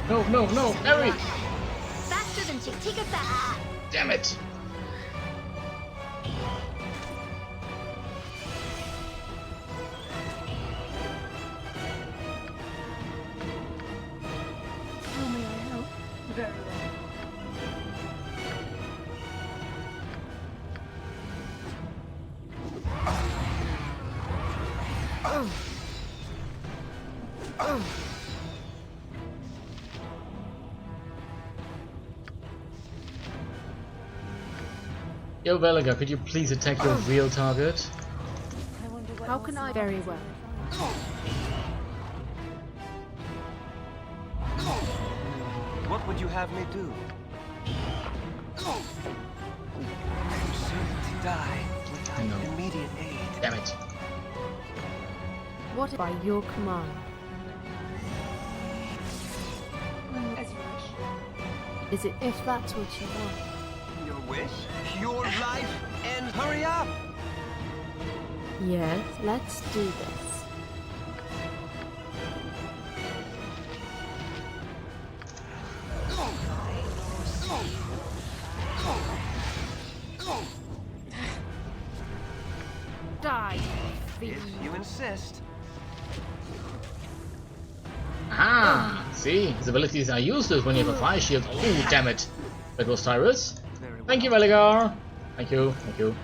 No, Harry! Faster than Chick-Tika Fast. Damn it! How may I help? Very well. Yo, Velaga, could you please attack your real target? How can I? Very well. What would you have me do? I'm certain to die without immediate aid. Damn it. What by your command? As you wish. Is it if that's what you want? Your wish? Your life? And hurry up! Yes, let's do this. Die, If you insist. Ah, see, his abilities are useless when you have a fire shield. Oh, damn it. That was Cyrus. Thank you, Velagar. Thank you, thank you.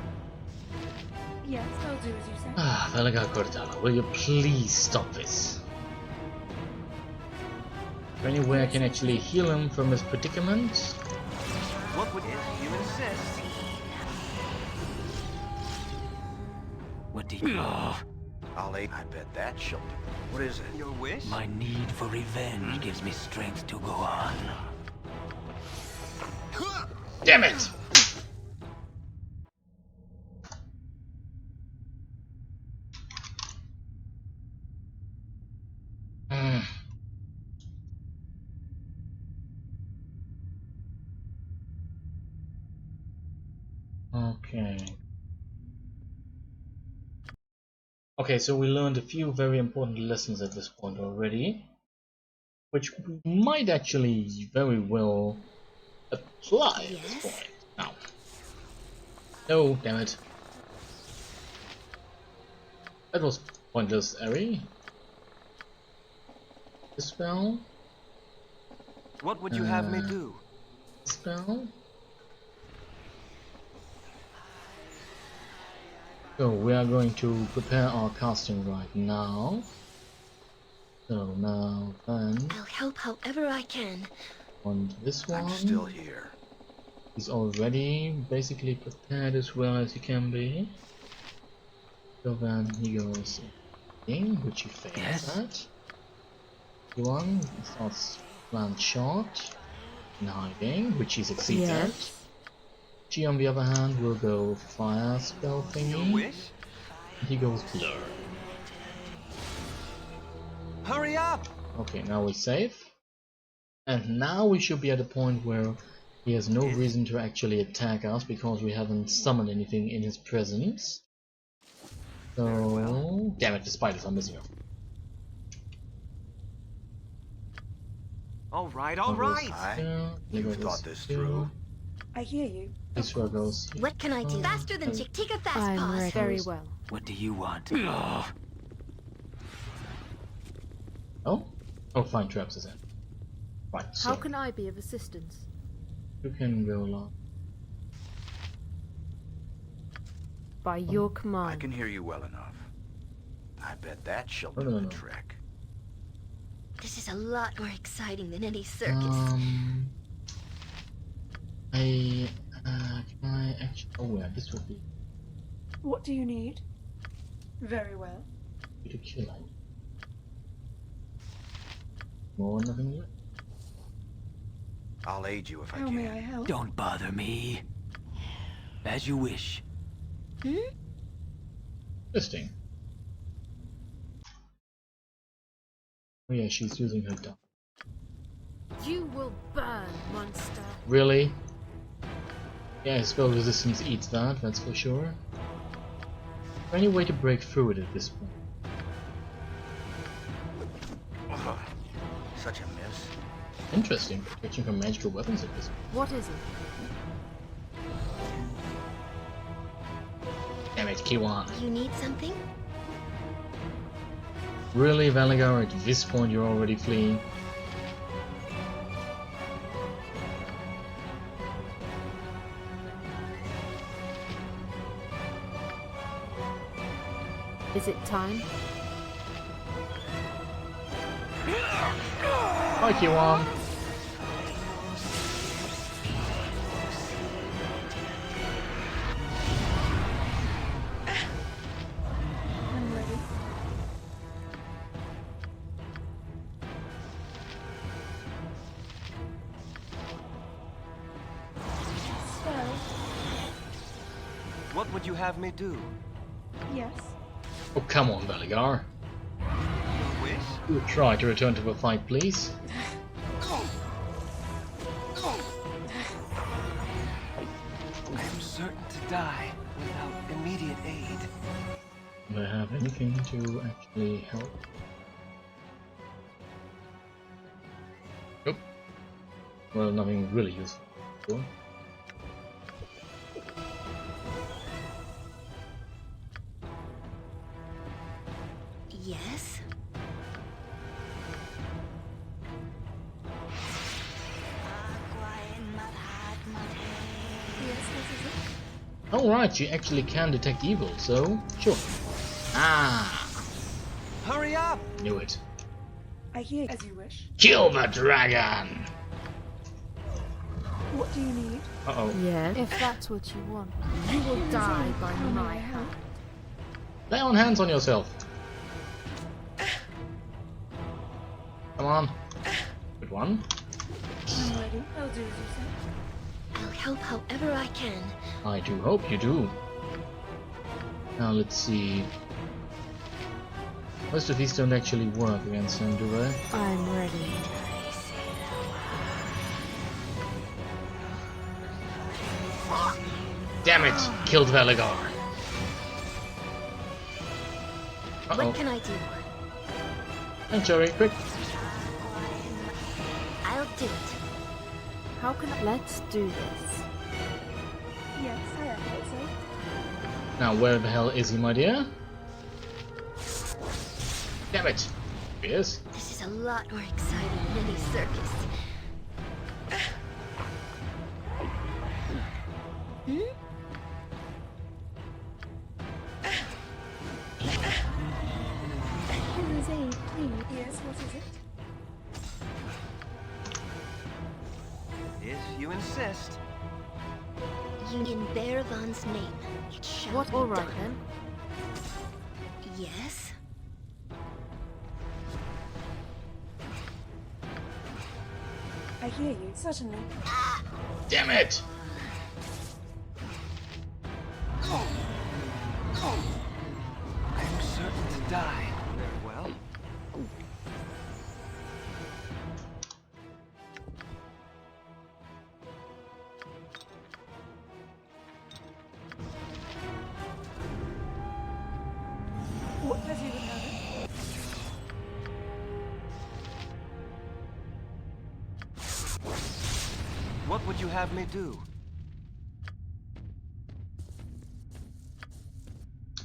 Yes, I'll do as you say. Ah, Velagar Cortana, will you please stop this? Is there any way I can actually heal him from his predicament? What would if you insist? What do you... I'll aid. I bet that she'll do. What is it? Your wish? My need for revenge gives me strength to go on. Damn it! Okay. Okay, so we learned a few very important lessons at this point already, which we might actually very well apply at this point. Now. No, damn it. That was pointless, Ari. Dispel. What would you have me do? Dispel. So we are going to prepare our casting right now. So now then I'll help however I can. on this one. I'm still here. He's already basically prepared as well as he can be. So then he goes in, which he fails at. One starts plant shot in hiding, which he succeeds at. G on the other hand will go fire spell thingy. Wish? He goes blur. Hurry up! Okay, now we save. And now we should be at a point where he has no reason to actually attack us because we haven't summoned anything in his presence. So, damn it, the spiders are missing him. Alright, alright! You've thought this through. I hear you. This one goes. What can I do? Faster than Chick-Tika Fast I'm Paws. ready. Very well. What do you want? Oh? Oh, fine, traps is in. Right, so How can I be of assistance? you can go along. By your command. I can hear you well enough. I bet that she'll No, do no, the no. trick. This is a lot more exciting than any circus. Can I actually? Oh yeah, this would be What do you need? Very well. to kill him. More nothing left. I'll aid you if I How may can. I help? Don't bother me. As you wish. Interesting. Oh yeah, she's using her dog. You will burn, monster. Really? Yeah, spell resistance eats that, that's for sure. Is there any way to break through it at this point? Ugh, such a miss. Interesting, protection from magical weapons at this point. What is it? Damn it, Kiwan. You need something? Really, Valigar, at this point you're already fleeing? Is it time? Hi, Kiwan. What would you have me do? Yes. Oh, come on, Baligar. Your wish? You try to return to the fight, please. I am certain to die without immediate aid. Do I have anything to actually help? Nope. Well, nothing really useful. Cool. Yes? Alright, you actually can detect evil, so sure. Ah! Hurry up! Knew it. I hear as you wish. Kill the dragon! What do you need? Uh-oh. Yes. If that's what you want, you will die by my hand. Lay on hands on yourself. Come on. Good one. I'm ready. I'll do as you say. I'll help however I can. I do hope you do. Now let's see. Most of these don't actually work against him, do they? I'm ready. Damn it! Killed Velagar. Uh-oh. What can I do? I'm sorry, quick. I'll do it. How can I... Let's do this. Yes, I am also. Now where the hell is he, my dear? Damn it! Here he is. This is a lot more exciting than any circus. Hmm? Yes, what is it? If you insist. In Baravan's name, it shall What? be All right done. then. Yes? I hear you, certainly. Damn it! I am certain to die. Very well. What does you would have it? What would you have me do?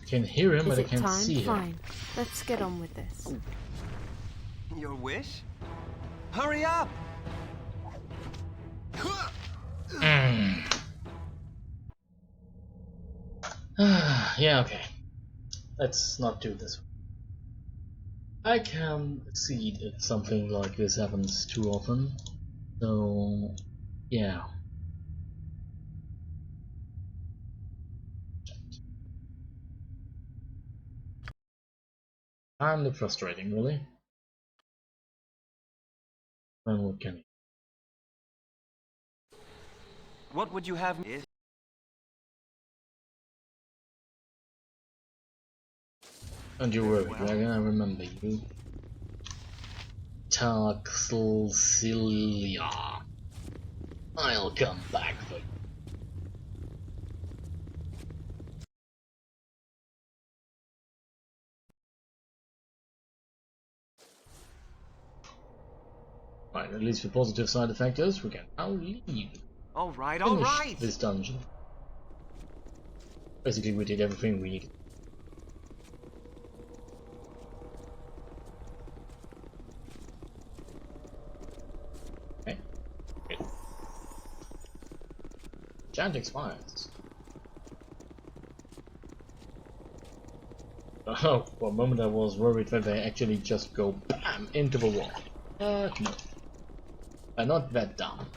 I can hear him, Is but I it can't time? see him. Fine. Let's get on with this. Your wish? Hurry up! Yeah, okay. Let's not do this. I can see if something like this happens too often. So, yeah. Kinda frustrating, really. And what can he? What would you have me? Don't you worry, Dragon, I remember you. Athkatla. I'll come back for you. Right, at least the positive side effect is we can now leave. All right, Finish this dungeon. Basically, we did everything we needed. Okay. Good. Chant expires. Oh, for a moment I was worried that they actually just go BAM into the wall. No. They're not that dumb.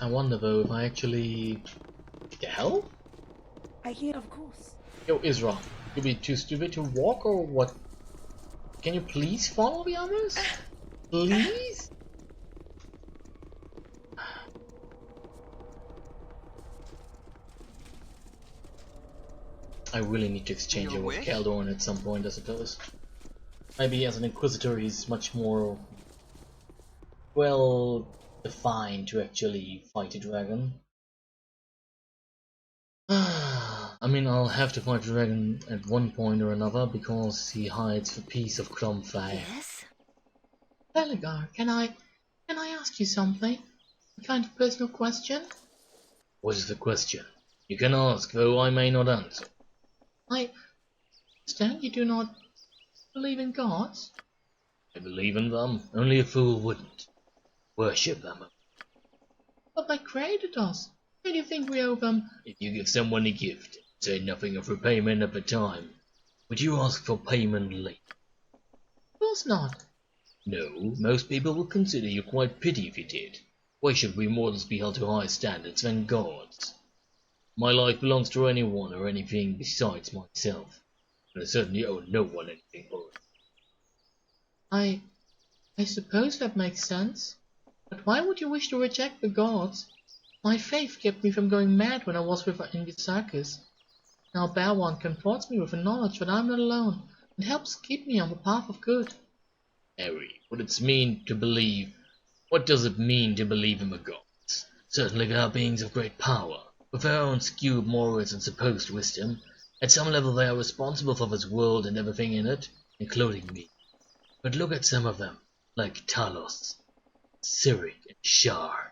I wonder though if I actually... The hell? I hear, of course. Yo, Isra. You be too stupid to walk or what? Can you please follow the others? Please? I really need to exchange Your it with wish? Kaldorn at some point, I suppose. Maybe as an Inquisitor he's much more well defined to actually fight a dragon. I mean, I'll have to fight a dragon at one point or another because he hides a piece of Cromfire. Yes? Belagar, can I ask you something? A kind of personal question? What is the question? You can ask, though I may not answer. I understand you do not believe in gods? I believe in them, only a fool wouldn't. Worship them. But they created us. Who do you think we owe them? If you give someone a gift, say nothing of repayment at the time, would you ask for payment later? Of course not. No, most people would consider you quite petty if you did. Why should we mortals be held to higher standards than gods? My life belongs to anyone or anything besides myself, and I certainly owe no one anything for it. I suppose that makes sense. But why would you wish to reject the gods? My faith kept me from going mad when I was with in the circus. Now Balwan comforts me with the knowledge that I'm not alone, and helps keep me on the path of good. Harry, what does it mean to believe in the gods? Certainly they are beings of great power, with their own skewed morals and supposed wisdom. At some level they are responsible for this world and everything in it, including me. But look at some of them, like Talos, Cyric, and Shar.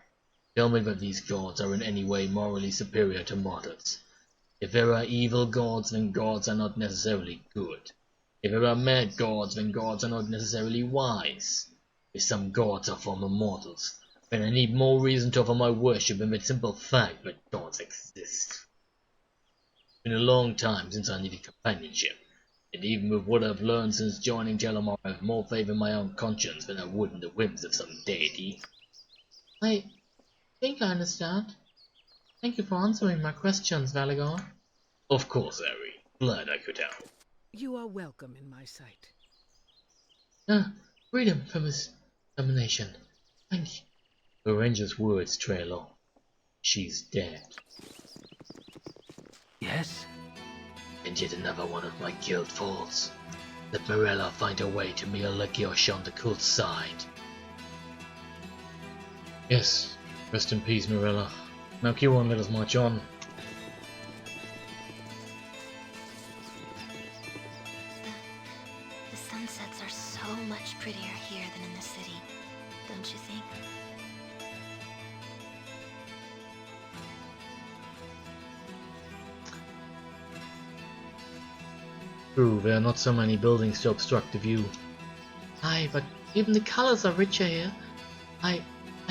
Tell me that these gods are in any way morally superior to mortals. If there are evil gods, then gods are not necessarily good. If there are mad gods, then gods are not necessarily wise. If some gods are former mortals, then I need more reason to offer my worship than the simple fact that gods exist. It's been a long time since I needed companionship, and even with what I've learned since joining Telemar, I have more faith in my own conscience than I would in the whims of some deity. I think I understand. Thank you for answering my questions, Valagar. Of course, Harry. Glad I could help. You are welcome in my sight. Freedom from this domination. Thank you. The ranger's words trail off. She's dead. Yes? And yet another one of my guild falls. Let Morella find a way to Mia-Legiosh on the cool side. Yes, rest in peace, Morella. Now Q1, let us march on. The sunsets are so much prettier here than in the city, don't you think? True, there are not so many buildings to obstruct the view. Aye, but even the colors are richer here. I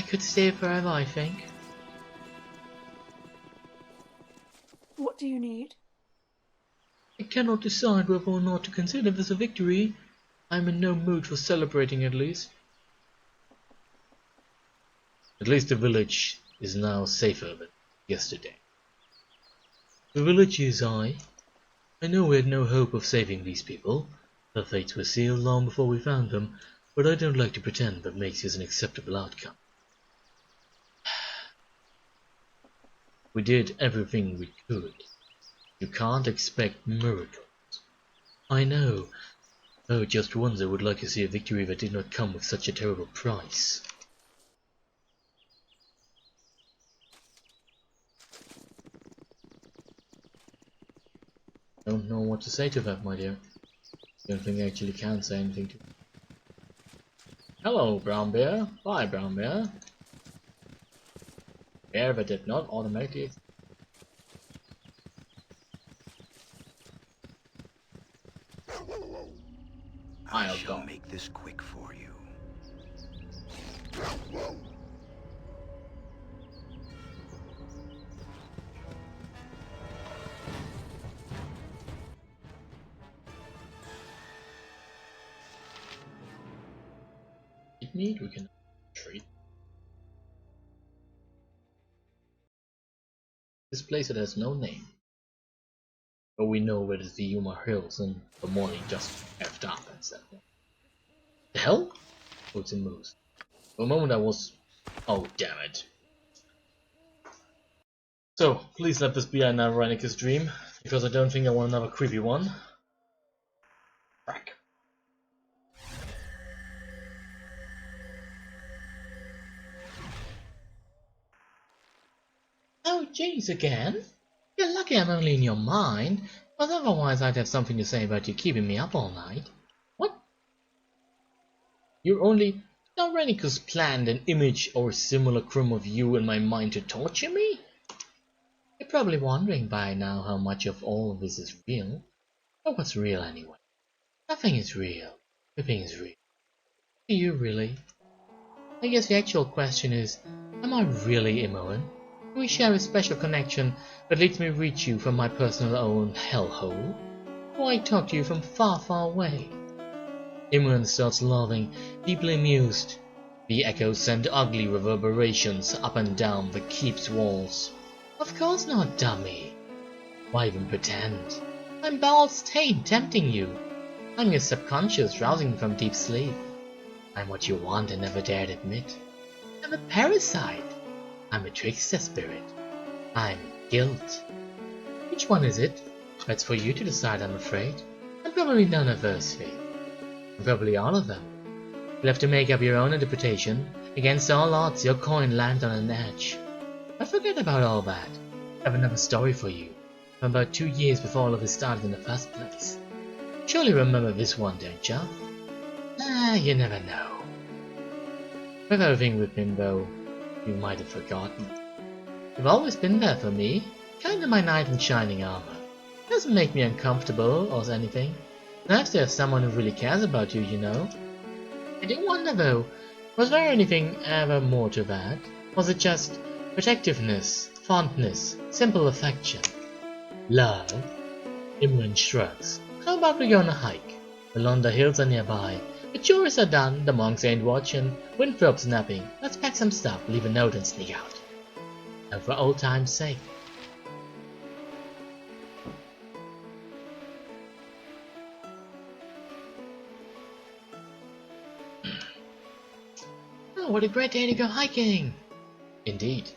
could stay forever, I think. What do you need? I cannot decide whether or not to consider this a victory. I am in no mood for celebrating, at least. At least the village is now safer than yesterday. The village is I know we had no hope of saving these people. Their fates were sealed long before we found them, but I don't like to pretend that makes this an acceptable outcome. We did everything we could. You can't expect miracles. I know, though just once I would like to see a victory that did not come with such a terrible price. Don't know what to say to that, my dear. Don't think I actually can say anything to. Hello, brown bear. Bye, brown bear. Bear that did not automatically. I shall make this quick for you. Need we can treat this place that has no name. But we know where it's the Umar Hills and the morning just effed up and stuff. The hell? Oh, it's a moose. For a moment I was... Oh, damn it. So, please let this be another Renika's dream, because I don't think I want another creepy one. Crack. Oh, jeez, again? You're lucky I'm only in your mind, but otherwise I'd have something to say about you keeping me up all night. What? You're only... Now Renika's planned an image or simulacrum of you in my mind to torture me? You're probably wondering by now how much of all of this is real. But what's real anyway? Nothing is real. Nothing is real. Do you really? I guess the actual question is, am I really Imoen? Do we share a special connection that lets me reach you from my personal own hellhole? Or I talk to you from far, far away? Imoen starts laughing, deeply amused. The echoes send ugly reverberations up and down the keep's walls. Of course not, dummy. Why even pretend? I'm Baal's Stain tempting you. I'm your subconscious rousing from deep sleep. I'm what you want and never dared admit. I'm a parasite. I'm a trickster spirit. I'm guilt. Which one is it? That's for you to decide, I'm afraid. And probably none of those three. And probably all of them. You'll have to make up your own interpretation. Against all odds, your coin lands on an edge. But forget about all that. I have another story for you. From about 2 years before all of this started in the first place. Surely remember this one, don't ya? You never know. With everything with him, though, you might have forgotten. You've always been there for me, kinda my knight in shining armor. Doesn't make me uncomfortable or anything. Nice to have someone who really cares about you, you know. I do wonder, though, was there anything ever more to that? Was it just protectiveness, fondness, simple affection? Love? Imran shrugs. How about we go on a hike? The Londa Hills are nearby. The chores are done, the monks ain't watching, Winthrop's napping. Let's pack some stuff, leave a note and sneak out. And for old time's sake. Oh, what a great day to go hiking! Indeed.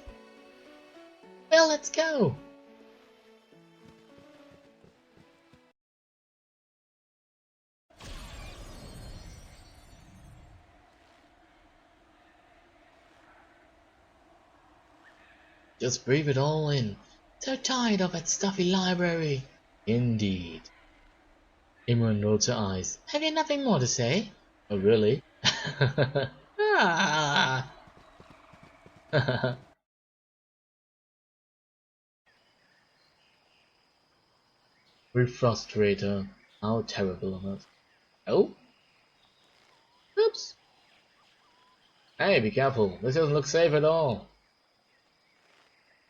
Well, let's go! Just breathe it all in. So tired of that stuffy library. Indeed. Imran rolls her eyes. Have you nothing more to say? Oh, really? Ah. We frustrate her. How terrible of us. Oh? Oops. Hey, be careful. This doesn't look safe at all.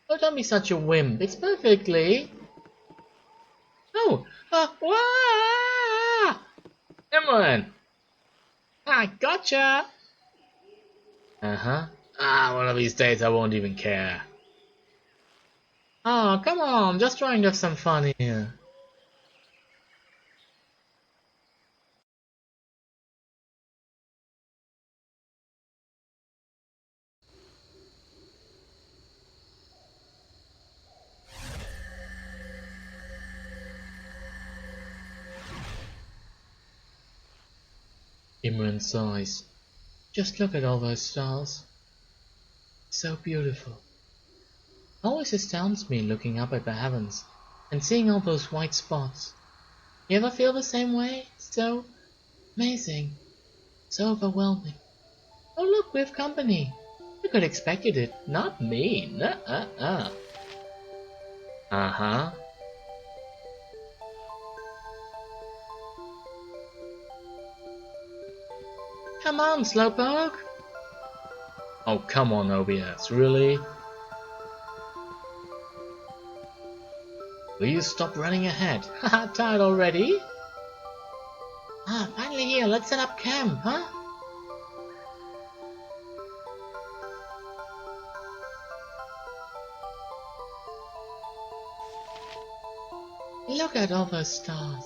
Oh, don't be such a wimp. It's perfectly... Oh! Wah! Imran! I gotcha! Uh-huh. One of these days I won't even care. Oh, come on, just trying to have some fun here. Imran sighs. Just look at all those stars. So beautiful. Always astounds me looking up at the heavens and seeing all those white spots. You ever feel the same way? So amazing. So overwhelming. Oh look, we have company. You could have expected it. Not me. Nuh-uh-uh. Uh-huh. Come on, Slowpoke. Oh, come on, OBS. Really? Will you stop running ahead? Haha, tired already? Finally here. Let's set up camp, huh? Look at all those stars.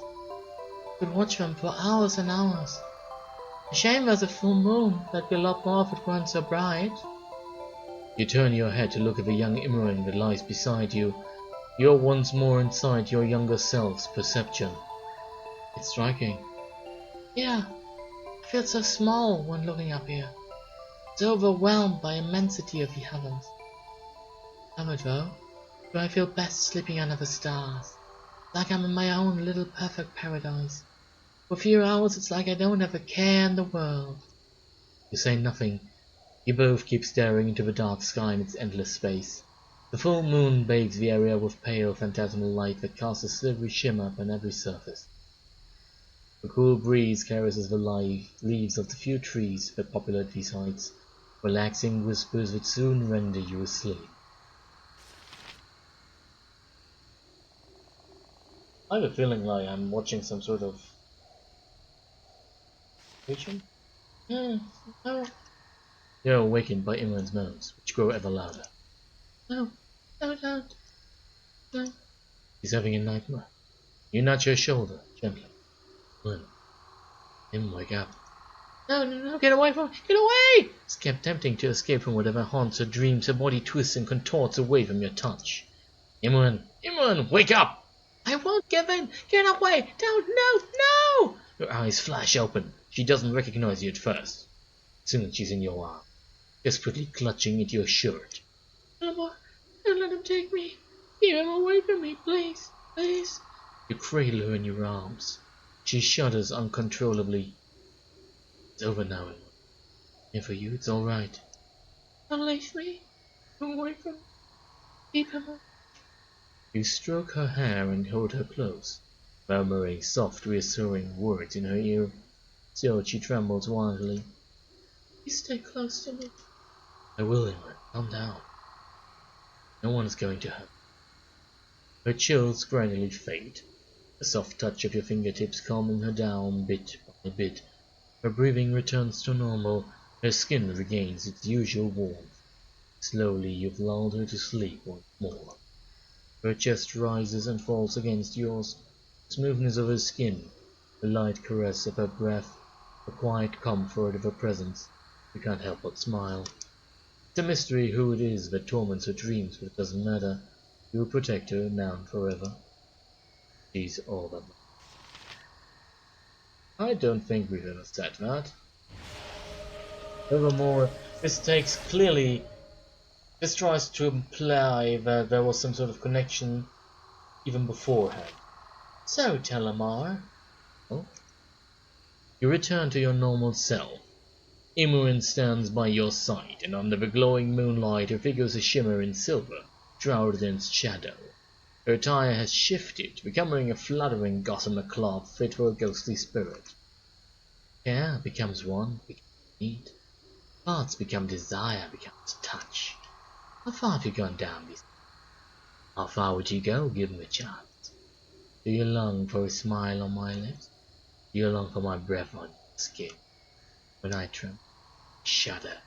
Could watch them for hours and hours. A shame there's a full moon. That'd be a lot more if it weren't so bright. You turn your head to look at the young Imran that lies beside you. You're once more inside your younger self's perception. It's striking. Yeah, I feel so small when looking up here. So overwhelmed by immensity of the heavens. Never though, do I feel best sleeping under the stars. Like I'm in my own little perfect paradise. For a few hours it's like I don't have a care in the world. You say nothing. You both keep staring into the dark sky in its endless space. The full moon bathes the area with pale phantasmal light that casts a silvery shimmer upon every surface. A cool breeze caresses the leaves of the few trees that populate these heights, relaxing whispers that soon render you asleep. I have a feeling like I'm watching some sort of vision. No, You're awakened by Imran's moans, which grow ever louder. no, don't. No. He's having a nightmare. You nudge her shoulder gently. Imran, wake up. No, get away from me, get away! It's kept tempting to escape from whatever haunts her dreams. Her body twists and contorts away from your touch. Imran, wake up! I won't give in, get away, don't, no! Her eyes flash open. She doesn't recognize you at first. Soon she's in your arms, desperately clutching at your shirt. Eleanor, don't let him take me. Keep him away from me, please. You cradle her in your arms. She shudders uncontrollably. It's over now, Imran. And for you, it's all right. Don't leave me. Don't away from me. Keep him away. You stroke her hair and hold her close, murmuring soft, reassuring words in her ear. Still, she trembles wildly. Please stay close to me. I will, Imran. Calm down. No one is going to hurt. Her chills gradually fade, the soft touch of your fingertips calming her down bit by bit. Her breathing returns to normal, her skin regains its usual warmth. Slowly you've lulled her to sleep once more. Her chest rises and falls against yours, the smoothness of her skin, the light caress of her breath, the quiet comfort of her presence. You can't help but smile. It's a mystery who it is that torments her dreams, but it doesn't matter. You'll protect her now and forever. She's all that matters. I don't think we've ever said that. Furthermore, this tries to imply that there was some sort of connection even beforehand. So, Telemar. Oh? You return to your normal self. Imran stands by your side, and under the glowing moonlight her figure is a shimmer in silver, shrouded in shadow. Her attire has shifted, becoming a fluttering gossamer cloth fit for a ghostly spirit. Care becomes one, becomes need. Thoughts become desire, becomes touch. How far have you gone down these? How far would you go, given the chance? Do you long for a smile on my lips? Do you long for my breath on your skin? When I tremble, shudder,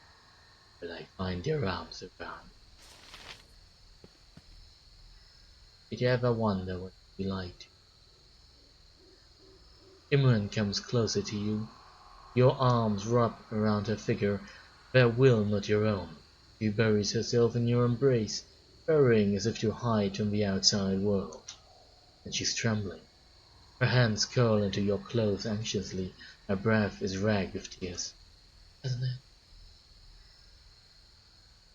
will I find your arms around me? Did you ever wonder what it would be like to? Imran comes closer to you. Your arms wrap around her figure, their will not your own. She buries herself in your embrace, burrowing as if to hide from the outside world. And she's trembling. Her hands curl into your clothes anxiously. Her breath is ragged with tears. Isn't it?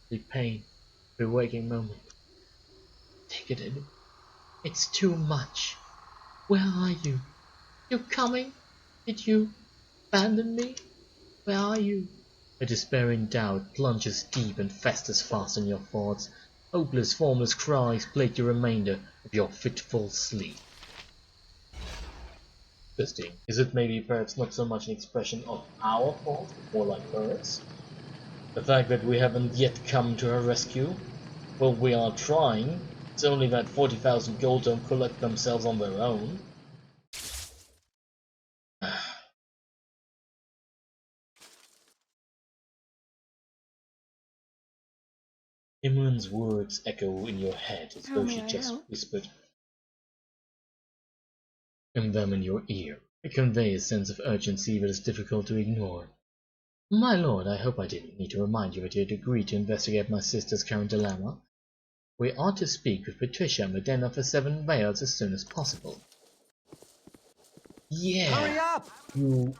The pain, the waking moment. Take it in. It's too much. Where are you? You coming? Did you abandon me? Where are you? A despairing doubt plunges deep and festers fast in your thoughts. Hopeless, formless cries plague the remainder of your fitful sleep. Interesting. Is it maybe perhaps not so much an expression of our fault, but more like hers? The fact that we haven't yet come to her rescue? Well, we are trying. It's only that 40,000 gold don't collect themselves on their own. Imran's words echo in your head as though she just whispered, and them in your ear. They convey a sense of urgency that is difficult to ignore. My lord, I hope I didn't need to remind you that you had agreed to investigate my sister's current dilemma. We ought to speak with Patricia in the Den of the Seven Veils as soon as possible. Yeah, Hurry up! you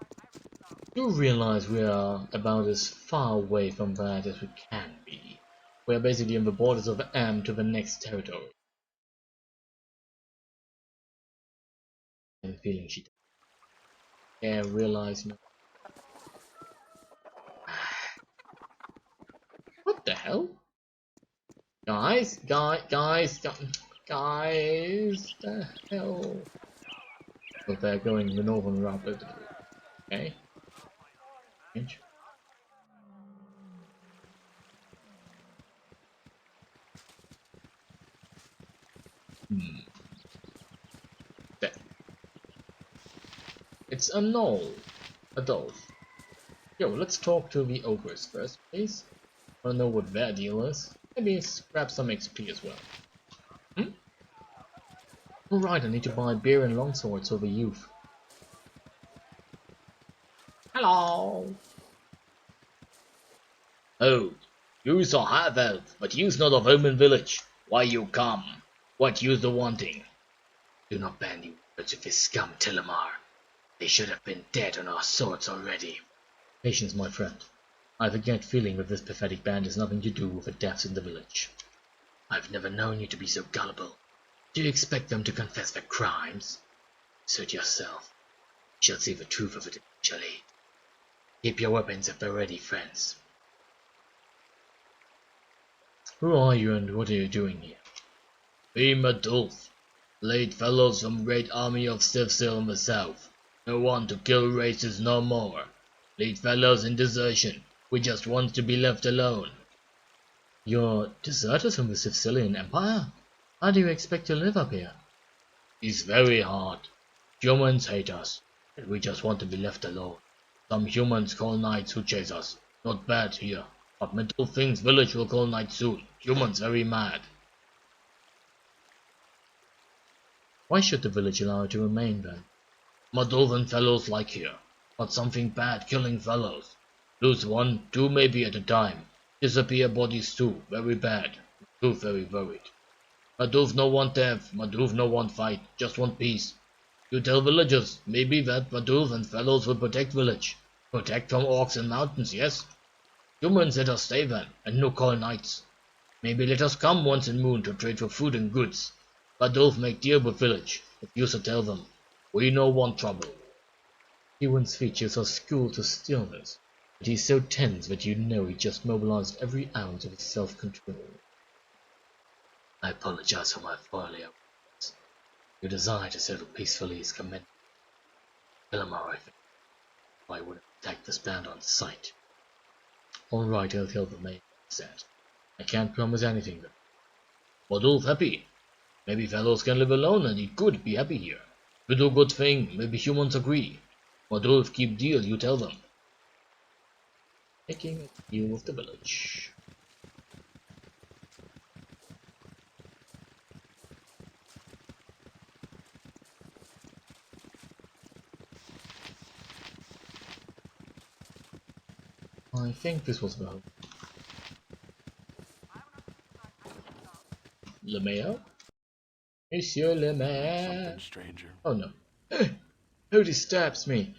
do realize we are about as far away from that as we can be. We are basically on the borders of Am to the next territory. I have a feeling she does. Yeah, realize no. What the hell? Guys, guys, the hell? So they're going the northern route, okay? Change. There. It's a knoll. Adolf. Yo, let's talk to the ogres first, please. I don't know what their deal is. Maybe grab some XP as well. Alright, I need to buy beer and longswords for the youth. Hello! Oh, you's a half-elf, but you's not of Omen village. Why you come? What you's the wanting? Do not bandy words with this scum, Telemar. They should have been dead on our swords already. Patience, my friend. I have a gut feeling that this pathetic band has nothing to do with the deaths in the village. I've never known you to be so gullible. Do you expect them to confess their crimes? Suit yourself. You shall see the truth of it eventually. Keep your weapons at the ready, friends. Who are you and what are you doing here? I'm Adolf, late fellows from great army of Stivsil in the south. No one to kill races no more. Lead fellows in desertion. We just want to be left alone. You're deserters from the Sicilian Empire? How do you expect to live up here? It's very hard. Humans hate us, and we just want to be left alone. Some humans call knights who chase us. Not bad here, but Metal Thing's village will call night soon. Humans very mad. Why should the village allow it to remain then? Moldovan fellows like here, but something bad killing fellows. Lose one, two maybe at a time. Disappear bodies too, very bad. Too very worried. Maduf no want death, Maduf no want fight, just want peace. You tell villagers, maybe that Maduf and fellows will protect village. Protect from orcs and mountains, yes? Humans let us stay then, and no call knights. Maybe let us come once in moon to trade for food and goods. Maduf make deal with village, if you so tell them. We no want trouble. Ewan's features are schooled to stillness, but he's so tense that you know he just mobilized every ounce of his self-control. I apologize for my earlier words. Your desire to settle peacefully is commendable. Telemar, I think. I would have attacked this band on sight. Alright, I'll tell the maid said. I can't promise anything though. Modulf happy. Maybe fellows can live alone and he could be happy here. You do good thing, maybe humans agree. Modulf keep deal, you tell them. Taking a view of the village. I think this was the home. Le Mayor? Monsieur Le Maire? Stranger. Oh no. Who disturbs me?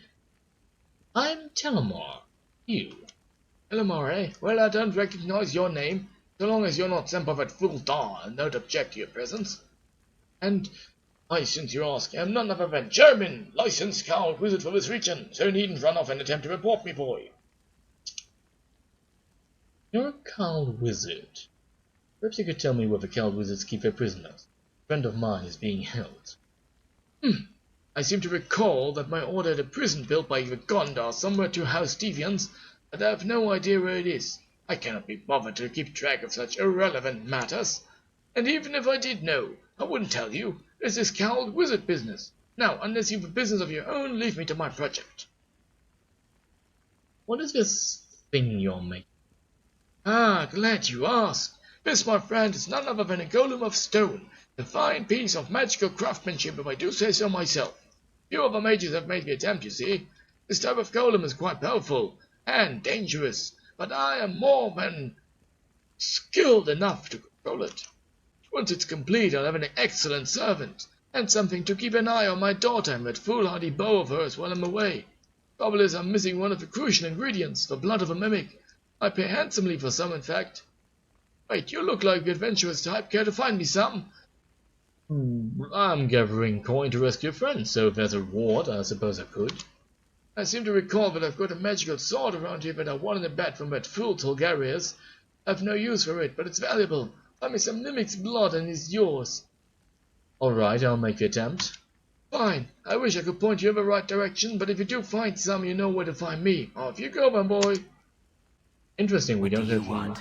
I'm Telemar. You. Telemar, eh? Well, I don't recognize your name. So long as you're not sent by that fool Dar, I don't object to your presence. And I, since you ask, am none other than German, licensed coward wizard for this region, so you needn't run off and attempt to report me, boy. You're a coward wizard. Perhaps you could tell me where the coward wizards keep their prisoners. A friend of mine is being held. I seem to recall that my order had a prison built by the Gondar somewhere to house deviants, but I have no idea where it is. I cannot be bothered to keep track of such irrelevant matters. And even if I did know, I wouldn't tell you. There's this coward wizard business. Now, unless you've a business of your own, leave me to my project. What is this thing you're making? Ah, glad you asked. This, my friend, is none other than a golem of stone, a fine piece of magical craftsmanship if I do say so myself. Few of our mages have made the attempt, you see. This type of golem is quite powerful and dangerous, but I am more than skilled enough to control it. Once it's complete, I'll have an excellent servant, and something to keep an eye on my daughter and that foolhardy bow of hers while I'm away. Trouble is, I'm missing one of the crucial ingredients, the blood of a mimic. I pay handsomely for some, in fact. Wait, you look like the adventurous type. Care to find me some? I'm gathering coin to rescue a friend, so if there's a reward, I suppose I could. I seem to recall that I've got a magical sword around here that I won in a bet from that fool Tulgarius. I've no use for it, but it's valuable. Find me some mimic's blood and it's yours. Alright, I'll make the attempt. Fine. I wish I could point you in the right direction, but if you do find some, you know where to find me. Off you go, my boy. Interesting, we don't have one.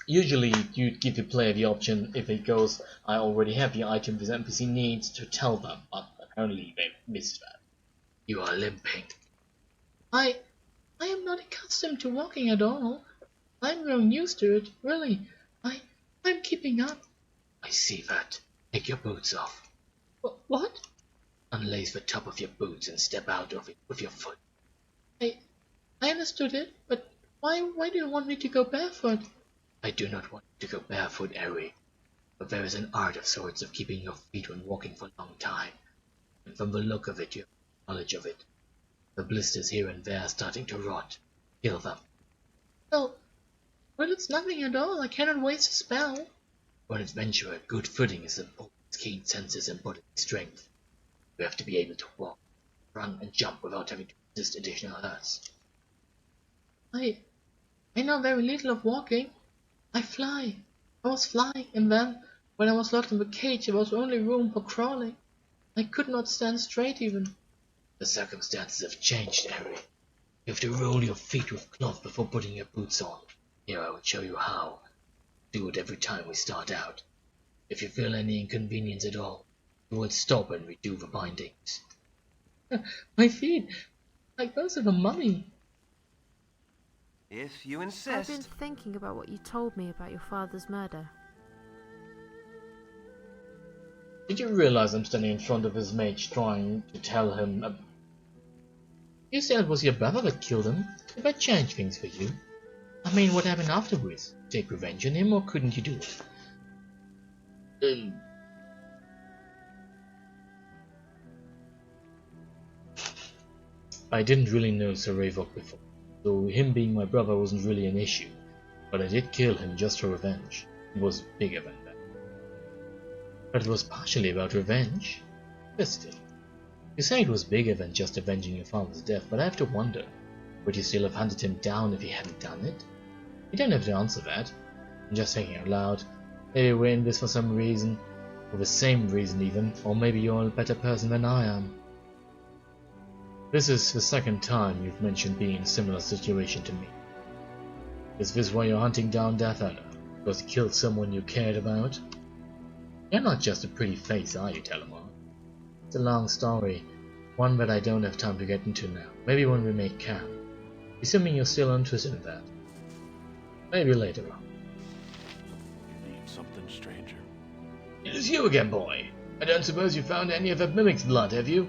Usually, you'd give the player the option, if it goes, I already have the item this NPC needs, to tell them, but apparently they missed that. You are limping. I am not accustomed to walking at all. I'm growing used to it, really. I'm keeping up. I see that. Take your boots off. What? Unlace the top of your boots and step out of it with your foot. I understood it, but why do you want me to go barefoot? I do not want you to go barefoot, Eri. But there is an art of sorts of keeping your feet when walking for a long time. And from the look of it, you have knowledge of it. The blisters here and there are starting to rot. Kill them. Well, it's nothing at all. I cannot waste a spell. For an adventurer, good footing is important. Keen senses and bodily strength. You have to be able to walk, run, and jump without having to resist additional hurts. I know very little of walking. I fly. I was flying, and then, when I was locked in the cage, there was only room for crawling. I could not stand straight even. The circumstances have changed, Harry. You have to roll your feet with cloth before putting your boots on. Here I will show you how. Do it every time we start out. If you feel any inconvenience at all, you will stop and redo the bindings. My feet, like those of a mummy. If you I've insist. been thinking about what you told me about your father's murder. Did you realize I'm standing in front of his mage trying to tell him... You said it was your brother that killed him. Did that change things for you? I mean, what happened afterwards? Take revenge on him, or couldn't you do it? I didn't really know Sir Ravok before, so him being my brother wasn't really an issue, but I did kill him just for revenge. It was bigger than that. But it was partially about revenge. Interesting. You say it was bigger than just avenging your father's death, but I have to wonder, would you still have hunted him down if he hadn't done it? You don't have to answer that. I'm just thinking out loud. Maybe we're in this for some reason, for the same reason even, or maybe you're a better person than I am. This is the second time you've mentioned being in a similar situation to me. Is this why you're hunting down Death Earner? Because you killed someone you cared about? You're not just a pretty face, are you, Telemar? It's a long story, one that I don't have time to get into now. Maybe when we make camp. Assuming you're still interested in that. Maybe later on. Something stranger. It is you again, boy. I don't suppose you found any of that mimic's blood, have you?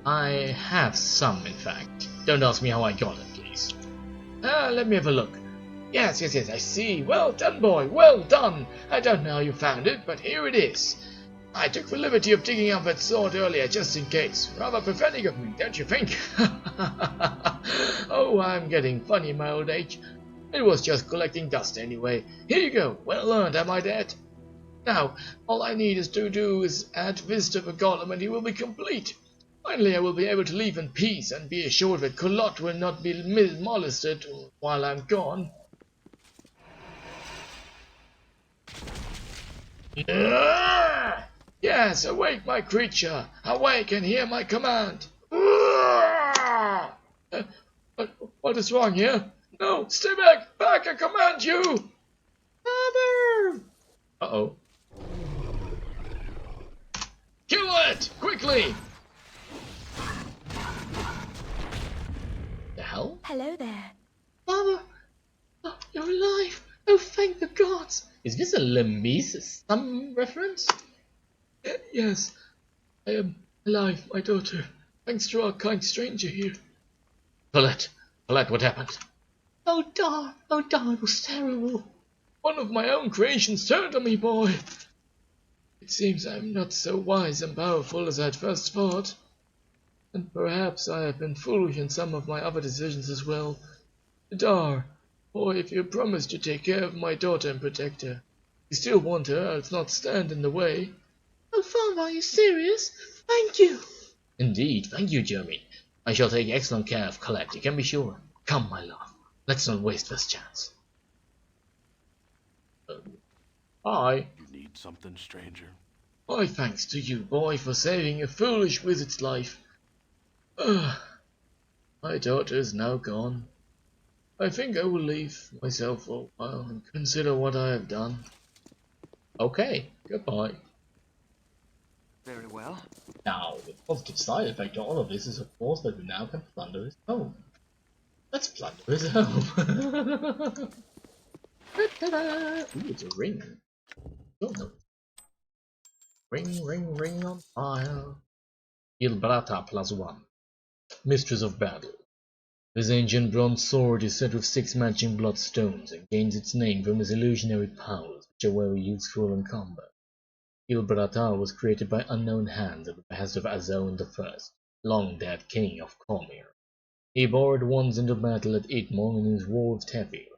I have some, in fact. Don't ask me how I got it, please. Let me have a look. Yes, I see. Well done, boy, well done. I don't know how you found it, but here it is. I took the liberty of digging up that sword earlier, just in case. Rather pathetic of me, don't you think? Oh, I'm getting funny in my old age. It was just collecting dust anyway. Here you go. Well earned, am I dead? Now, all I need to do is add this to the golem and he will be complete. Finally, I will be able to leave in peace and be assured that Colot will not be molested while I'm gone. Yes, awake, my creature. Awake and hear my command. What is wrong here? No, stay back! Back, I command you! Father! Uh-oh. Kill it! Quickly! The hell? Hello there. Father! Oh, you're alive! Oh, thank the gods! Is this a Limbis some reference? Yes. I am Alive, my daughter. Thanks to our kind stranger here. Colette, what happened? Oh, Dar, it was terrible. One of my own creations turned on me, boy. It seems I'm not so wise and powerful as I'd first thought. And perhaps I have been foolish in some of my other decisions as well. Dar, boy, if you promise to take care of my daughter and protect her, you still want her, I'll not stand in the way. Oh, Father, are you serious? Thank you. Indeed, thank you, Jeremy. I shall take excellent care of Colette, you can be sure. Come, my love, let's not waste this chance. Hi. You need something, stranger? My thanks to you, boy, for saving a foolish wizard's life. My daughter is now gone. I think I will leave myself for a while and consider what I have done. Okay, goodbye. Very well. Now, the positive side effect of all of this is, of course, that we now can plunder his home. Let's plunder his home. Ooh, it's a ring. Oh, no. Ring on fire. Ilbrata +1. Mistress of Battle. This ancient bronze sword is set with 6 matching bloodstones and gains its name from its illusionary powers, which are very useful in combat. Ilbrata was created by unknown hands at the behest of Azone I, long-dead king of Cormyr. He bore it once into battle at Idmong in his war with Tevir,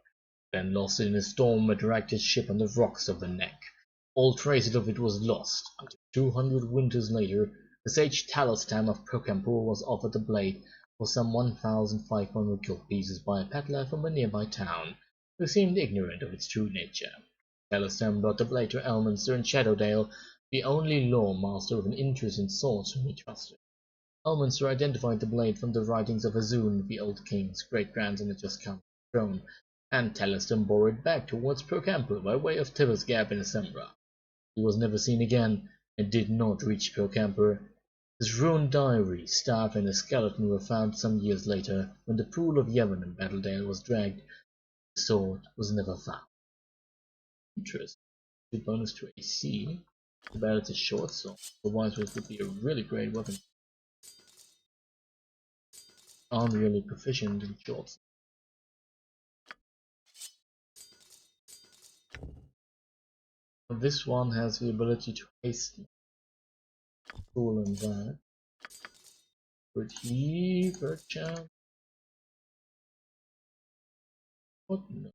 then lost it in a storm that wrecked his ship on the rocks of the Neck. All traces of it was lost, until 200 winters later, the sage Talostam of Perkampur was offered the blade for some 1,500 gold pieces by a peddler from a nearby town, who seemed ignorant of its true nature. Talostam brought the blade to Elminster in Shadowdale, the only law master with an interest in swords whom he trusted. Elminster identified the blade from the writings of Azun, the old king's great-grandson had just come to the throne, and Talostam bore it back towards Perkampur by way of Tibbers Gap in Asembra. He was never seen again, and did not reach Perkampur. His ruined diary, staff, and a skeleton were found some years later, when the pool of Yevon in Battledale was dragged. The sword was never found. Interesting. The bonus to AC. Too bad it's a short sword, otherwise it would be a really great weapon. I'm really proficient in short swords. This one has the ability to hasten. Cool and that. Could he perchance? What? No.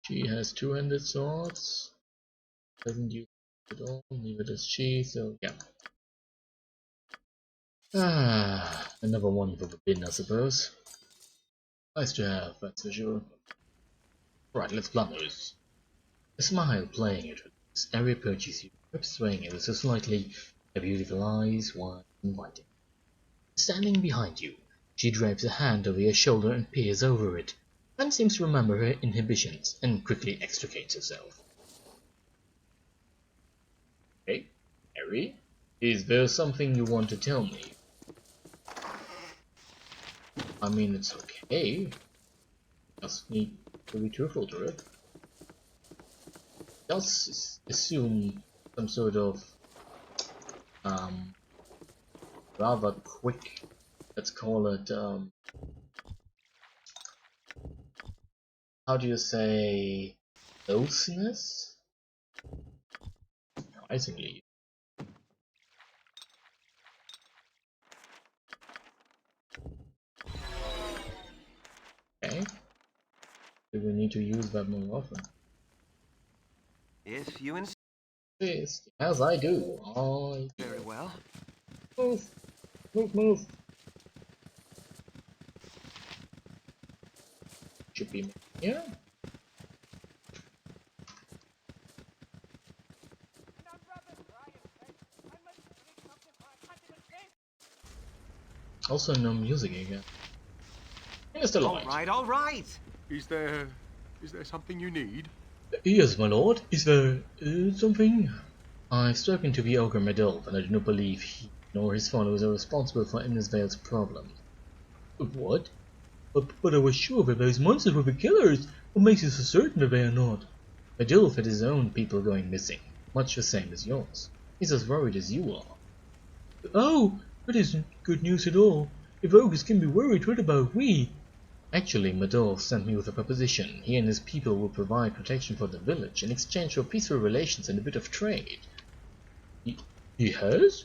She has two-handed swords. Doesn't use it at all. Neither does she. So yeah. Another one for the bin, I suppose. Nice to have, that's for sure. Right, let's plunder this. A smile playing at her lips. Every purchase you keep swaying ever so slightly. Her beautiful eyes wide and inviting. Standing behind you, she drapes a hand over your shoulder and peers over it, then seems to remember her inhibitions and quickly extricates herself. Hey, Harry, is there something you want to tell me? I mean, it's okay. Just need to be truthful to it. Just assume some sort of rather quick, let's call it how do you say, closeness? Surprisingly. Okay. Do we need to use that more often? If you insist. Yes, as I do. Very well. Move. Move. Should be here. Also no music again. Here's the light. All right. Is there something you need? Yes, my lord. Is there something? I've spoken to the ogre Medolf, and I do not believe he nor his followers are responsible for Imnisvale's problems. What? But I was sure that those monsters were the killers. What makes you so certain that they are not? Medolf had his own people going missing, much the same as yours. He's as worried as you are. Oh, that isn't good news at all. If ogres can be worried, what about we? Actually, Mador sent me with a proposition. He and his people will provide protection for the village in exchange for peaceful relations and a bit of trade. He has?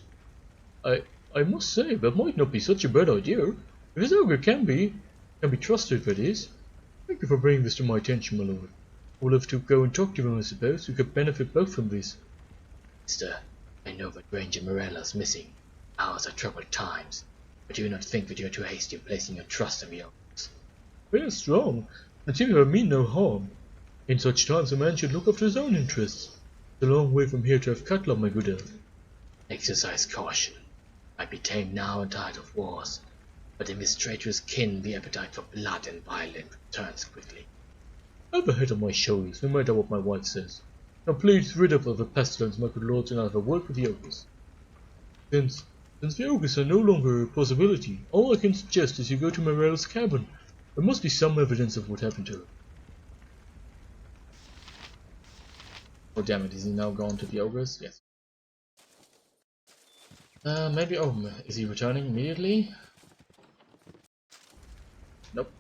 I must say, that might not be such a bad idea. If this ogre can be trusted, that is. Thank you for bringing this to my attention, my lord. We'll have to go and talk to him, I suppose. We could benefit both from this. Mister, I know that Ranger Morella's missing. Ours are troubled times. But do not think that you are too hasty in placing your trust in the ogres. They are strong, and seem to have mean no harm. In such times a man should look after his own interests. It's a long way from here to Athkatla, my good elf. Exercise caution. Might be tamed now and tired of wars, but in this traitorous kin the appetite for blood and violence returns quickly. I have a head on my shoulders, no matter what my wife says. Now please rid us of the pestilence, my good lords, and I have a word with the ogres. Since the ogres are no longer a possibility, all I can suggest is you go to Morella's cabin. There must be some evidence of what happened to her. Oh damn it, is he now gone to the ogres? Yes. Maybe, oh, is he returning immediately? Nope.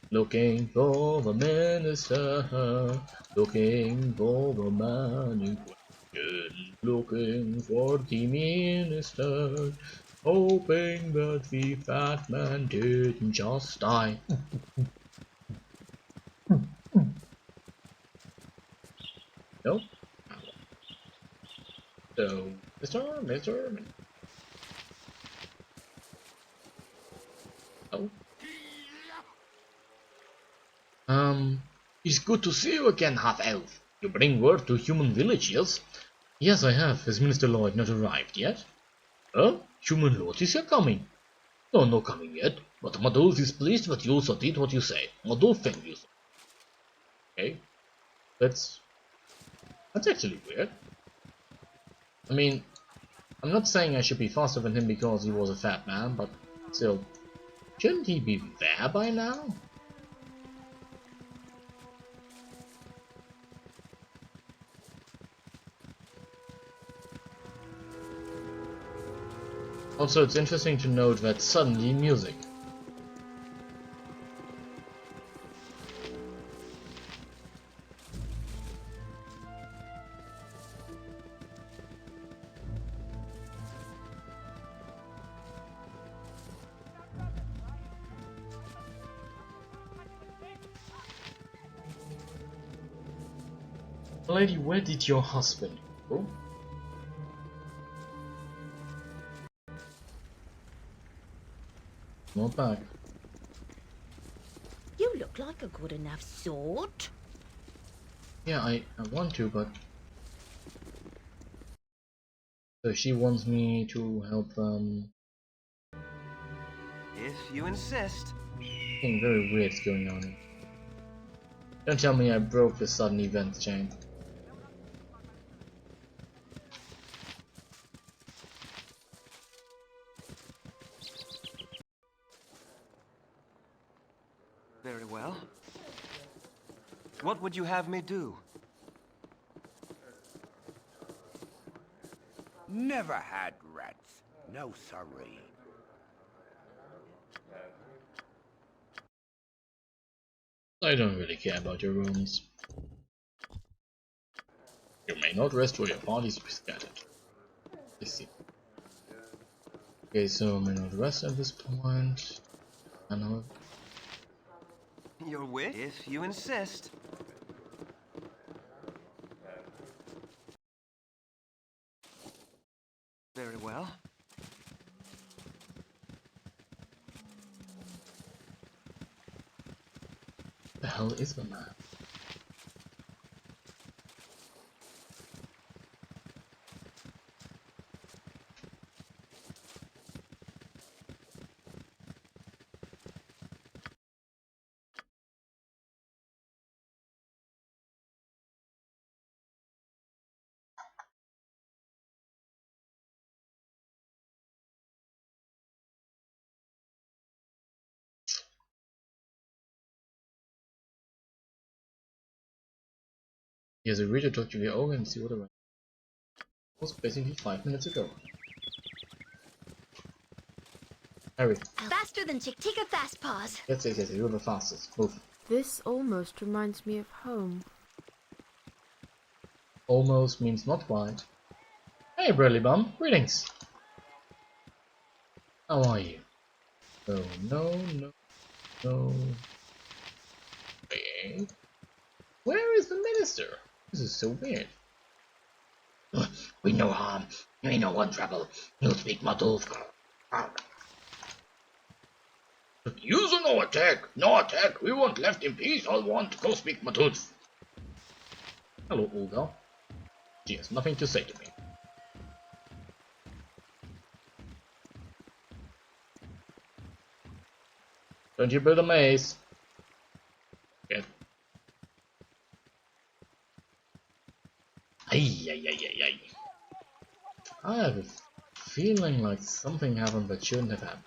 Looking for the minister, looking for the man in question, looking for the minister, hoping that the fat man didn't just die. Nope. So, Mr. Oh. It's good to see you again, half-elf. You bring word to human village, yes? Yes, I have. Has Minister Lloyd not arrived yet? Huh? Human Lord is here coming? No, not coming yet. But Madolf is pleased that you also did what you said. Madolf thank you. Okay. That's actually weird. I mean, I'm not saying I should be faster than him because he was a fat man, but still, shouldn't he be there by now? Also, it's interesting to note that suddenly music. Lady, where did your husband go? Not back. You look like a good enough sort. Yeah, I want to, but... So she wants me to help, If you insist. Something very weird's going on here. Don't tell me I broke the sudden events chain. Very well. What would you have me do? Never had rats. No sorry. I don't really care about your rooms. You may not rest where your parties be scattered. I see. Okay, so I may not rest at this point. I know. Your wish? If you insist. Very well. The hell is the man? Here's a reader talk to the ogre and see what it was basically 5 minutes ago. Hurry. Faster than Chick Tika Fast Paws. Yes, you're the fastest. Move. This almost reminds me of home. Almost means not quite. Hey, Bradley Bum, greetings. How are you? Oh, no. Wait. Where is the minister? This is so weird. We no harm. We no one trouble. You speak Madov. Use no attack. No attack. We want left in peace. All want. Go speak Madov. Hello, Olga. She has nothing to say to me. Don't you build a maze? Okay. Ay. I have a feeling like something happened that shouldn't have happened.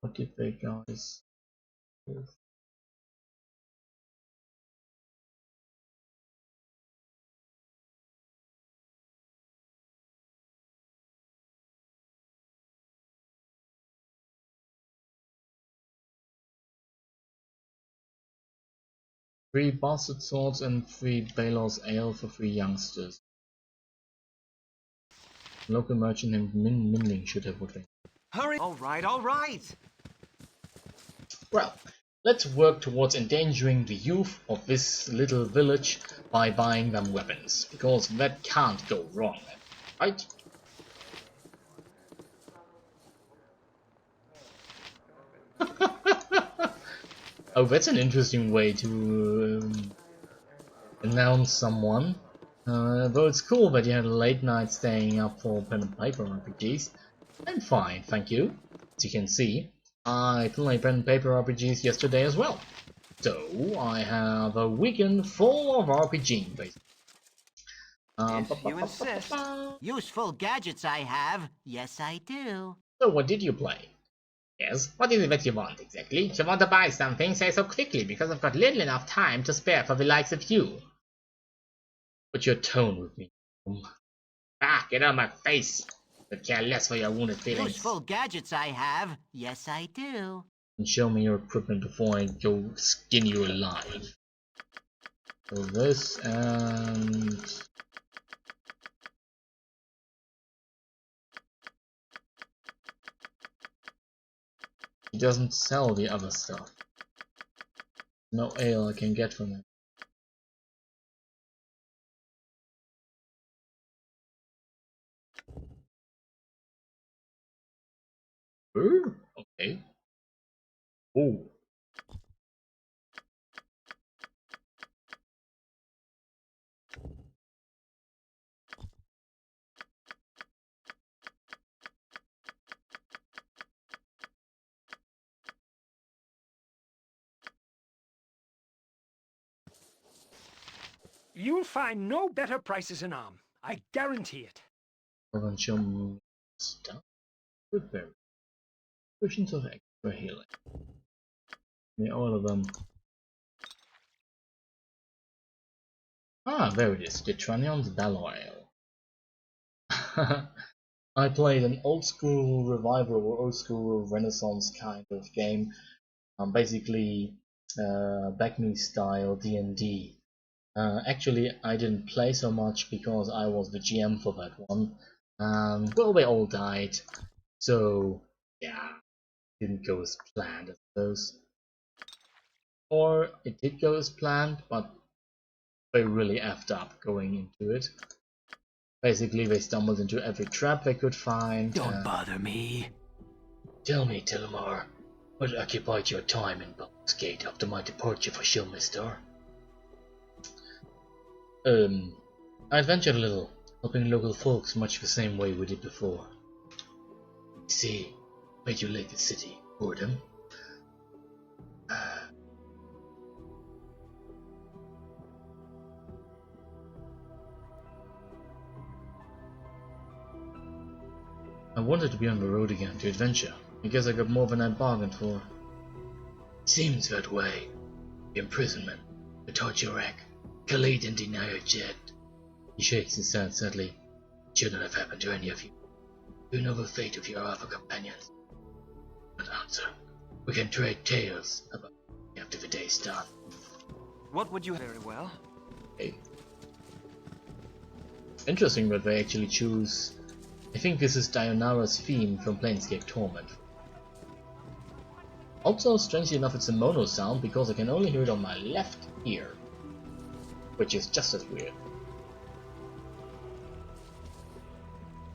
What did they guys do? Three bastard swords and 3 Balor's ale for 3 youngsters. A local merchant named Minling should have what they. Hurry! All right. Well, let's work towards endangering the youth of this little village by buying them weapons, because that can't go wrong, right? Oh, that's an interesting way to announce someone. Though it's cool that you had a late night staying up for pen and paper RPGs. I'm fine, thank you. As you can see, I played pen and paper RPGs yesterday as well. So I have a weekend full of RPG, basically. If you insist. Useful gadgets I have. Yes, I do. So what did you play? Yes, what is it that you want exactly? If you want to buy something, say so quickly, because I've got little enough time to spare for the likes of you. Put your tone with me. Get out of my face! I care less for your wounded feelings. Useful gadgets I have. Yes, I do. And show me your equipment before I go skin you alive. So this and... he doesn't sell the other stuff. No ale I can get from him. Okay. Oh. You'll find no better prices in Arm. I guarantee it. Show me stuff. Good berry. Potions of extra healing. Me all of them. Ah, there it is. The Tranion's Balor Ale. I played an old school revival or old school renaissance kind of game. Basically back me style D&D. Actually, I didn't play so much because I was the GM for that one. Well, they all died. So, yeah, didn't go as planned, I suppose. Or it did go as planned, but they really effed up going into it. Basically, they stumbled into every trap they could find. Don't bother me. Tell me, Tilmar, what occupied your time in Baldur's Gate after my departure for Shilmistar? I adventured a little, helping local folks much the same way we did before. See, made you leave the city, boredom. I wanted to be on the road again to adventure. I guess I got more than I bargained for. Seems that way. The imprisonment, the torture rack, Khalid and deny jet. He shakes his head sadly. Shouldn't have happened to any of you. You know the fate of your other companions. But answer. We can trade tales about after the day's done. What would you very well? Hey. Interesting that they actually choose. I think this is Dionara's theme from Planescape Torment. Also, strangely enough, it's a mono sound because I can only hear it on my left ear, which is just as weird.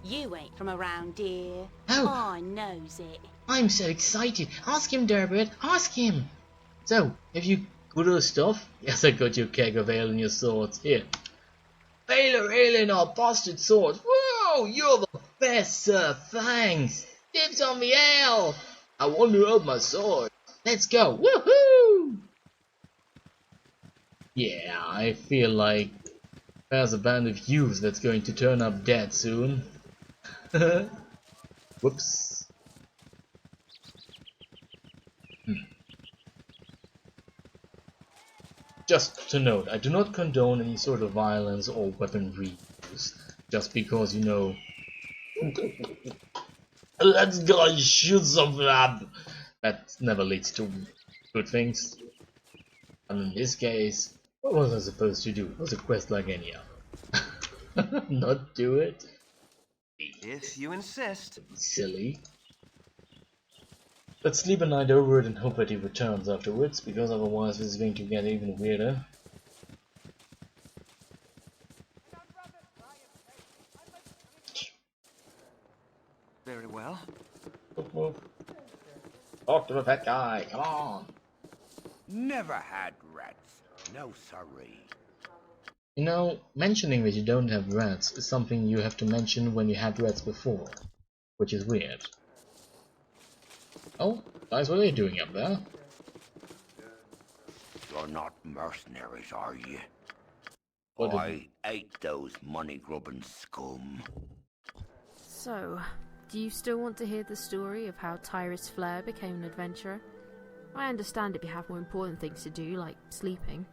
You ain't from around here. Oh. I knows it. I'm so excited. Ask him, Durbert. Ask him. So, have you got all the stuff? Yes, I got your keg of ale and your swords. Here. Ale in our bastard swords. Whoa, you're the best, sir. Thanks. Dibs on the ale. I want to hold my sword. Let's go. Woohoo! Yeah, I feel like there's a band of youths that's going to turn up dead soon. Whoops. Just to note, I do not condone any sort of violence or weaponry use, just because, you know, let's go shoot something up. That never leads to good things. And in this case, what was I supposed to do? It was a quest like any other. Not do it? If you insist. Silly. Let's sleep a night over it and hope that he returns afterwards, because otherwise this is going to get even weirder. Very well. Move. Talk to that guy, come on! Never had rats. No sorry. You know, mentioning that you don't have rats is something you have to mention when you had rats before, which is weird. Oh, guys, what are you doing up there? You're not mercenaries, are you? What did I ate those money-grubbing scum. So, do you still want to hear the story of how Tyrus Flare became an adventurer? I understand if you have more important things to do, like sleeping.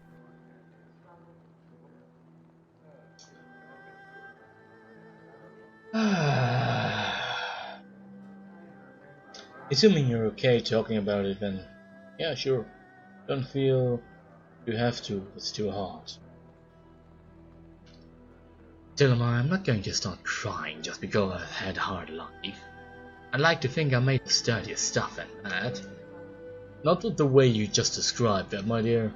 Assuming you're okay talking about it, then yeah, sure. Don't feel you have to, it's too hard. Tillamar, I'm not going to start crying just because I've had a hard life. I'd like to think I made the sturdiest stuff than that. Not the way you just described that, my dear.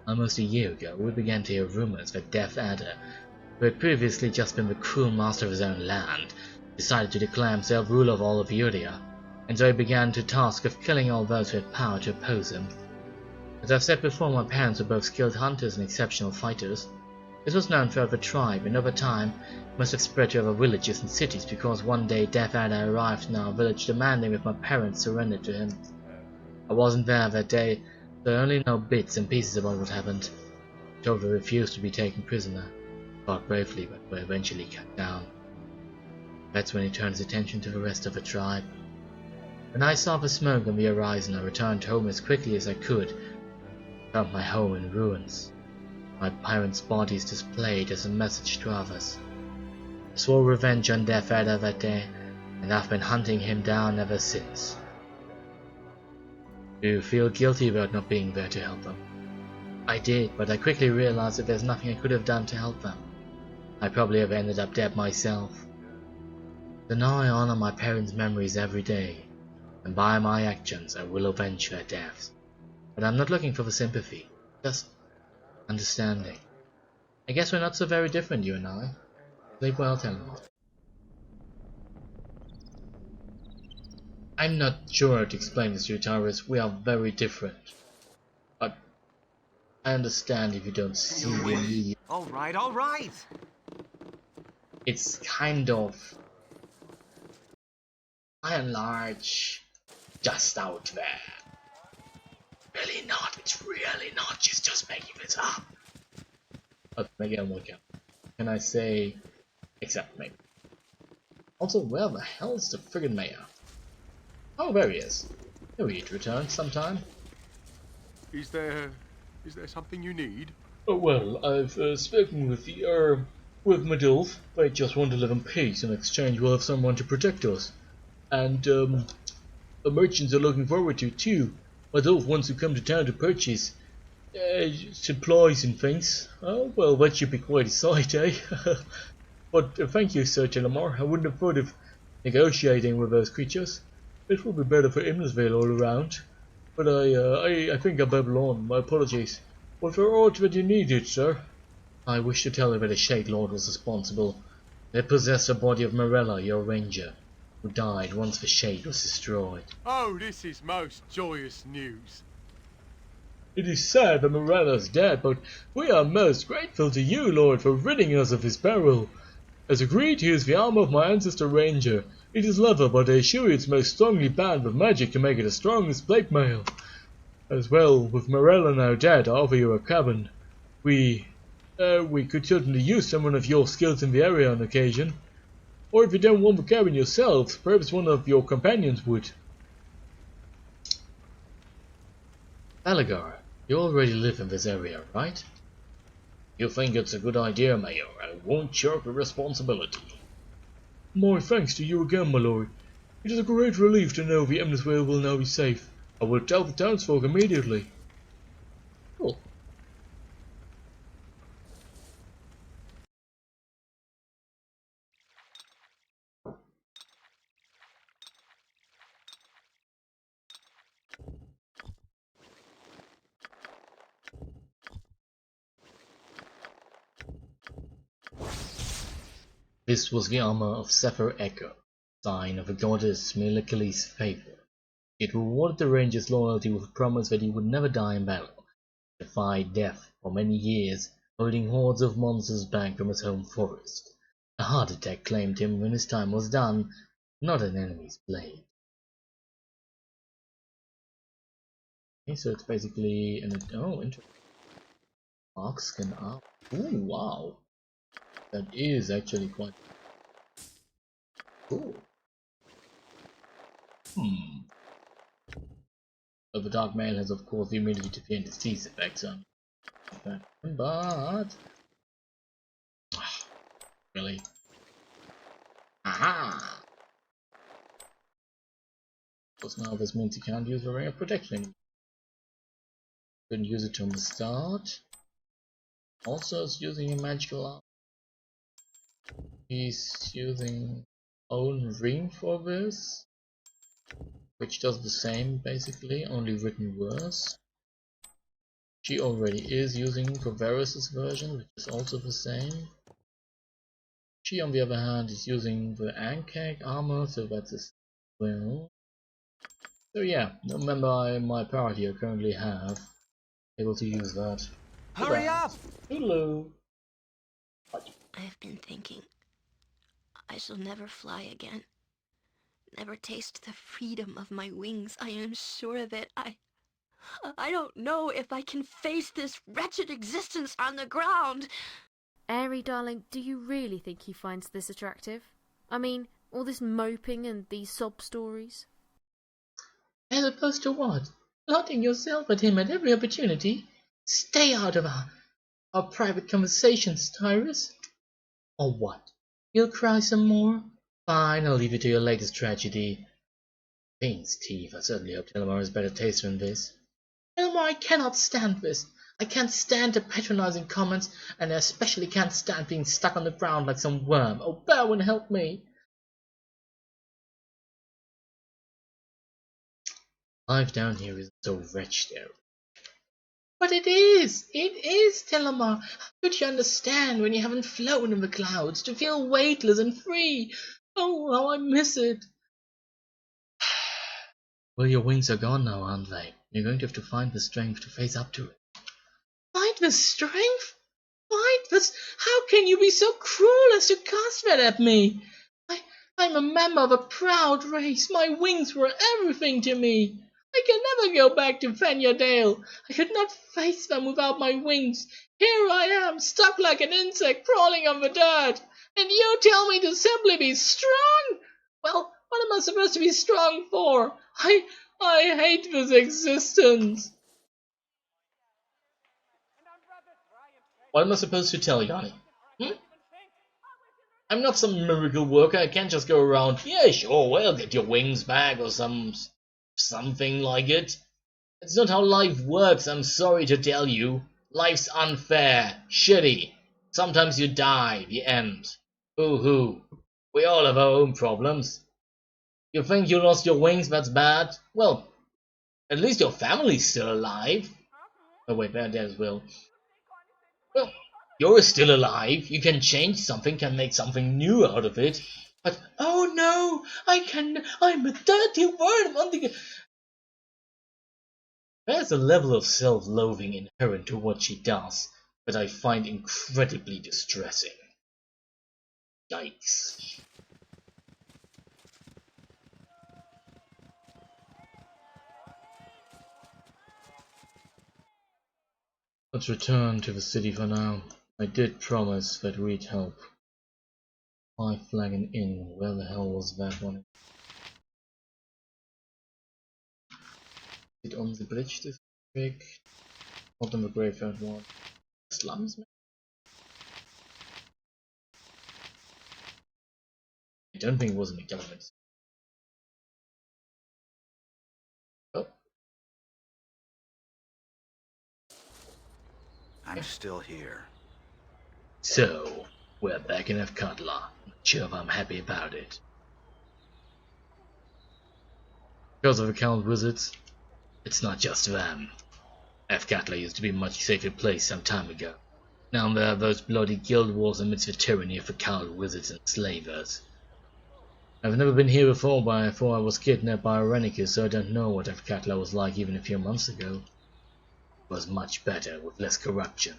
Almost a year ago, we began to hear rumors that Death Adder, who had previously just been the cruel master of his own land, decided to declare himself ruler of all of Eudia, and so he began the task of killing all those who had power to oppose him. As I've said before, my parents were both skilled hunters and exceptional fighters. This was known throughout the tribe, and over time it must have spread to other villages and cities because one day Death Adder arrived in our village demanding that my parents surrender to him. I wasn't there that day, so I only know bits and pieces about what happened. Totally refused to be taken prisoner, fought bravely but were eventually cut down. That's when he turned his attention to the rest of the tribe. When I saw the smoke on the horizon, I returned home as quickly as I could. Found my home in ruins, my parents' bodies displayed as a message to others. I swore revenge on Death Adder that day, and I've been hunting him down ever since. Do you feel guilty about not being there to help them? I did, but I quickly realized that there's nothing I could have done to help them. I probably have ended up dead myself. So now I honor my parents' memories every day, and by my actions I will avenge their deaths. But I'm not looking for the sympathy, just understanding. I guess we're not so very different, you and I. Sleep well, Telma. I'm not sure how to explain this to you, Tyrus. We are very different. But I understand if you don't see the immediate. All right. It's kind of, by and large, just out there. Really not, it's really not, she's just making this up. But maybe I'm working. Can I say, except maybe. Also, where the hell's the friggin' mayor? Oh, there he is. Maybe he'd return sometime. Is there something you need? Oh, well, I've spoken with with Madulf. They just want to live in peace. In exchange, we'll have someone to protect us. And, the merchants are looking forward to it too. Madulf wants to come to town to purchase supplies and things. Oh, well, that should be quite a sight, eh? But thank you, Sir Tillamar. I wouldn't have thought of negotiating with those creatures. It would be better for Imlersville all around. But I think I babble on. My apologies. Was there aught that you needed, sir? I wish to tell you that the Shade Lord was responsible. They possessed the body of Morella, your ranger, who died once the Shade was destroyed. Oh, this is most joyous news. It is sad that Morella's dead, but we are most grateful to you, Lord, for ridding us of his peril. As agreed, here is the armor of my ancestor Ranger. It is leather, but I assure you it's most strongly bound with magic to make it as strong as plate mail. As well, with Morella now dead, I offer you a cabin. We could certainly use someone of your skills in the area on occasion. Or if you don't want the cabin yourselves, perhaps one of your companions would. Balagar, you already live in this area, right? You think it's a good idea, Mayor, and won't shirk the responsibility. My thanks to you again, my lord. It is a great relief to know the Imlersville will now be safe. I will tell the townsfolk immediately. Cool. This was the armor of Sefer Echo, sign of the goddess Melekili's favor. It rewarded the ranger's loyalty with a promise that he would never die in battle, defied death for many years, holding hordes of monsters back from his home forest. A heart attack claimed him when his time was done, not an enemy's blade. Okay, so it's basically an interesting. Arc skin up. Ooh, wow. That is actually quite cool. But the Dark Mail has of course the immunity to fear and disease effects on. But really. Aha! Because now this means you can't use the ring of protection. Couldn't use it from the start. Also it's using a magical arm. He's using own ring for this, which does the same basically, only written worse. She already is using Varus's version, which is also the same. She on the other hand is using the Ankag armor, so that's as well. So yeah, no member in my party I currently have able to use that. Hurry up! Hello. I've been thinking. I shall never fly again. Never taste the freedom of my wings. I am sure of it. I don't know if I can face this wretched existence on the ground. Airy, darling, do you really think he finds this attractive? I mean, all this moping and these sob stories? As opposed to what? Plotting yourself at him at every opportunity? Stay out of our private conversations, Tyrus. Or what? You'll cry some more? Fine, I'll leave it to your latest tragedy. Thanks, Steve. I certainly hope Tillamar has better taste than this. Elmore, I cannot stand this. I can't stand the patronizing comments, and I especially can't stand being stuck on the ground like some worm. Oh, Berwin, help me! Life down here is so wretched, Eric. But it is! It is, Tillamar! How could you understand when you haven't flown in the clouds, to feel weightless and free? Oh, how I miss it! Well, your wings are gone now, aren't they? You're going to have to find the strength to face up to it. Find the strength? Find this? How can you be so cruel as to cast that at me? I'm a member of a proud race. My wings were everything to me. I can never go back to Fenya Dale. I could not face them without my wings. Here I am, stuck like an insect crawling on the dirt. And you tell me to simply be strong? Well, what am I supposed to be strong for? I hate this existence. What am I supposed to tell Yanni? I'm not some miracle worker. I can't just go around, yeah, sure, well, get your wings back or something like it. It's not how life works, I'm sorry to tell you. Life's unfair, shitty. Sometimes you die, the end. Boo-hoo. We all have our own problems. You think you lost your wings, that's bad? Well, at least your family's still alive. Oh wait, they're dead as well. Well, you're still alive. You can change something, can make something new out of it. But, oh no, I'm a dirty worm. There's a level of self-loathing inherent to what she does that I find incredibly distressing. Yikes. Let's return to the city for now. I did promise that we'd help. Five Flagon Inn, where the hell was that one? Is it on the bridge this week? Not on the graveyard one. Slums? I don't think it was in the government. Oh. I'm still here. So, we're back in Athkatla. Not sure if I'm happy about it. Because of account wizards? It's not just them. Athkatla used to be a much safer place some time ago. Now there are those bloody guild wars amidst the tyranny of account wizards and slavers. I've never been here before, but I thought I was kidnapped by Irenicus, so I don't know what Athkatla was like even a few months ago. It was much better, with less corruption.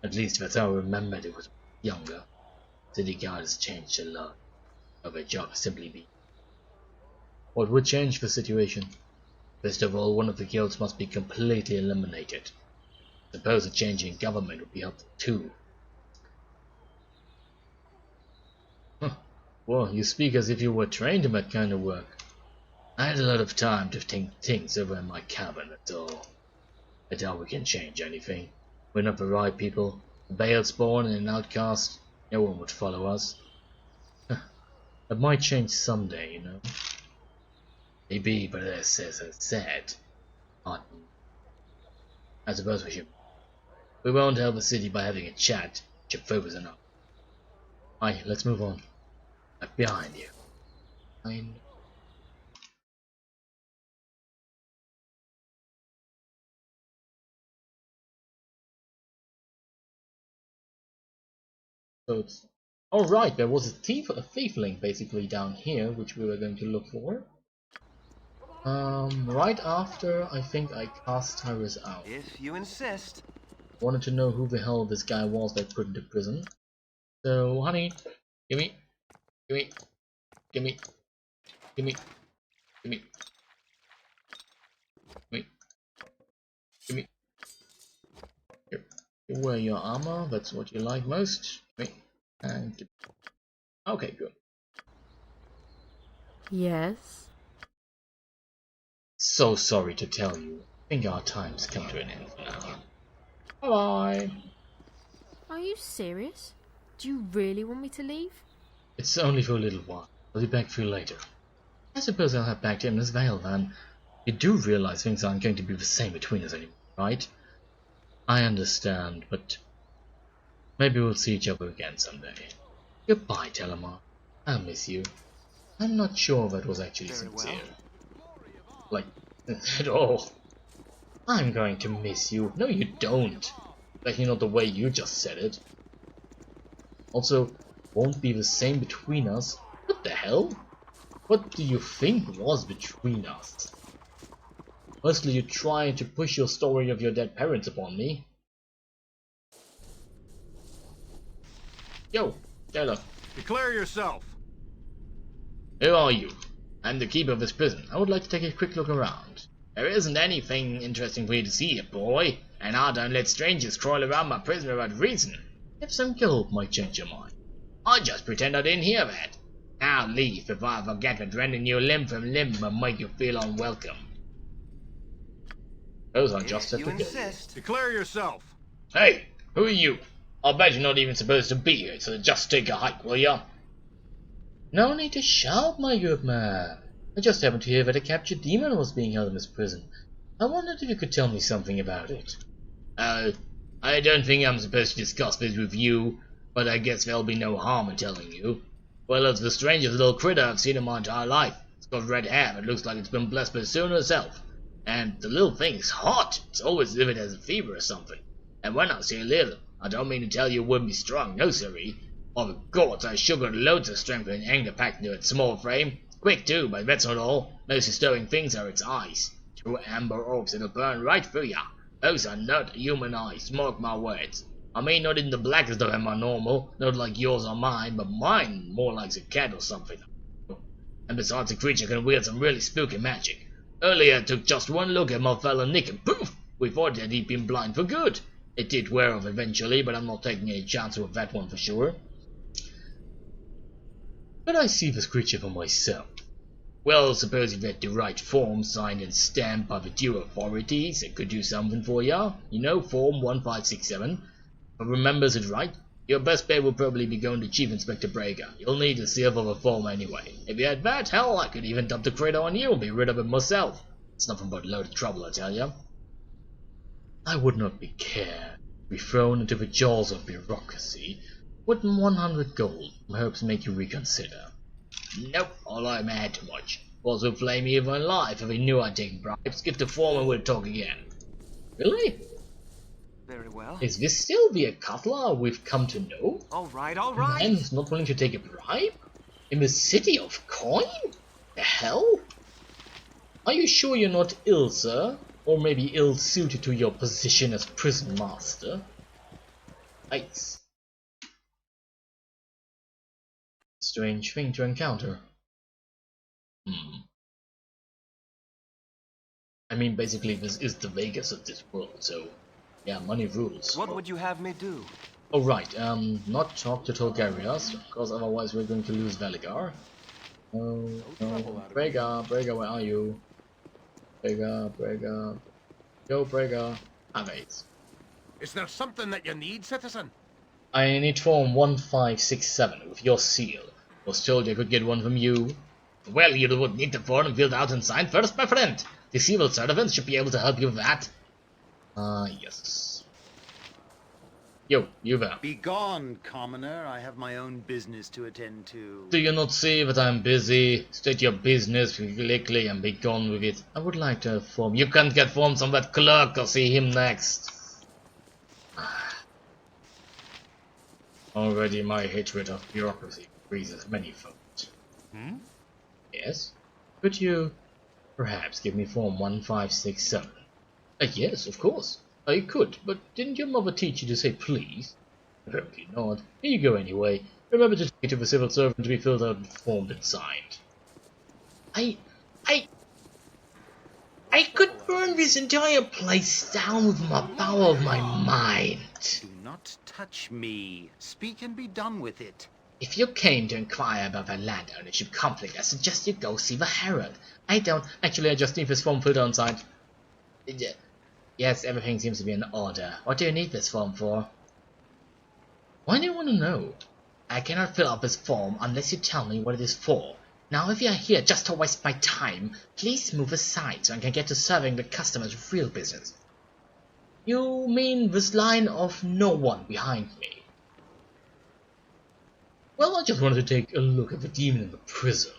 At least that's how I remembered it when I was younger. City guard has changed a lot. But their job is simply be. What would change the situation? First of all, one of the guilds must be completely eliminated. I suppose a change in government would be helpful too. Huh. Well, you speak as if you were trained in that kind of work. I had a lot of time to think things over in my cabin, that's all. I doubt we can change anything. We're not the right people. A Balespawn and an outcast. No one would follow us. That might change someday, you know. Maybe, but as I said, I suppose we should. We won't help the city by having a chat. Should focus enough. Aye, let's move on. I'm behind you. So it's alright, there was a thiefling basically down here, which we were going to look for. Right after I think I cast Tyrus out. If you insist. Wanted to know who the hell this guy was that put into prison. So, honey, gimme, gimme, gimme, gimme, gimme, gimme, gimme. Here, you wear your armor, that's what you like most. Gimme, and gimme. Okay, good. Yes? So sorry to tell you. I think our time's come to an end for now. Bye-bye. Are you serious? Do you really want me to leave? It's only for a little while. I'll be back for you later. I suppose I'll head back to Emma's Vale then. You do realize things aren't going to be the same between us anymore, right? I understand, but maybe we'll see each other again someday. Goodbye, Telemar. I'll miss you. I'm not sure that was actually sincere. Like, at all. I'm going to miss you. No, you don't. Especially not the way you just said it. Also, won't be the same between us. What the hell? What do you think was between us? Mostly you trying to push your story of your dead parents upon me. Yo, Taylor. Declare yourself. Who are you? I'm the keeper of this prison. I would like to take a quick look around. There isn't anything interesting for you to see here, boy, and I don't let strangers crawl around my prison without reason. If some guild might change your mind. I just pretend I didn't hear that. Now leave before I forget that rending you limb from limb will make you feel unwelcome. Those are just at the gate. Declare yourself. Hey, who are you? I bet you're not even supposed to be here, so just take a hike, will ya? No need to shout, my good man. I just happened to hear that a captured demon was being held in this prison. I wondered if you could tell me something about it. I don't think I'm supposed to discuss this with you, but I guess there'll be no harm in telling you. Well, it's the strangest little critter I've seen in my entire life. It's got red hair that looks like it's been blessed by Soon herself. And the little thing's hot. It's always as if it has a fever or something. And when I say little, I don't mean to tell you it wouldn't be strong, no siree. By the gods, I sugared loads of strength and anger packed into its small frame. Quick too, but that's not all. Most disturbing things are its eyes. 2 amber orbs that'll burn right through ya. Those are not human eyes, mark my words. I mean not in the blackest of them are normal, not like yours or mine, but mine more like a cat or something. And besides, the creature can wield some really spooky magic. Earlier I took just one look at my fellow Nick and poof! We thought that he'd been blind for good. It did wear off eventually, but I'm not taking any chances with that one for sure. But I see this creature for myself. Well, suppose if you had the right form signed and stamped by the due authorities, it could do something for ya. You know, form 1567. But remembers it right? Your best bet will probably be going to Chief Inspector Breaker. You'll need a seal for the form anyway. If you had that, hell, I could even dump the critter on you and be rid of it myself. It's nothing but a load of trouble, I tell ya. I would not be cared to be thrown into the jaws of bureaucracy. Wouldn't 100 gold from hopes make you reconsider? Nope, all I mad too much. Was would flame me even alive if he knew I'd take bribes. Give the form and we'll talk again. Really? Very well. Is this still the Athkatla we've come to know? Alright. A man who's not willing to take a bribe? In the city of coin? The hell? Are you sure you're not ill, sir? Or maybe ill-suited to your position as prison master? Nice. Strange thing to encounter. I mean, basically this is the Vegas of this world, so yeah, money rules. What would you have me do? Oh right, not talk to Tolgarias, because otherwise we're going to lose Veligar. No, Brega, where are you? Brega. Yo, Brega. Wait. Is there something that you need, citizen? I need form 1567 with your seal. Was told I could get one from you. Well, you would need the form filled out and signed first, my friend. The civil servant should be able to help you with that. Yes. Yo, you there. Be gone, commoner. I have my own business to attend to. Do you not see that I'm busy? State your business quickly and be gone with it. I would like to have form. You can't get forms from that clerk. I'll see him next. Already my hatred of bureaucracy increases manifold. Yes? Could you perhaps give me form 1567? Yes, of course. I could, but didn't your mother teach you to say please? Apparently not. Here you go anyway. Remember to take it to the civil servant to be filled out, formed and signed. I could burn this entire place down with the power of my mind. Do not touch me. Speak and be done with it. If you came to inquire about the land ownership conflict, I suggest you go see the Herald. I just need this form filled out and signed. Yes, everything seems to be in order. What do you need this form for? Why do you want to know? I cannot fill out this form unless you tell me what it is for. Now, if you are here just to waste my time, please move aside so I can get to serving the customers' real business. You mean this line of no one behind me? Well, I just wanted to take a look at the demon in the prison.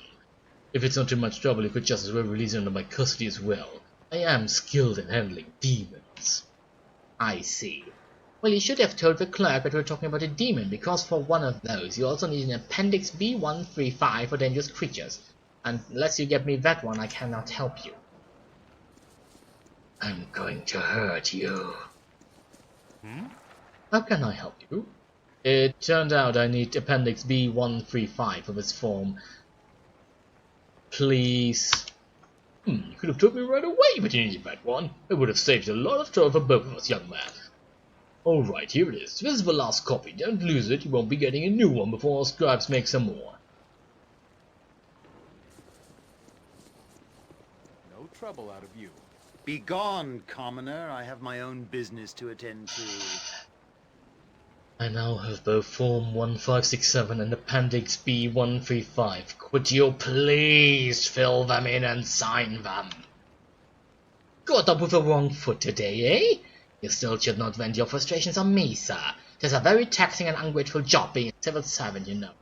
If it's not too much trouble, you could just as well release it under my custody as well. I am skilled in handling demons. I see. Well, you should have told the clerk that we were talking about a demon, because for one of those you also need an Appendix B135 for dangerous creatures. Unless you get me that one, I cannot help you. I'm going to hurt you. How can I help you? It turned out I need Appendix B135 for this form. Please. You could have told me right away that you needed that one. It would have saved a lot of trouble for both of us, young man. Alright, here it is. This is the last copy. Don't lose it. You won't be getting a new one before our scribes make some more. No trouble out of you. Begone, commoner. I have my own business to attend to. I now have both Form 1567 and Appendix B135. Could you please fill them in and sign them? Got up with the wrong foot today, eh? You still should not vent your frustrations on me, sir. It's a very taxing and ungrateful job being a civil servant, you know.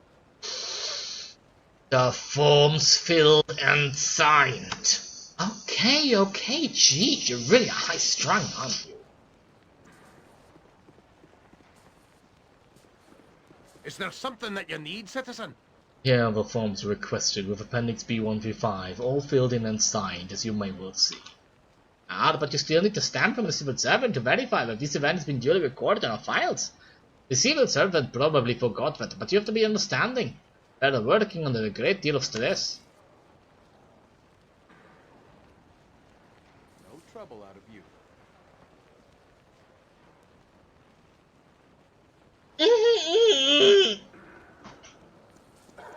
The forms filled and signed. Okay, geez, you're really high-strung, aren't you? Is there something that you need, citizen? Here are the forms requested with Appendix B135, all filled in and signed, as you may well see. But you still need to stamp from the civil servant to verify that this event has been duly recorded in our files. The civil servant probably forgot that, but you have to be understanding. They are working under a great deal of stress. No trouble out of you.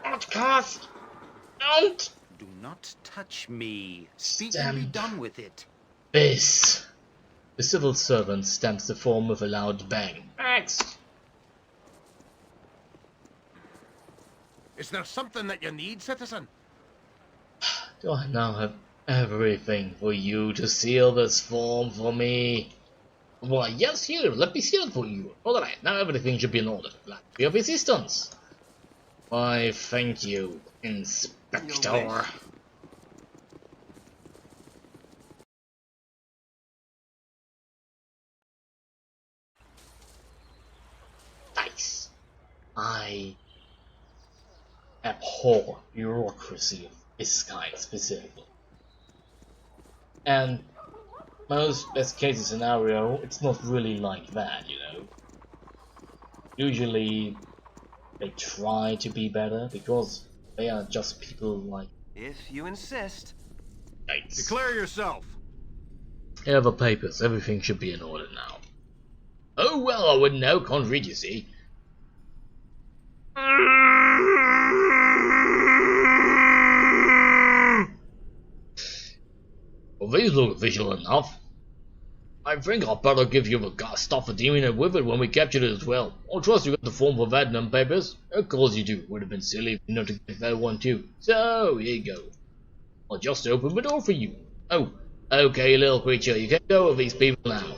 Outcast! Don't! Do not touch me. Speak and be done with it. This. The civil servant stamps the form with a loud bang. Next! Is there something that you need, citizen? Do I now have everything for you to seal this form for me? Why, yes, here, let me seal it for you. Alright, now everything should be in order. Glad for your assistance. Why, thank you, Inspector. Nice. I abhor bureaucracy of this kind specifically. And most best case scenario, it's not really like that, you know. Usually they try to be better because they are just people like. If you insist. Yikes. Declare yourself. Here are the papers, everything should be in order now. Oh well, I wouldn't know, can't read, you see. Well, these look official enough. I think I'd better give you the stuff for dealing it with it when we captured it as well. I trust you got the form for that and them papers. Of course you do. Would have been silly if you not to get that one too. So, here you go. I'll just open the door for you. Oh, okay, little creature, you can go with these people now.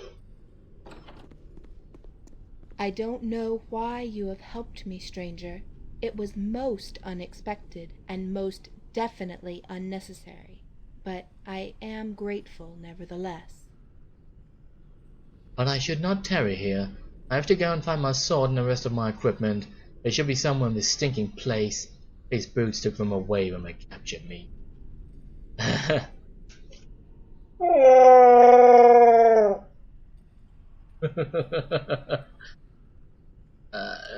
I don't know why you have helped me, stranger. It was most unexpected and most definitely unnecessary. But I am grateful nevertheless. But I should not tarry here. I have to go and find my sword and the rest of my equipment. They should be somewhere in this stinking place. These brutes took them away when they captured me.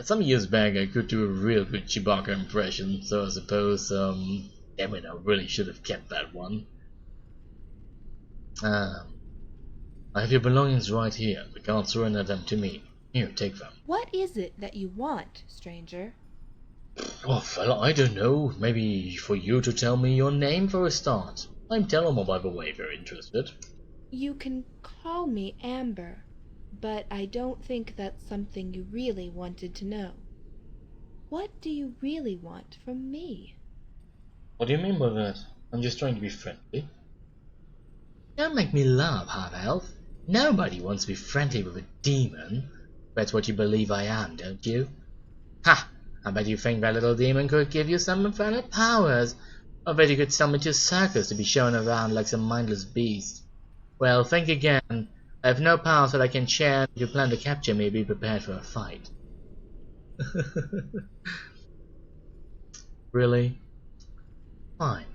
Some years back I could do a real good Chewbacca impression, so I suppose, damn it, I really should have kept that one. I have your belongings right here. The guards surrender them to me. Here, take them. What is it that you want, stranger? Oh, fella, I don't know. Maybe for you to tell me your name for a start. I'm Telmo, by the way, very interested. You can call me Amber, but I don't think that's something you really wanted to know. What do you really want from me? What do you mean by that? I'm just trying to be friendly. Don't make me laugh, half-elf. Nobody wants to be friendly with a demon. That's what you believe I am, don't you? Ha! I bet you think that little demon could give you some infernal powers. I bet you could summon to a circus to be shown around like some mindless beast. Well, think again. I have no powers that I can share. If you plan to capture me, be prepared for a fight. Really? Fine.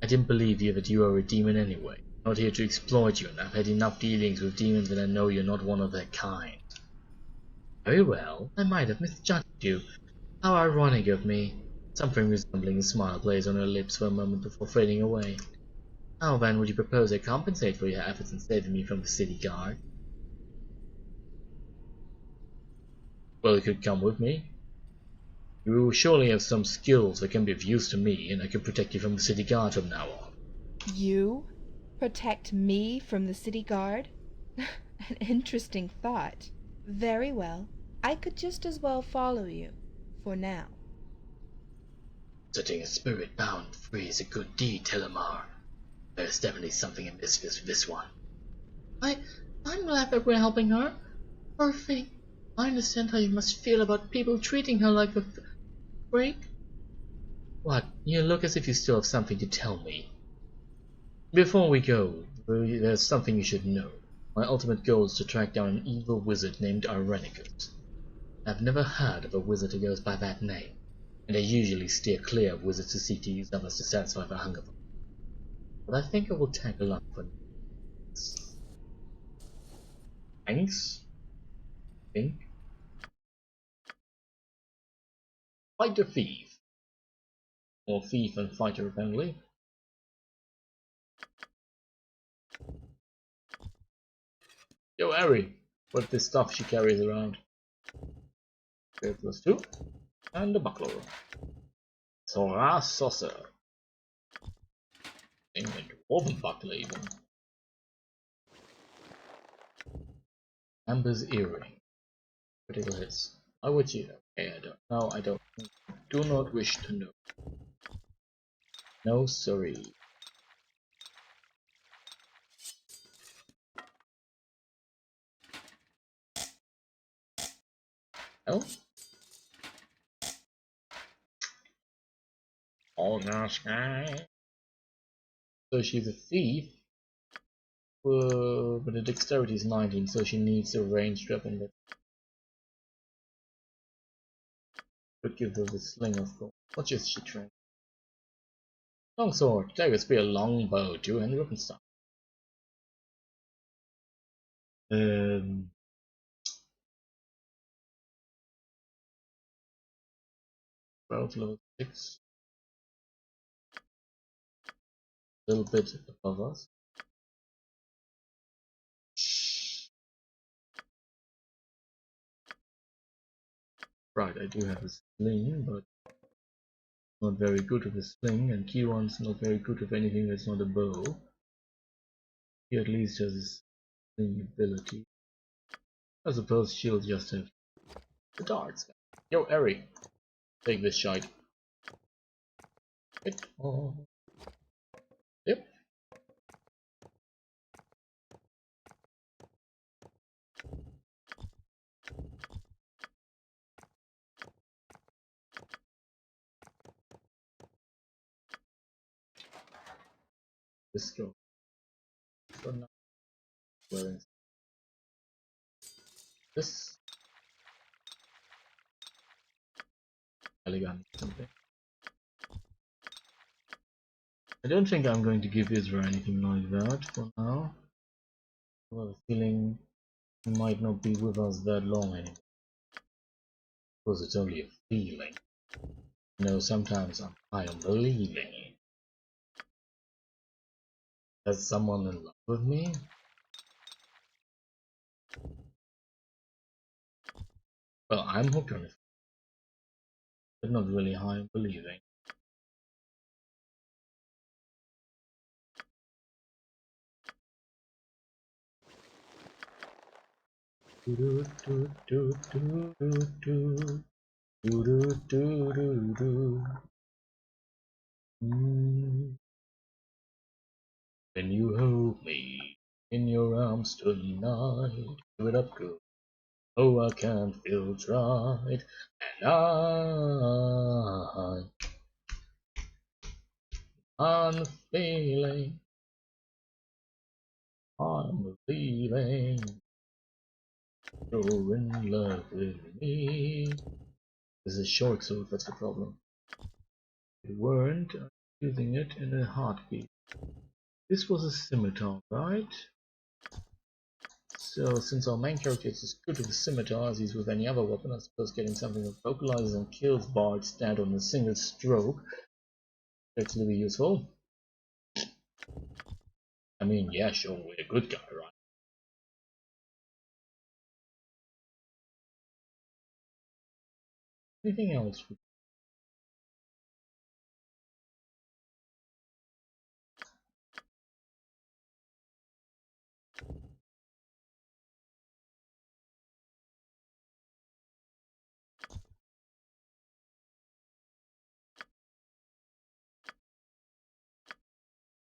I didn't believe you that you are a demon anyway. Not here to exploit you, and I've had enough dealings with demons that I know you're not one of their kind. Very well, I might have misjudged you. How ironic of me. Something resembling a smile plays on her lips for a moment before fading away. How then would you propose I compensate for your efforts in saving me from the city guard? Well, you could come with me. You surely have some skills that can be of use to me, and I can protect you from the city guard from now on. You? Protect me from the city guard? An interesting thought. Very well. I could just as well follow you. For now. Setting a spirit bound free is a good deed, Telemar. There's definitely something amiss with this one. I'm glad that we're helping her. Poor thing. I understand how you must feel about people treating her like a freak. What? You look as if you still have something to tell me. Before we go, there's something you should know. My ultimate goal is to track down an evil wizard named Irenicus. I've never heard of a wizard who goes by that name, and I usually steer clear of wizards who seek to use others to satisfy their hunger for. But I think I will tag along for this. Thanks. Think. Fight the thief. Or thief and fighter apparently. Yo, Ari! What's this stuff she carries around? Okay, +2. And the buckler. Sora Saucer. And a dwarven buckler even. Amber's earring. Critical hits. I would you. Okay, I don't know. I don't. Do not wish to know. No, sorry. Oh? Oh no, sky. So she's a thief. But the dexterity is 19, so she needs a ranged weapon that could give her the sling, of course. What is she trained? Longsword, dagger, spear, longbow, two-handed weapon style. 12 level 6. A little bit above us. Right, I do have a sling, but not very good with a sling, and Kieran's not very good with anything that's not a bow. He at least has his sling ability. I suppose she'll just have the darts. Yo, Eri, take this shite. Oh. Yep. Let's go. So now wearing this elegant something. I don't think I'm going to give Isra anything like that for now. I have a feeling he might not be with us that long anymore. Of course, it's only a feeling. You know, sometimes I am believing. Has someone in love with me? Well, I'm hooked on it, but not really high on believing. Can you hold me in your arms tonight? Give it up, girl. Oh, I can't feel right, and I'm feeling, I'm believing you're in love with me. This is short, so that's the problem. If you weren't using it in a heartbeat. This was a scimitar, right? So, since our main character is as good with a scimitar as he's with any other weapon, I suppose getting something that vocalizes and kills bards dead on a single stroke could actually be useful. I mean, yeah, sure, we're a good guy, right? Anything else?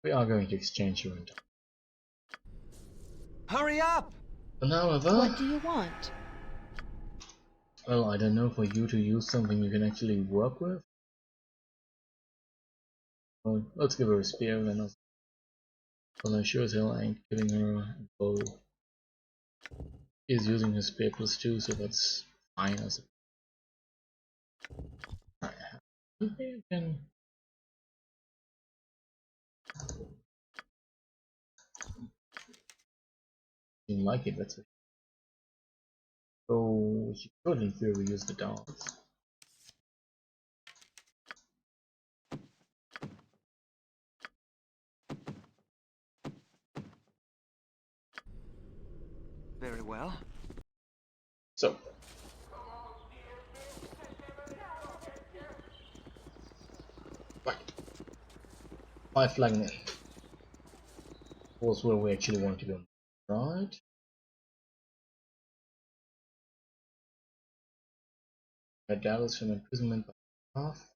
We are going to exchange your entire. Hurry up! However, What do you want? well, I don't know, for you to use something you can actually work with. Well, let's give her a spear then. Well, I sure as hell ain't giving her a bow. She's using her spear +2, so that's fine. I suppose. Maybe you can. Didn't like it, that's it. So she could in theory use the darts. Very well. So right. 5 flagging in. Was where we actually want to go. Right. Red Dallas from imprisonment by half.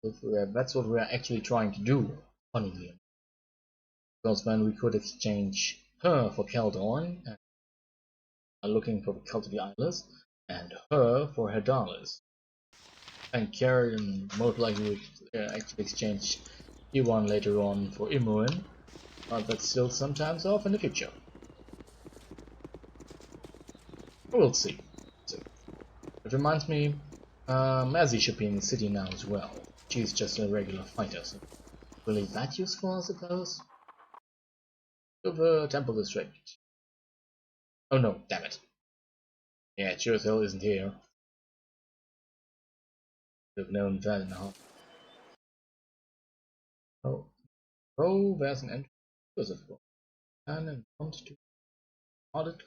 So that's what we're actually trying to do, funnily. Because then we could exchange her for Keldorn, and are looking for the Cult of the Isles, and her for her dollars. And Karen most likely would actually exchange Iwan later on for Imoen, but that's still sometimes off in the future. We'll see. So, it reminds me, Mazzy should be in the city now as well. She's just a regular fighter, so really that useful, I suppose? The temple district. Oh no, damn it. Yeah, it sure as hell isn't here. Should have known that in a heart. Oh. Oh, there's an entrance. Because of course. And want to audit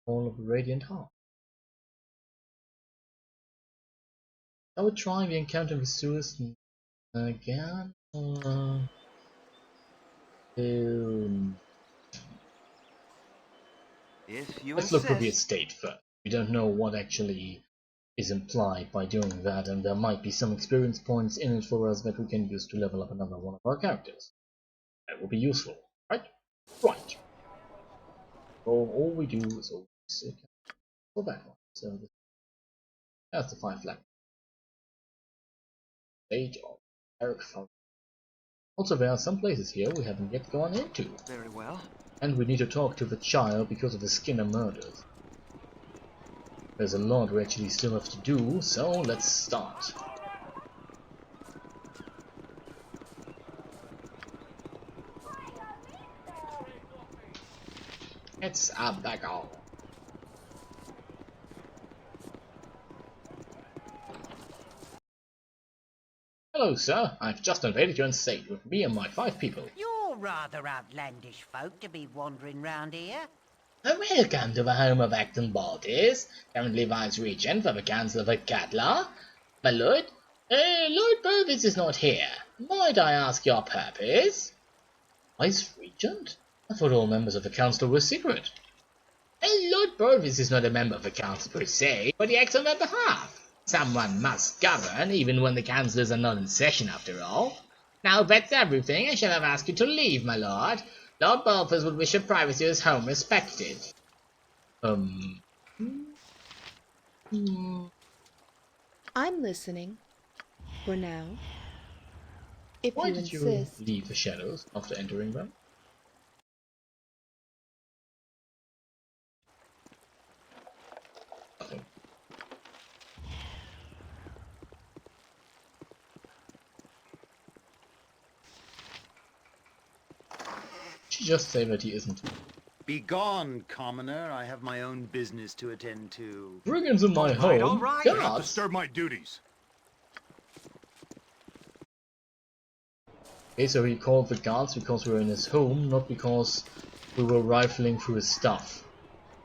all of the Radiant Heart. I would try the encounter with Suez again. If you Let's look for the insist. estate first. We don't know what actually is implied by doing that, and there might be some experience points in it for us that we can use to level up another one of our characters. That will be useful, right? Right. So all we do is always for that one. So that's the 5 flag. Stage of Eric Falcon. Also, there are some places here we haven't yet gone into. Very well. And we need to talk to the child because of the Skinner murders. There's a lot we actually still have to do, so let's start. It's a bagger. Hello, sir. I've just invaded your estate with me and my 5 people. You're rather outlandish folk to be wandering round here. Welcome to the home of Acton Baldurs, currently Vice Regent for the Council of Athkatla. My lord, Lord Purvis is not here. Might I ask your purpose? Vice Regent? I thought all members of the council were secret. Lord Purvis is not a member of the council per se, but he acts on their behalf. Someone must govern, even when the councillors are not in session after all. Now that's everything. I shall have asked you to leave, my lord. Lord Balthus would wish your privacy of his home respected. I'm listening. For now. If Why you did insist. you leave the shadows after entering them? Nothing. She just say that he isn't. Begone, commoner. I have my own business to attend to. Brigands in my home? All right. Do not Guards? disturb my duties. Okay, so he called the guards because we were in his home, not because we were rifling through his stuff.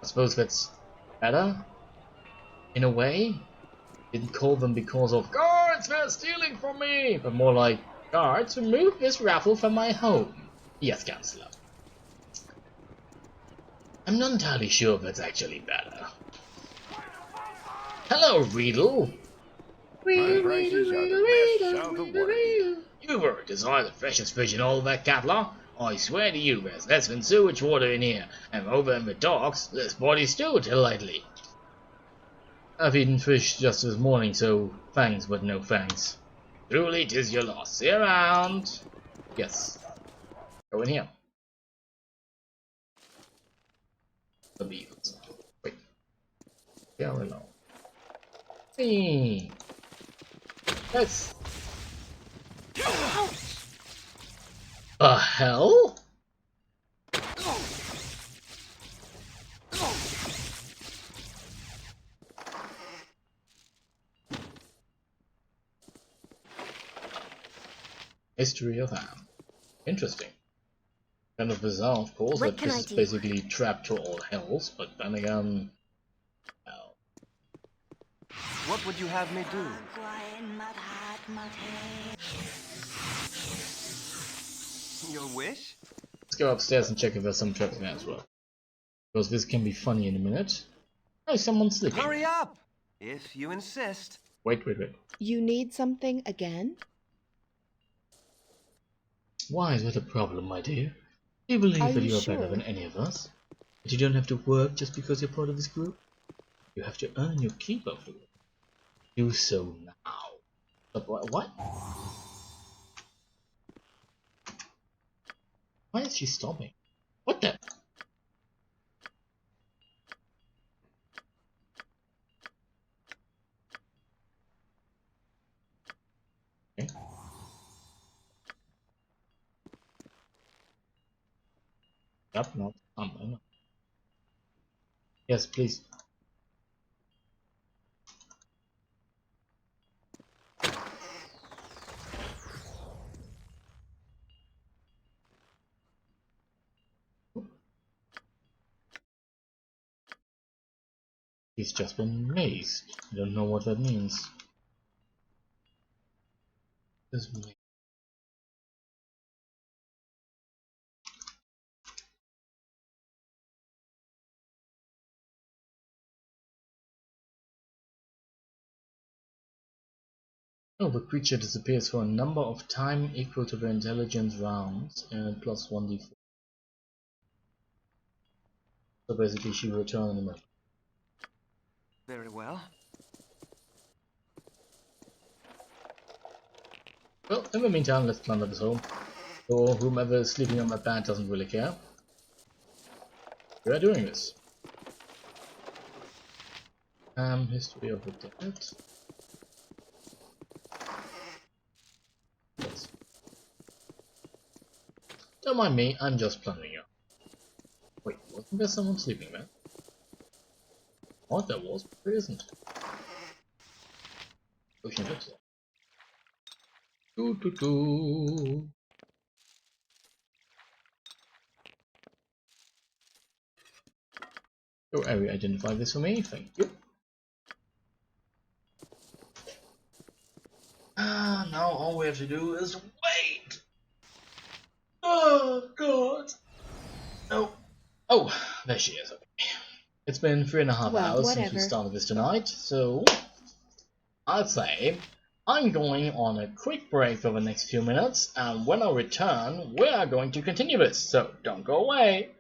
I suppose that's better? in a way. Didn't call them because of guards, they're stealing from me, but more like guards, remove this raffle from my home. Yes, Counselor. I'm not entirely sure if that's actually better. Hello, Riedel. My prices are the best south of Waterdeep. You were desire the freshest fish in all of Athkatla. I swear to you, there's less than sewage water in here, and over in the docks, there's bodies still delightfully. I've eaten fish just this morning, so thanks, but no thanks. Truly, 'tis your loss. See you around. Yes. Go in here. The beavers. Wait. Yeah, we know. Hey. Yes. The hell? History of Ham. Interesting. Kind of bizarre, of course, that this is basically trapped to all hells, but then again... well. What would you have me do? Your wish? Let's go upstairs and check if there's some traps there as well. Because this can be funny in a minute. Oh, someone's sleeping. Hurry up! If you insist. Wait. You need something again? Why is that a problem, my dear? Do you believe that you are better than any of us? That you don't have to work just because you're part of this group? You have to earn your keep after all. Do so now. But what? Why is she stopping? What the? Okay. Yep, not. No. Yes, please. He's just been mazed. I don't know what that means. Oh, the creature disappears for a number of time equal to the intelligence rounds and plus 1d4. So basically she will return in a minute. Very well. Well, in the meantime, let's plunder this home. So whomever is sleeping on my bed doesn't really care. We are doing this. History of the dead. Yes. Don't mind me, I'm just plundering you. Wait, wasn't there someone sleeping there? I thought there was, but there isn't. Pushing it. Do. Go area identify this for me, thank you. Now all we have to do is wait! Oh god! No. Oh, there she is. Okay. It's been 3.5 hours since we started this tonight, so I'd say I'm going on a quick break for the next few minutes, and when I return, we are going to continue this, so don't go away!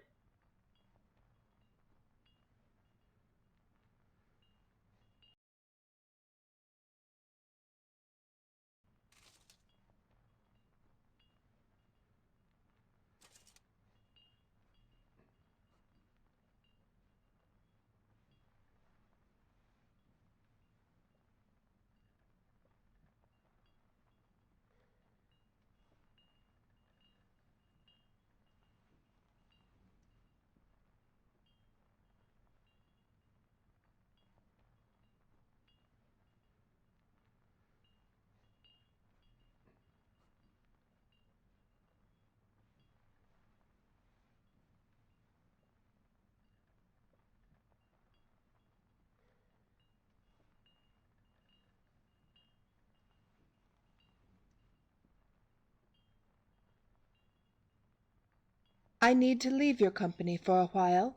I need to leave your company for a while.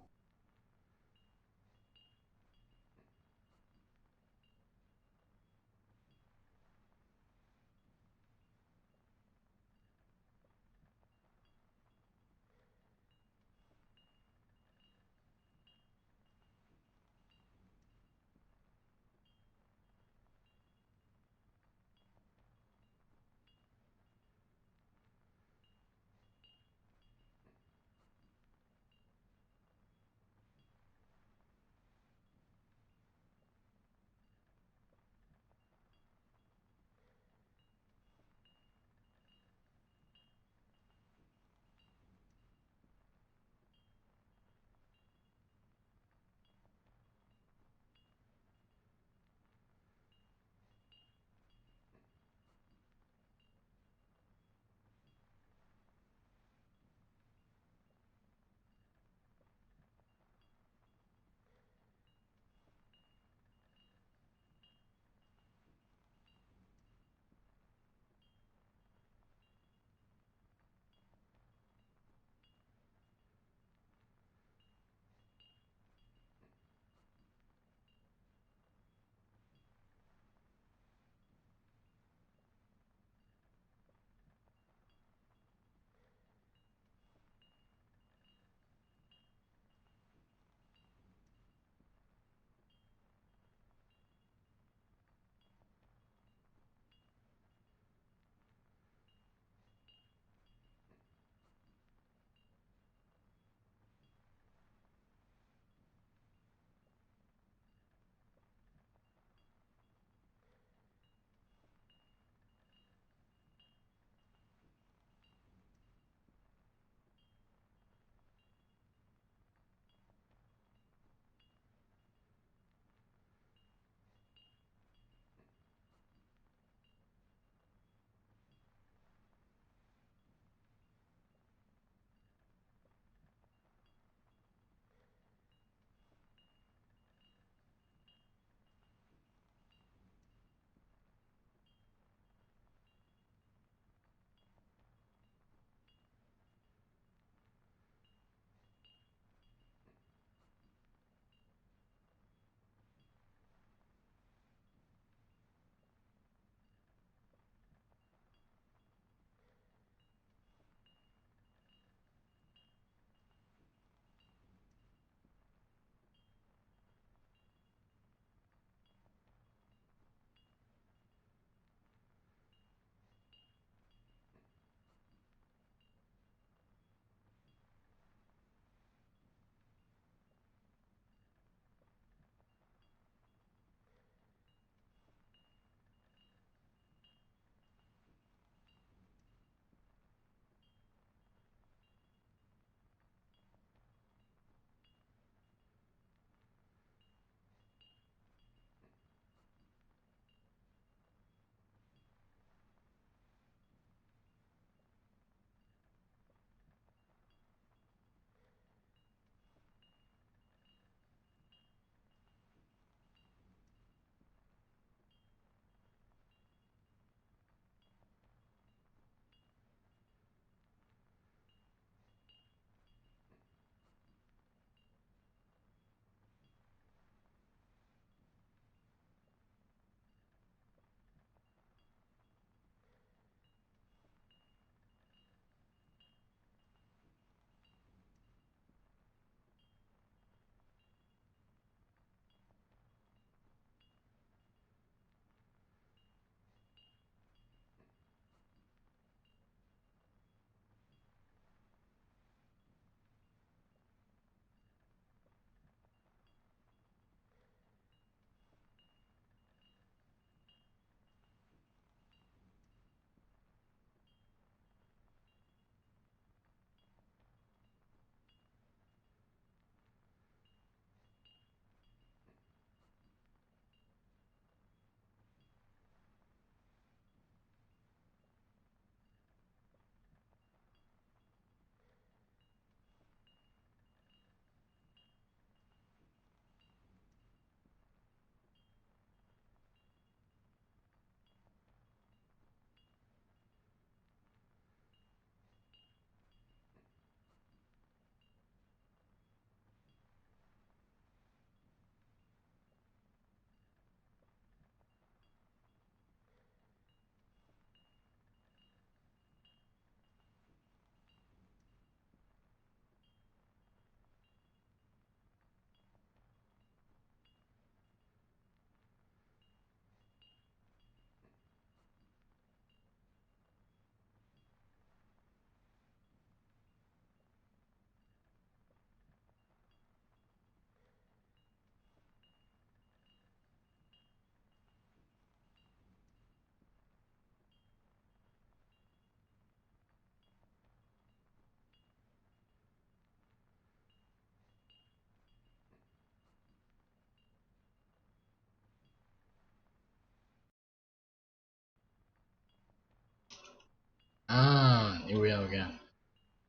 Ah, here we are again.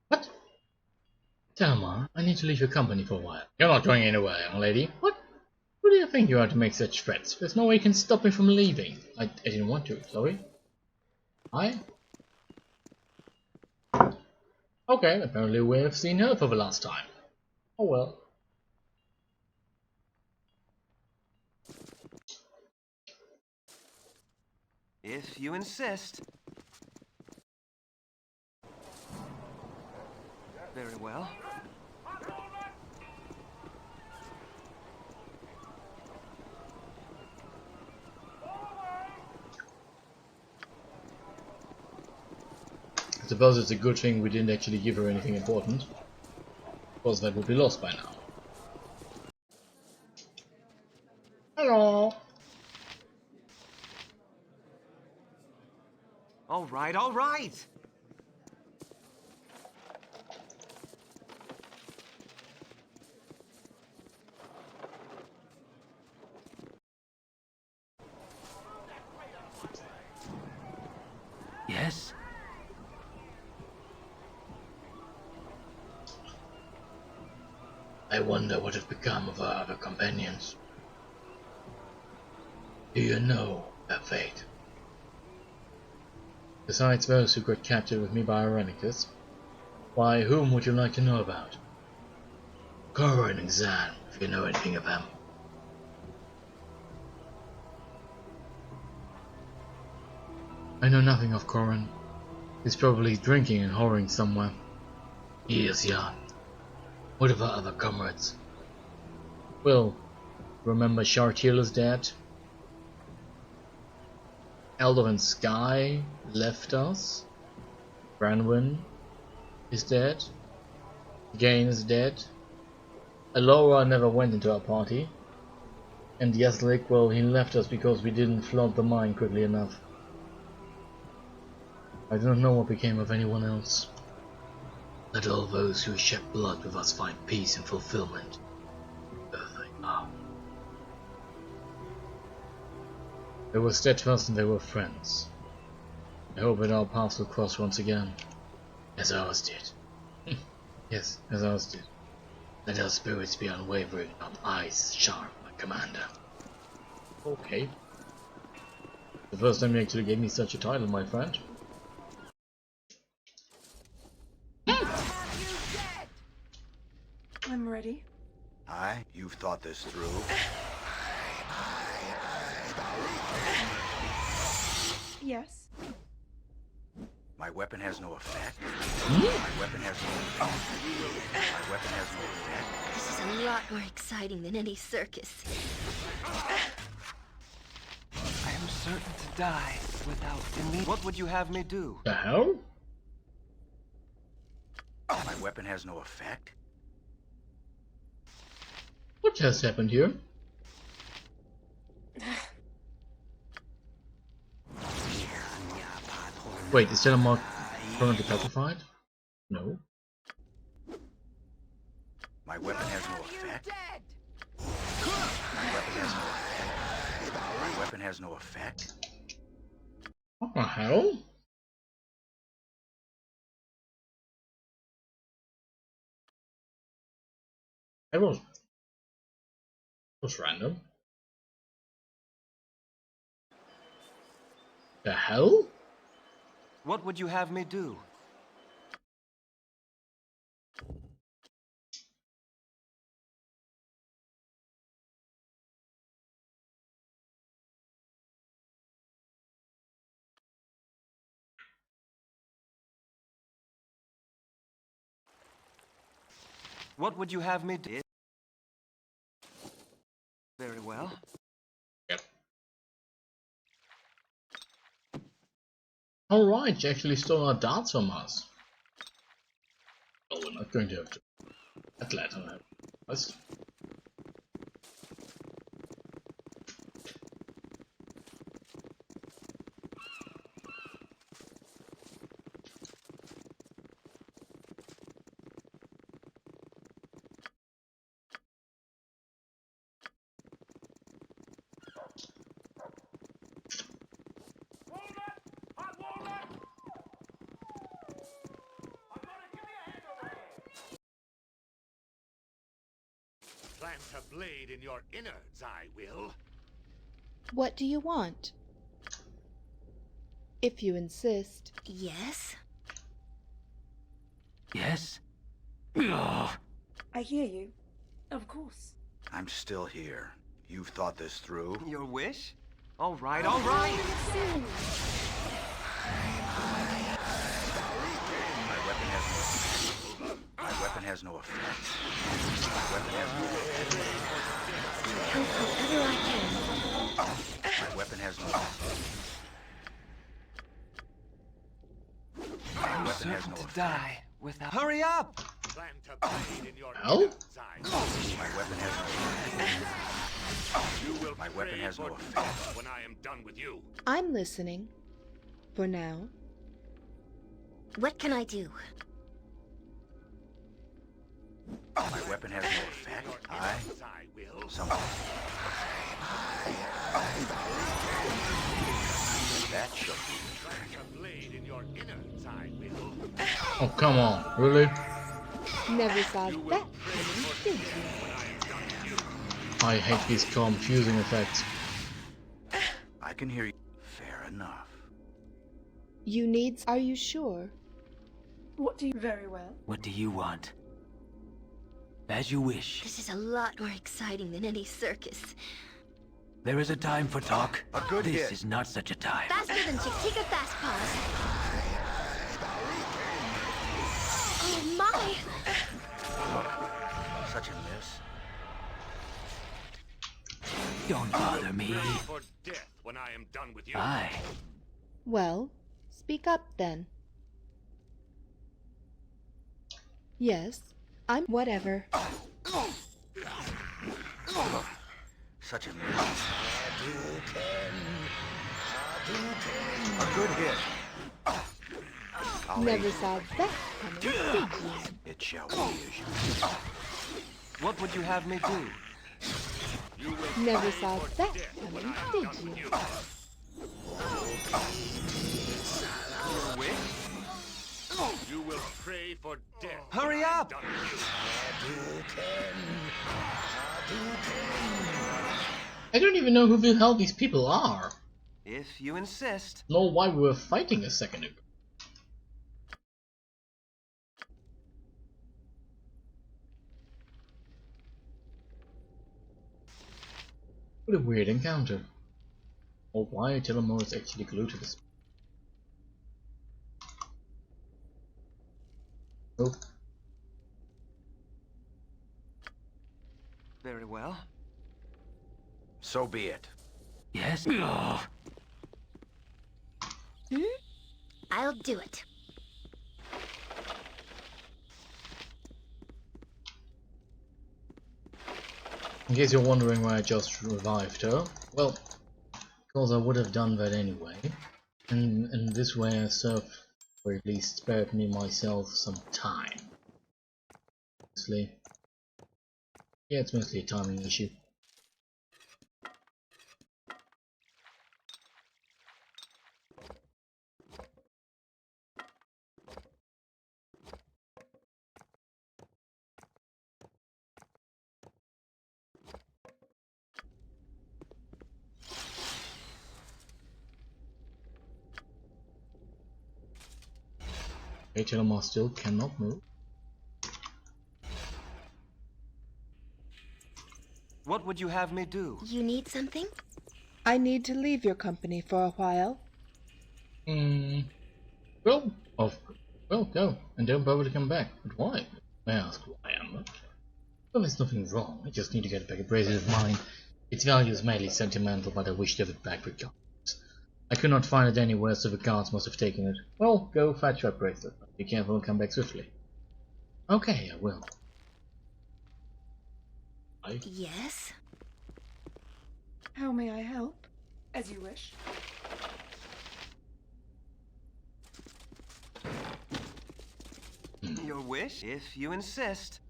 What? Thelma, I need to leave your company for a while. You're not going anywhere, young lady. What? Who do you think you are to make such threats? There's no way you can stop me from leaving. I didn't want to, sorry. I? Okay, apparently we have seen her for the last time. Oh well. If you insist. Very well. I suppose it's a good thing we didn't actually give her anything important. Of course that would be lost by now. Hello! All right, all right. Yes? I wonder what have become of our other companions. Do you know their fate? Besides those who got captured with me by Irenicus, why, whom would you like to know about? Corin and Zan, if you know anything of them. I know nothing of Corin. He's probably drinking and whoring somewhere. He is young. What of our other comrades? Well, remember Shartila's dad? Eldor Sky left us. Branwyn is dead. Gain is dead. Alora never went into our party. And Yeslik, well, he left us because we didn't flood the mine quickly enough. I don't know what became of anyone else. Let all those who shed blood with us find peace and fulfillment. They were steadfast and they were friends. I hope that our paths will cross once again. As ours did. Yes, as ours did. Let our spirits be unwavering, not eyes sharp, my commander. Okay. The first time you actually gave me such a title, my friend. I'm ready. Aye, you've thought this through. Yes. My weapon has no effect. My weapon has no effect. My weapon has no effect. This is a lot more exciting than any circus. I am certain to die without immediate. What would you have me do? The hell? My weapon has no effect. What has happened here? Wait, is Telemach currently petrified? No. My weapon has no effect. My weapon has no effect. My weapon has no effect. What the hell? That was random. The hell? What would you have me do? What would you have me do? Very well. Yep. Alright, you actually stole our darts from us. Well, we're not going to have to. Athkatla first. Plant a blade in your innards, I will. What do you want? If you insist. Yes? Yes? I hear you. Of course. I'm still here. You've thought this through? Your wish? All right, all right. My weapon has no effect. My weapon has no effect. Help however I can. My weapon has no effect. My weapon has no To effect. die without. Hurry up! Plant a blade in your Oh? innards, I will. My weapon has no effect. You will. My weapon has no effect when I am done with you. I'm listening. For now. What can I do? My weapon has no effect. I will. Someone. That shall be. Plant a blade in your innards, I will. Oh, come on, really? Never saw that coming, did you? I hate these confusing effects. I can hear you. Fair enough. You need. Are you sure? What do you... Very well. What do you want? As you wish. This is a lot more exciting than any circus. There is a time for talk. A good This hit. is not such a time. Faster than chick. Take a fast pause. Oh my! Such a miss. Don't bother me. For death when I am done with you. Aye. Well, speak up then. Yes, I'm whatever. Such a miss. A good hit. I'll Never aid saw that coming, did you? you. It shall be as you wish. What would you have me do? You will Never pay saw for that death when coming, I'm did done with you? Your wish? You will pray for death. Hurry up! Done with I don't even know who the hell these people are. If you insist. Nor why we were fighting a second ago. What a weird encounter. Or why Telemore is actually glued to this. Oh, Very well. So be it. Yes? I'll do it. in case you're wondering why I just revived her, well, because I would have done that anyway. And in this way I served, or at least spared me myself some time. Honestly. Yeah, it's mostly a timing issue. HLMR still cannot move. What would you have me do? You need something? I need to leave your company for a while. Well, well, go, and don't bother to come back. But why? May I ask who I am? Well, there's nothing wrong. I just need to get back a bracelet of mine. Its value is mainly sentimental, but I wish to have it back regardless. I could not find it anywhere, so the guards must have taken it. Well, go fetch that bracelet. Be careful and come back swiftly. Okay, I will. Yes? How may I help? As you wish. Your wish, if you insist.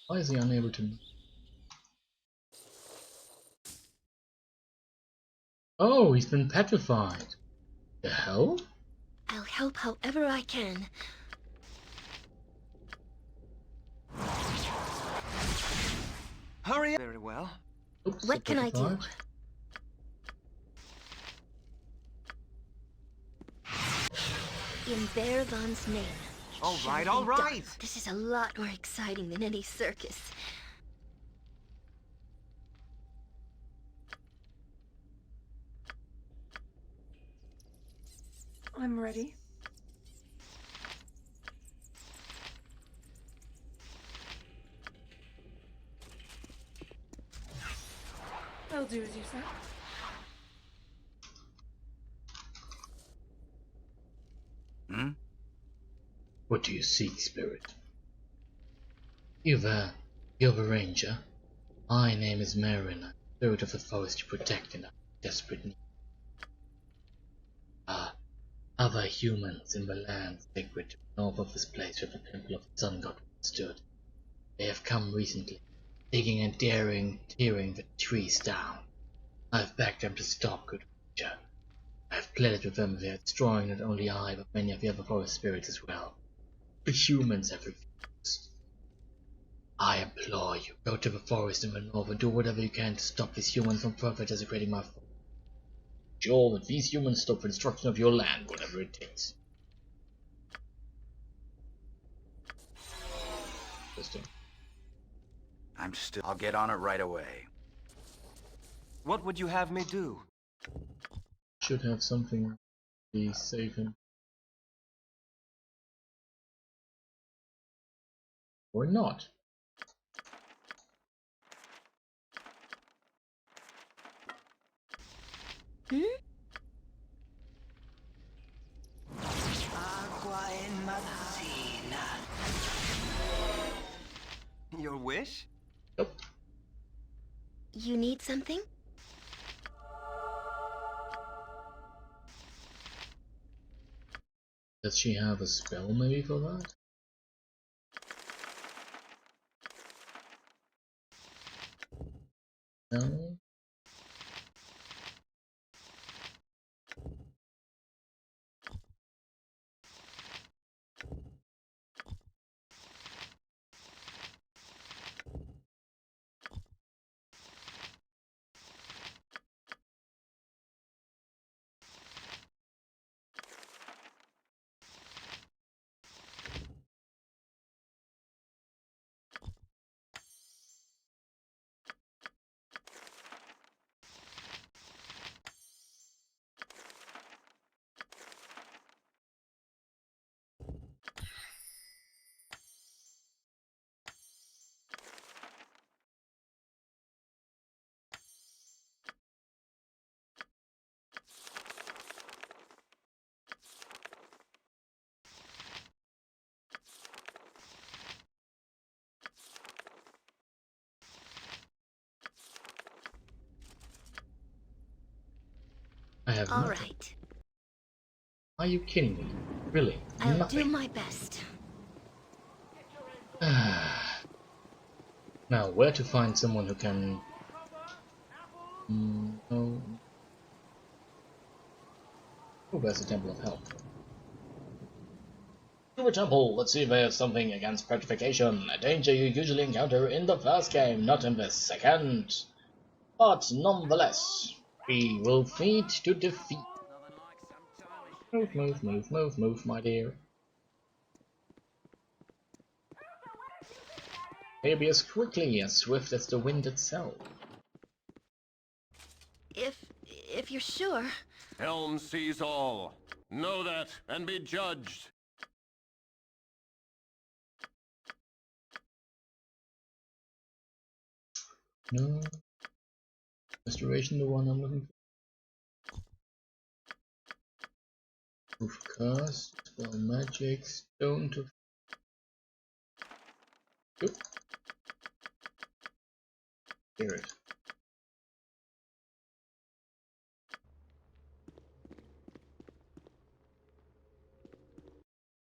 Why is he unable to... Oh, he's been petrified. The hell? I'll help however I can. Hurry up. Very well. Oops, What can I do? In Bearvan's name. All Shall right, be all done. right. This is a lot more exciting than any circus. I'm ready. I'll do as you say. Hmm? What do you seek, spirit? You're a ranger. My name is Marin, spirit of the forest you protect in a desperate need. Other humans in the land sacred to the north of this place where the temple of the sun god stood. They have come recently, digging and tearing the trees down. I've begged them to stop, good ranger. I've pleaded with them they are destroying not only I, but many of the other forest spirits as well. The humans have refused. I implore you, go to the forest in the north and do whatever you can to stop these humans from further desecrating my forest. Sure that these humans stop the destruction of your land, whatever it takes. Interesting. I'll get on it right away. What would you have me do? Should have something to be safe in. Or not. Hmm? Your wish? Nope. You need something? Does she have a spell maybe for that? No? I have All nothing. right. Are you kidding me? Really? I'll Nothing. do my best. Now, where to find someone who can... no. Oh, there's a Temple of Health. To a temple, let's see if there's something against petrification, a danger you usually encounter in the first game, not in the second. But nonetheless, we will feed to defeat. Move, move, move, move, move, my dear. Maybe as quickly, as swift as the wind itself. If you're sure. Helm sees all. Know that and be judged. No. Restoration, the one I'm looking for. Move cast, spell magic, stone to... Oop. Spirit.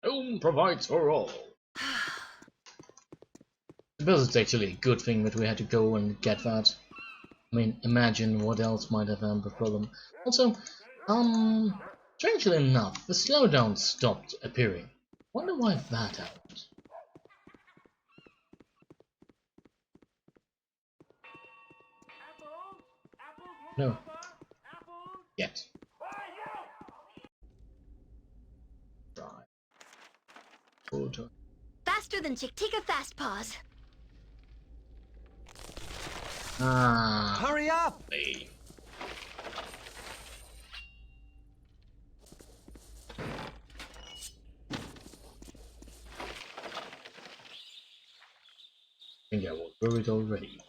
Home provides for all. I suppose it's actually a good thing that we had to go and get that. I mean, imagine what else might have been the problem. Also, Strangely enough, the slowdown stopped appearing. Wonder why that happened. No. Yet. Right. Photo. Faster than Chick-Tika Fast Paws. Ah. Hurry up! Hey. I think I will do it already.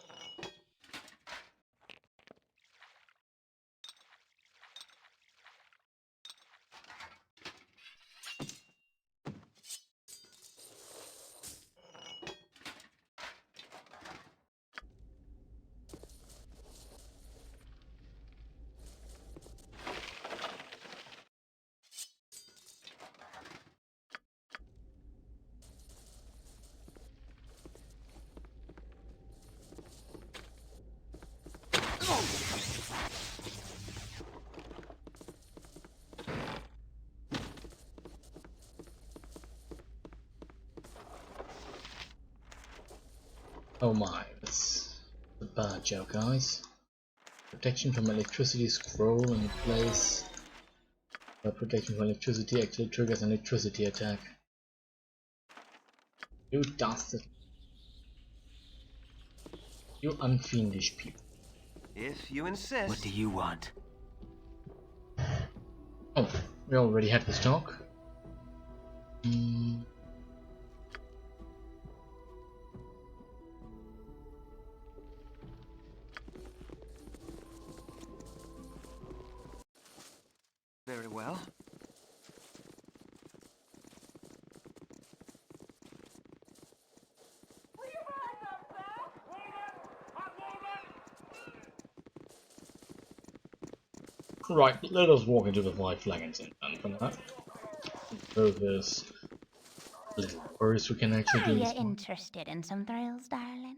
Oh my, that's a bad joke, guys. Protection from electricity scroll in place. But protection from electricity actually triggers an electricity attack. You dastard. You unfiendish people. If you insist. What do you want? Oh, we already had this talk. Very well. Right, let us walk into the Five Flagons and for that. So there's little birds we can actually do. Are you interested in some thrills, darling?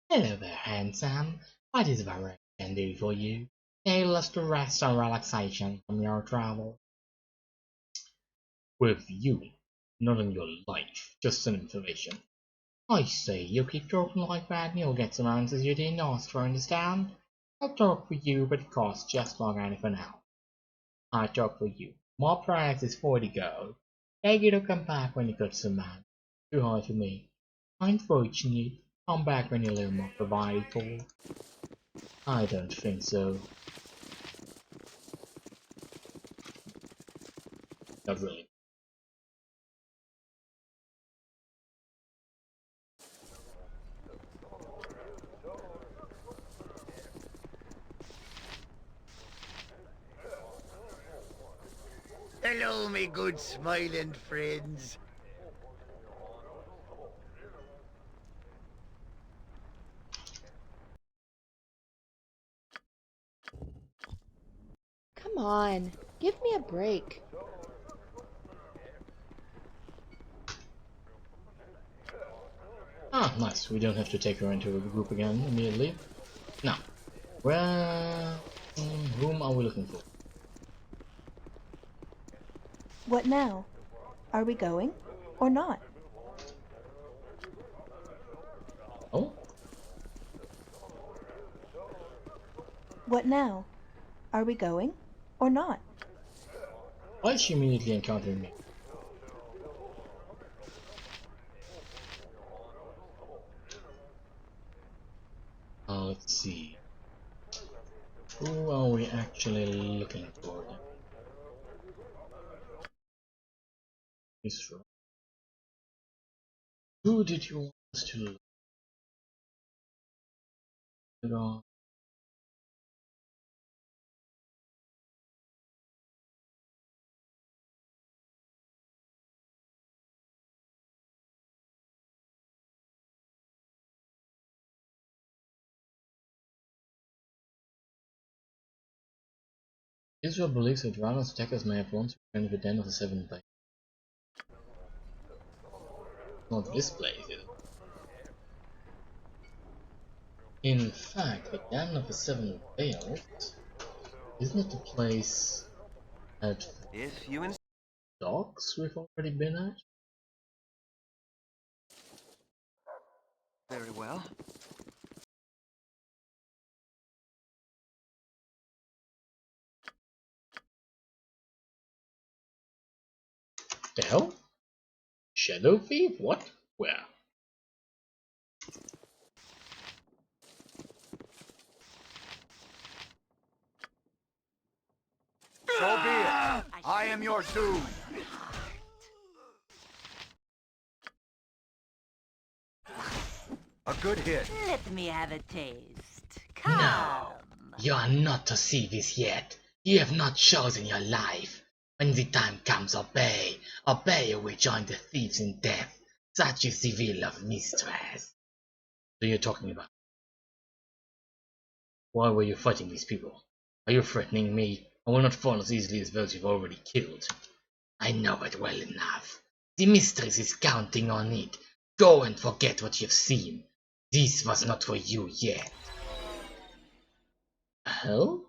Hello there, handsome. What is Varro can do for you? Needless to rest and relaxation from your travel. With you, not in your life, just some information. I say, you keep talking like that and you'll get some answers you didn't ask for, understand? I'll talk for you, but it costs just like anything else. I talk for you. My price is 40 gold. Beg you to come back when you got some man. Too high for me. Unfortunate. Come back when you're a little more provided for. I don't think so. Not really. Hello, me good smiling friends. Come on, give me a break. Ah, nice. We don't have to take her into the group again immediately. Now, where... whom are we looking for? What now? Are we going or not? Oh? What now? Are we going or not? Why is she immediately encountering me? Let's see. Who are we actually looking for? Is right. Who did you want us to look at? Israel believes that Rana's attackers may have once returned to the den of the Seven Blades. Not this place, is it? In fact, the Den of the Seven Veils isn't it the place that If you insist. Docks we've already been at? Very well. The hell? Shadow Thief? What? Where? So be it. I am your doom. A good hit. Let me have a taste. No, you are not to see this yet. You have not chosen your life. When the time comes, obey. Obey or we join the thieves in death. Such is the will of mistress. What are you talking about? Why were you fighting these people? Are you threatening me? I will not fall as easily as those you've already killed. I know it well enough. The mistress is counting on it. Go and forget what you've seen. This was not for you yet. Hell?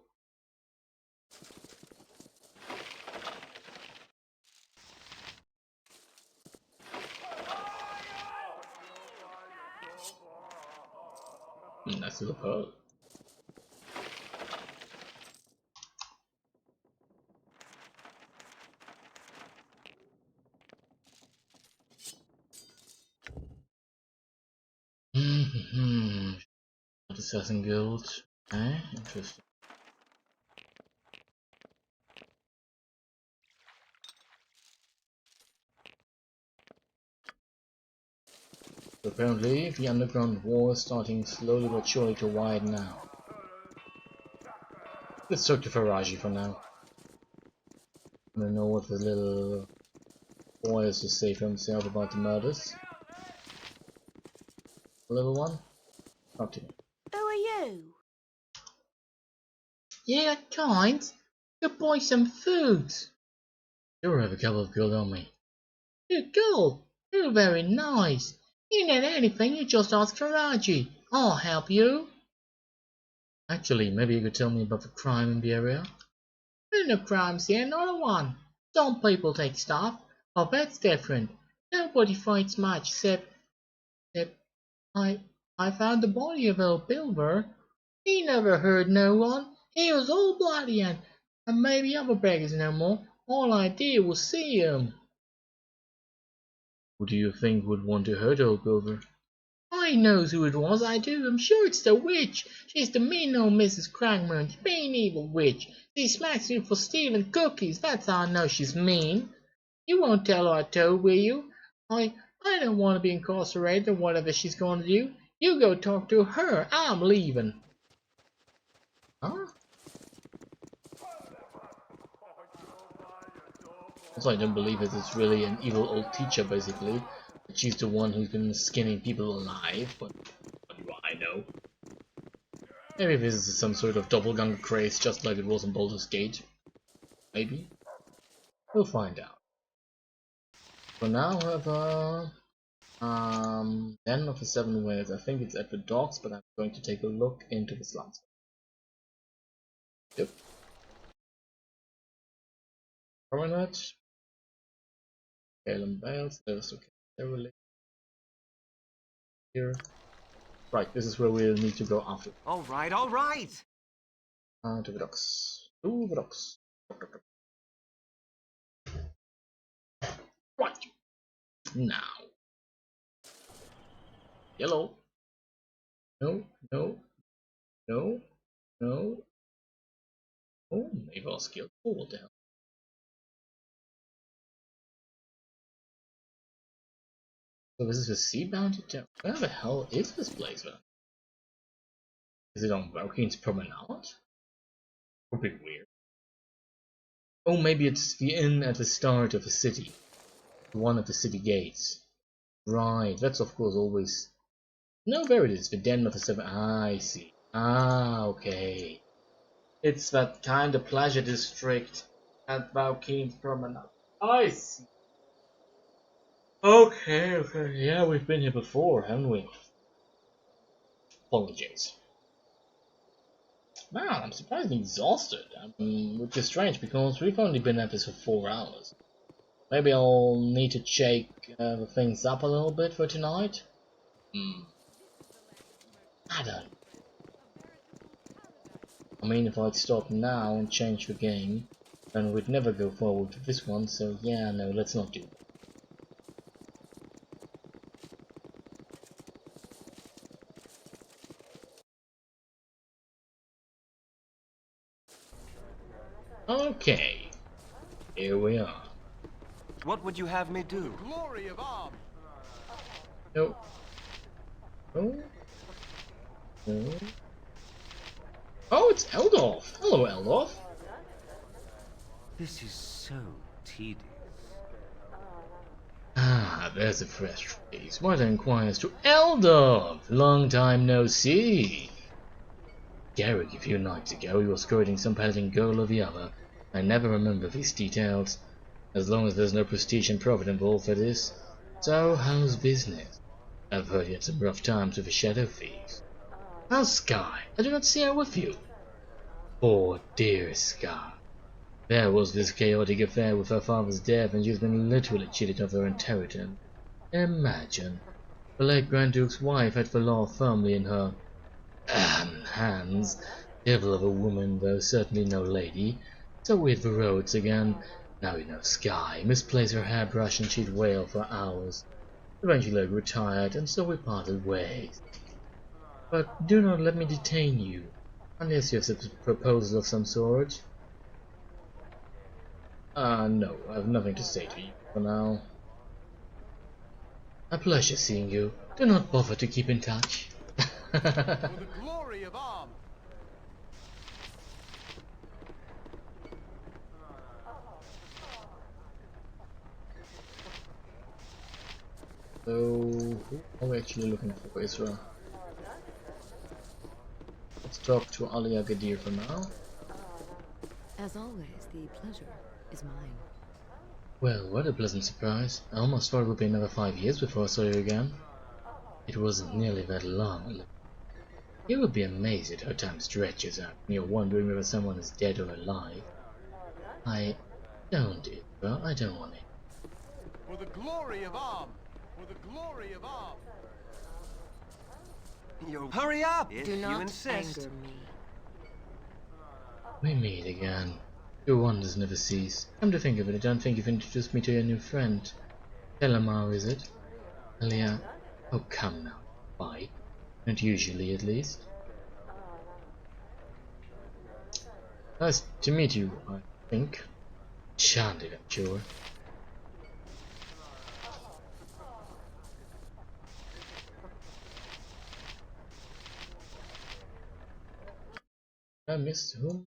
Nice little pearl. Assassin Guild. Okay, interesting. So apparently, the underground war is starting slowly but surely to widen now. Let's talk to Faraji for now. I don't know what the little boy has to say for himself about the murders. Little one? Talk to me. Who are you? Yeah, kind. Go buy some food. Sure, I have a couple of gold on me. You go. You're very nice. You need anything, you just ask Trilogy. I'll help you. Actually, maybe you could tell me about the crime in the area? There's no crimes here, not a one. Some people take stuff, but that's different. Nobody fights much except I found the body of old Baldur. He never hurt no one. He was all bloody and maybe other beggars no more. All I did was see him. Who do you think would want to hurt old Baldur? I knows who it was, I do. I'm sure it's the witch. She's the mean old Mrs. Crankmoon, the mean evil witch. She smacks you for stealing cookies. That's how I know she's mean. You won't tell her I told, will you? I don't want to be incarcerated or whatever she's going to do. You go talk to her. I'm leaving. Huh? Also, I don't believe it. It's really an evil old teacher, basically. She's the one who's been skinning people alive, but what do I know? Maybe this is some sort of doppelganger craze, just like it was in Baldur's Gate. Maybe. We'll find out. For now, however, 10 of the 7 ways. I think it's at the docks, but I'm going to take a look into the slums. Yep. Coronet. Galen Bales. There's okay. There here. Right, this is where we'll need to go after. All right, all right. To the docks. To the docks. Right. Now. Yellow. No, no, no, no. Oh, maybe I'll skill. Oh, what the hell? So this is the Sea Bounty Town. Where the hell is this place, man? Is it on Valkyrie's Promenade? A bit weird. Oh, maybe it's the inn at the start of the city. The one at the city gates. Right, that's of course always... No, there it is, the Den of the Seven... I see. Ah, okay. It's that kind of pleasure district at Valkyrie's Promenade. I see. Okay, okay. Yeah, we've been here before, haven't we? Apologies. Man, I'm surprisingly exhausted. Which is strange because we've only been at this for 4 hours. Maybe I'll need to shake the things up a little bit for tonight. I don't. I mean, if I'd stop now and change the game, then we'd never go forward with this one. So yeah, no, let's not do that. Okay, here we are. What would you have me do? Glory of arms. No. Oh. No. Oh, it's Eldorf. Hello, Eldorf. This is so tedious. Ah, there's a fresh face. Why don't inquire as to Eldorf? Long time no see. Garrick, a few nights ago, he was skirting some peddling girl or the other. I never remember these details. As long as there's no prestige and profit involved, that is. So, how's business? I've heard you had some rough times with the shadow thieves. How's Sky? I do not see her with you. Poor dear Sky. There was this chaotic affair with her father's death, and she's been literally cheated of her inheritance. Imagine. The late Grand Duke's wife had the law firmly in her hands. Devil of a woman, though certainly no lady. So we hit the roads again. Now you know Sky misplaced her hairbrush and she'd wail for hours. Eventually I retired, and so we parted ways. But do not let me detain you, unless you have a proposal of some sort. No, I have nothing to say to you for now. A pleasure seeing you. Do not bother to keep in touch. For the glory of arms. So, who are we actually looking for, Isra? Let's talk to Ali Agadir for now. As always, the pleasure is mine. Well, what a pleasant surprise. I almost thought it would be another 5 years before I saw you again. It wasn't nearly that long. You would be amazed at how time stretches out when you're wondering whether someone is dead or alive. I don't, Isra. I don't want it. For the glory of arms. For the glory of arms. Hurry up! Do If not you insist. anger me. We meet again. Your wonders never cease. Come to think of it, I don't think you've introduced me to your new friend. Telemar, is it? Alia? Oh, come now. Why? Not usually, at least. Nice to meet you, I think. Enchanted, I'm sure. I missed whom?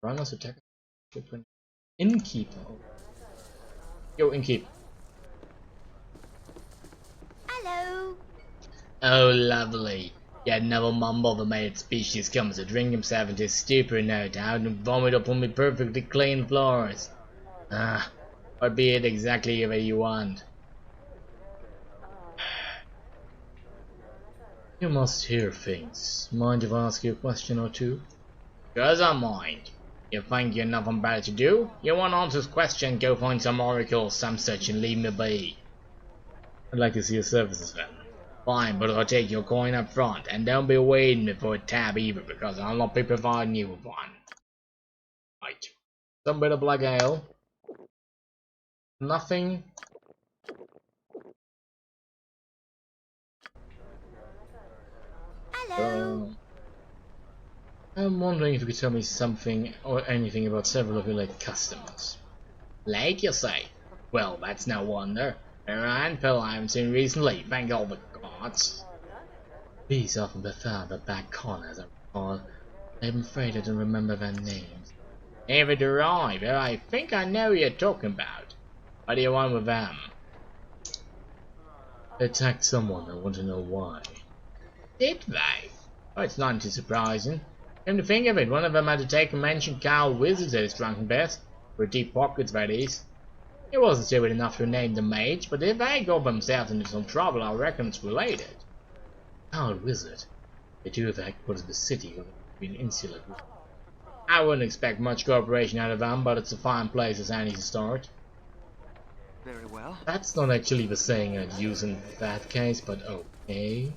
Runners attack. Innkeeper. Yo, innkeeper. Hello. Oh, lovely. Yet another mumble-the-made species comes to drink himself into a stupor, no doubt, and vomit upon me perfectly clean floors. Ah, what be it exactly that you want? You must hear things. Mind if I ask you a question or two? Cause I mind. You think you've nothing better to do? You want to answer this question, go find some oracles, some such, and leave me be. I'd like to see your services then. Fine, but I'll take your coin up front, and don't be waiting me for a tab either, because I'll not be providing you with one. Right. Some bit of black ale. Nothing. Hello. I'm wondering if you could tell me something or anything about several of your late customers. Late, you say? Well, that's no wonder. There aren't people I haven't seen recently, thank all the gods. These often prefer the back corners, I recall. I'm afraid I don't remember their names. Neither do I, but I think I know who you're talking about. What do you want with them? They attacked someone, I want to know why. Did they? Oh, it's not too surprising. Come to think of it, one of them had to take a mentioned cow wizard at his drunken best. For deep pockets, that is. He wasn't stupid enough to name the mage, but if they got themselves into some trouble, I reckon it's related. Our wizard. They do have headquarters in the city, or they've been insular group. I wouldn't expect much cooperation out of them, but it's a fine place as any to start. Very well. That's not actually the saying I'd use in that case, but okay.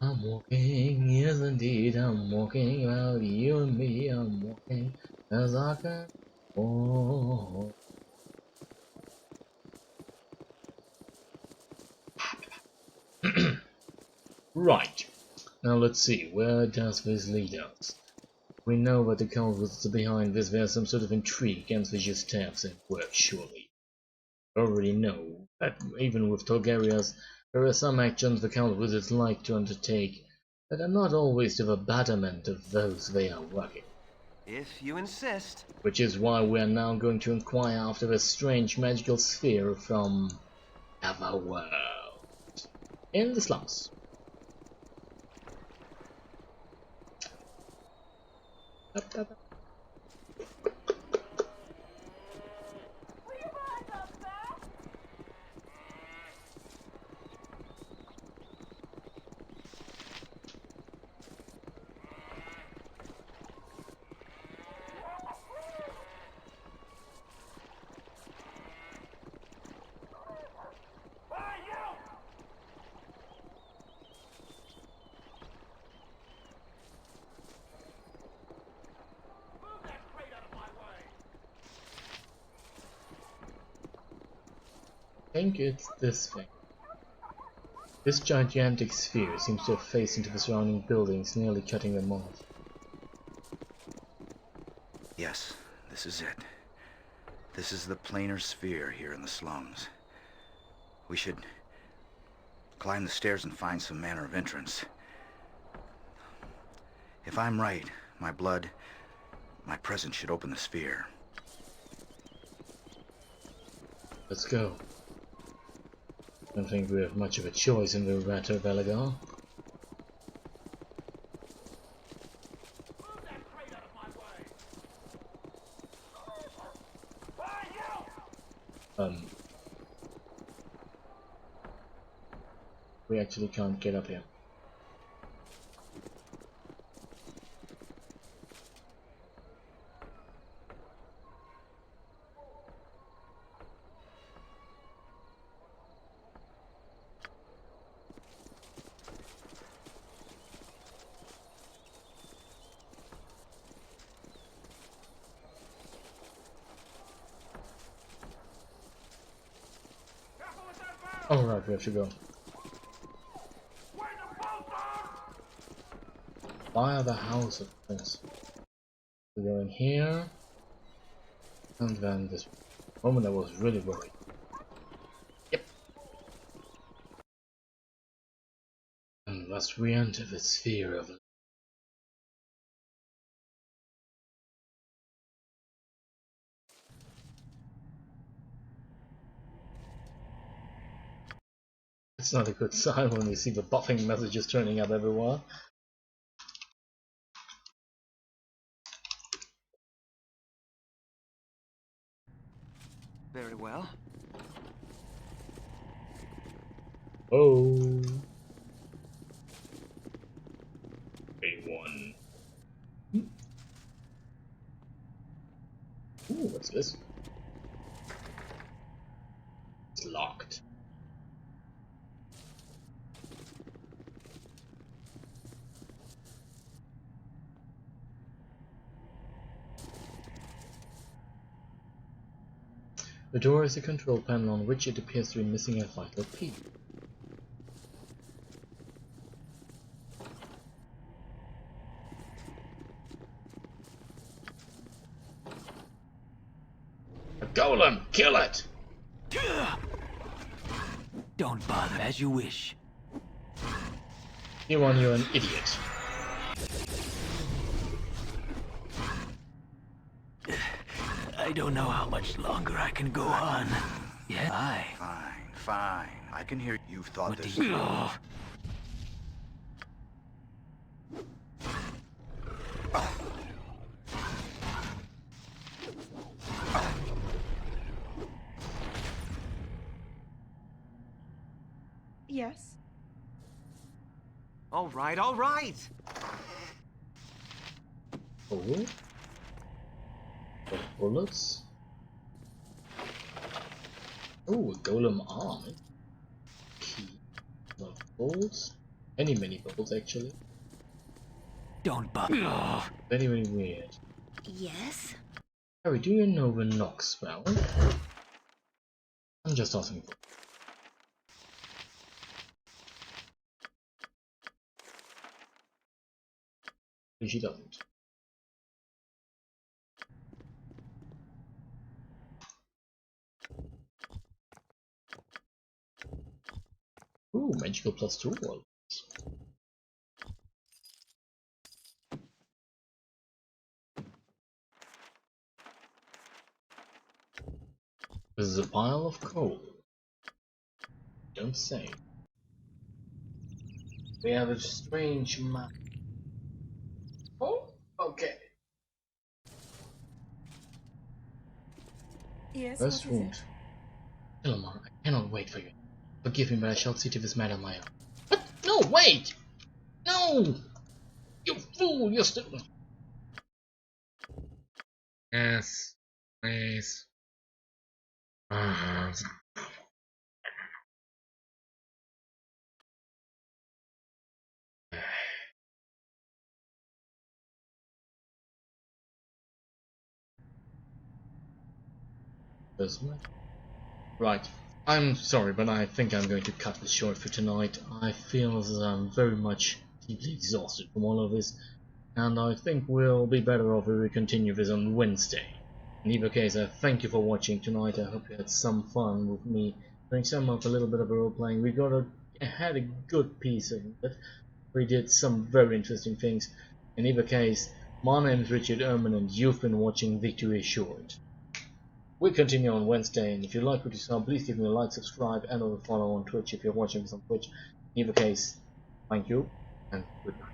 I'm walking, yes indeed, I'm walking about you and me, I'm walking as I can walk. Right, now let's see, where does this lead us? We know that the culprits are behind this, there's some sort of intrigue against the just steps at work, surely. We already know that even with Targaryens, there are some actions the Count Wizards like to undertake that are not always to the betterment of those they are working. If you insist. Which is why we are now going to inquire after a strange magical sphere from other world in the slums. I think it's this thing. This gigantic sphere seems to have faced into the surrounding buildings, nearly cutting them off. Yes, this is it. This is the planar sphere here in the slums. We should climb the stairs and find some manner of entrance. If I'm right, my blood, my presence should open the sphere. Let's go. I don't think we have much of a choice in the matter, Baldur. We actually can't get up here. Alright, we have to go. Fire the house, of course. We go in here, and then this moment I was really worried. Yep. And thus we enter the sphere of it. It's not a good sign when we see the buffing messages turning up everywhere. Very well. Oh. A1. Ooh, what's this? It's locked. The door is a control panel on which it appears to be missing a vital key. A golem! Kill it! Don't bother, as you wish. You're an idiot. I don't know how much longer I can go on. Yeah, Fine. I can hear you've thought What this do you... through. Yes? All right, all right. Oh. Got bullets. Oh, a golem arm. Key. Well, bolts. Many bolts actually. Don't bother. Very weird. Yes? Harry, do you know the knock spell? I'm just asking for. She doesn't. Ooh, magical +2 rolls. This is a pile of coal. Don't say. We have a strange map. Oh, okay. Yes, First what is wound. Ilmar, I cannot wait for you. Forgive me, but I shall see to this matter on my own. What? No, wait! No! You fool! You're still. Yes, please. This way. Right. I'm sorry, but I think I'm going to cut this short for tonight. I feel as I'm very much deeply exhausted from all of this, and I think we'll be better off if we continue this on Wednesday. In either case, I thank you for watching tonight. I hope you had some fun with me doing some of a little bit of role playing. We had a good piece of it. We did some very interesting things. In either case, my name is Richard Erman, and you've been watching Victory Assured. We continue on Wednesday, and if you like what you saw, please give me a like, subscribe, and or follow on Twitch if you're watching this on Twitch. In either case, thank you, and good night.